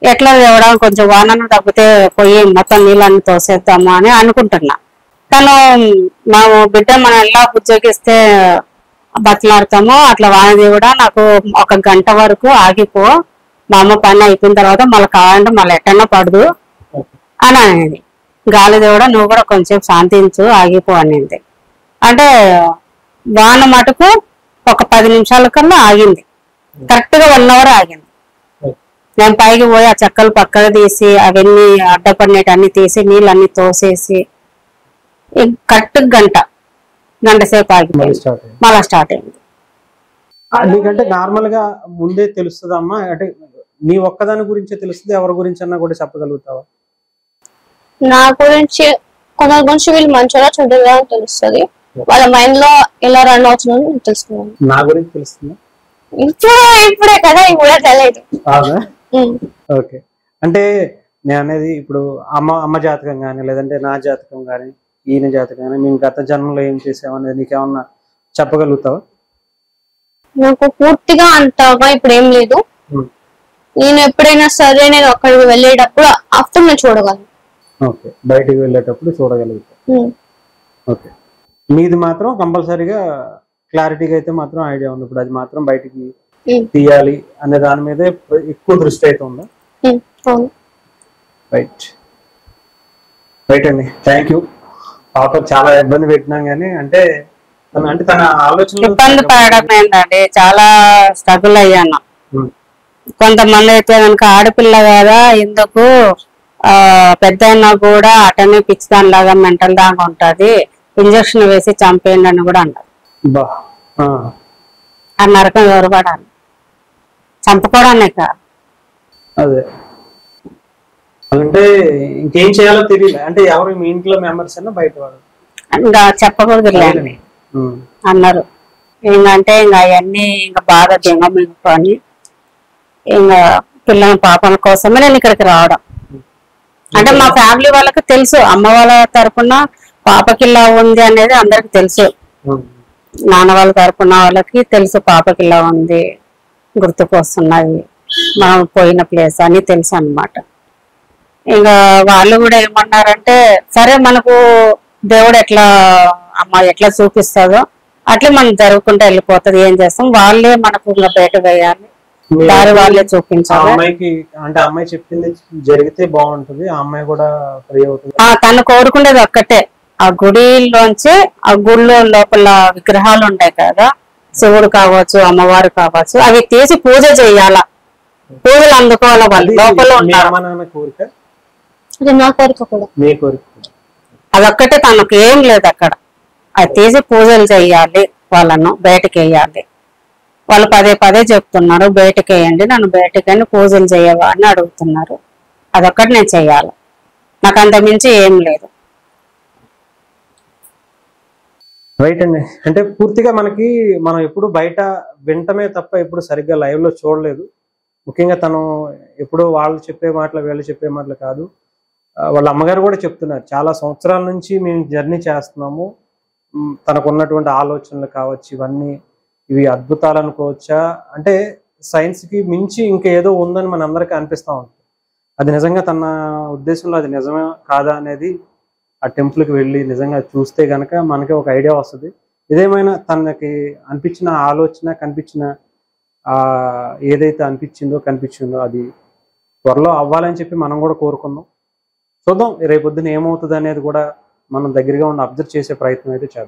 ఎట్లా తేవడం, కొంచెం వానను తగ్గితే పోయి మొత్తం నీళ్ళని తోసేద్దాము అని అనుకుంటున్నా. తను మా బిడ్డ మనం ఎలా బుజ్జగిస్తే బతలాడతామో అట్లా వానది కూడా నాకు 1 గంట వరకు ఆగిపో, మా అమ్మ పని అయిపోయిన తర్వాత మళ్ళీ కావాలంటే మళ్ళీ ఎట్టన్నా పడదు అని అనేది. గాలిది కూడా నువ్వు కూడా కొంచెం శాంతించు, ఆగిపో అనేది. అంటే వాన మటుకు ఒక 10 నిమిషాల కన్నా ఆగింది, కరెక్ట్ గా 1 అవర్ ఆగింది. నేను పైకి పోయి ఆ చెక్కలు పక్కకు తీసి అవన్నీ అడ్డపడినట్టు తీసి నీళ్ళన్నీ తోసేసి కరెక్ట్ గంట సేపు ఆగిపోయింది, మళ్ళా స్టార్ట్ అయింది. నీకంటే నార్మల్ గా ముందే తెలుస్తుంది అమ్మా, అంటే నీ ఒక్కదాని గురించే తెలుస్తుంది, ఎవరి గురించి అన్నా కూడా చెప్పగలుగుతావా? నా గురించి కొందరి గురించి వీళ్ళు మంచిగా చెడ్డగా తెలుస్తుంది, వాళ్ళ మైండ్ లో ఎలా రన్ అవుతుందని తెలుసుకున్నాను. నా గురించి తెలుస్తుంది ఇప్పుడే కదా, ఇప్పుడే తెలియదు. ఓకే, అంటే నేను అనేది ఇప్పుడు అమ్మ జాతకం కానీ లేదంటే నా జాతకం కానీ ఈయన జాతకం కానీ మేము గత జన్మలో ఏం చేసామనేది నీకేమన్నా చెప్పగలుగుతావా? నాకు పూర్తిగా అంతగా ఇప్పుడు ఏం లేదు. నేను ఎప్పుడైనా సరే నేను అక్కడికి వెళ్ళేటప్పుడు అప్పుడు నేను చూడగలను. ఓకే, బయటికి వెళ్ళేటప్పుడు చూడగలుగుతా. ఓకే, మీది మాత్రం కంపల్సరీగా క్లారిటీగా అయితే మాత్రం ఐడియా ఉంది. ఇప్పుడు అది మాత్రం బయటికి తీయాలి అనే దాని మీదే ఎక్కువ దృష్టి అయితే ఉందా? రైట్ అండి, థ్యాంక్ యూ. పాప చాలా ఇబ్బంది పెట్టినాం కానీ అంటే తన ఆలోచన ఇబ్బంది పడడం ఏంటంటే చాలా స్ట్రగుల్ అయ్యాను. కొంతమంది అయితే కనుక ఆడపిల్ల కదా ఎందుకు పెద్ద అయినా కూడా అటనే పిచ్చి దానిలాగా మెంటల్ దాకా ఉంటది, ఇంజక్షన్ వేసి చంపేయండి అని కూడా అన్నారు. ఆ నరకం ఎవరు పడాలి, చంపుకోవడానే కాదు. అదే అంటే ఇంకేం చేయాలో తెలియదు. అంటే ఎవరు మీ ఇంట్లో మెంబర్స్ అయినా బయట వాళ్ళు ఇంకా చెప్పకూడదు అన్నారు. ఏంటంటే ఇంకా అవన్నీ ఇంకా బాగా దిగమింగుకొని ఇంకా పిల్లల పాపల కోసమే నేను ఇక్కడికి రావడం. అంటే మా ఫ్యామిలీ వాళ్ళకి తెలుసు, అమ్మ వాళ్ళ తరపున పాపకి ఇలా ఉంది అనేది అందరికి తెలుసు, నాన్న వాళ్ళ తరపున వాళ్ళకి తెలుసు పాపకి ఇలా ఉంది, గుర్తుకొస్తున్నాయి, మనం పోయిన ప్లేస్ అని తెలుసు అన్నమాట. ఇంకా వాళ్ళు కూడా ఏమన్నారంటే సరే మనకు దేవుడు ఎట్లా అమ్మ ఎట్లా చూపిస్తుందో అట్లా మనం జరుగుకుంటూ వెళ్ళిపోతుంది, ఏం చేస్తాం, వాళ్ళే మనకు ఇంకా బయట వేయాలి, దారి వాళ్ళే చూపించాలి. అమ్మాయికి అంటే అమ్మాయి చెప్పింది జరిగితే బాగుంటుంది, ఆ అమ్మాయి కూడా ఫ్రీ అవుతుంది. తను కోరుకునేది ఒక్కటే, ఆ గుడిలోంచి ఆ గుడిలో లోపల విగ్రహాలు ఉంటాయి కదా, శివుడు కావచ్చు అమ్మవారు కావచ్చు, అవి తీసి పూజ చేయాల, పూజలు అందుకోవాలి వాళ్ళు లోపల ఉన్నారు. అదొక్కటే తనకు ఏం లేదు అక్కడ, అది తీసి పూజలు చేయాలి, వాళ్ళను బయటకు వేయాలి. వాళ్ళు పదే చెప్తున్నారు బయటకు వేయండి, నన్ను బయటకని పూజలు చేయవా అని అడుగుతున్నారు. అదొక్కటి నేను చెయ్యాలి, నాకు అంత మించి ఏం లేదు. రైట్ అండి, అంటే పూర్తిగా మనం ఎప్పుడు బయట వింటమే తప్ప ఎప్పుడు సరిగ్గా లైవ్ లో చూడలేదు. ముఖ్యంగా తను ఎప్పుడు వాళ్ళు చెప్పే మాటలు వీళ్ళు చెప్పే మాటలు కాదు, వాళ్ళ అమ్మగారు కూడా చెప్తున్నారు చాలా సంవత్సరాల నుంచి మేము జర్నీ చేస్తున్నాము, తనకు ఉన్నటువంటి ఆలోచనలు కావచ్చు ఇవి అద్భుతాలు అనుకోవచ్చా, అంటే సైన్స్ కి మించి ఇంకా ఏదో ఉందని మన అందరికీ అనిపిస్తూ ఉంటుంది. అది నిజంగా తన ఉద్దేశంలో అది నిజమే కాదా అనేది ఆ టెంపుల్కి వెళ్ళి నిజంగా చూస్తే గనక మనకి ఒక ఐడియా వస్తుంది. ఇదేమైనా తనకి అనిపించిన ఆలోచన కనిపించిన ఏదైతే కనిపించిందో అది త్వరలో అవ్వాలని చెప్పి మనం కూడా కోరుకుందాం. చూద్దాం రేపొద్దున ఏమవుతుంది అనేది కూడా మనం దగ్గరగా ఉండి అబ్జర్వ్ చేసే ప్రయత్నం అయితే చేద్దాం.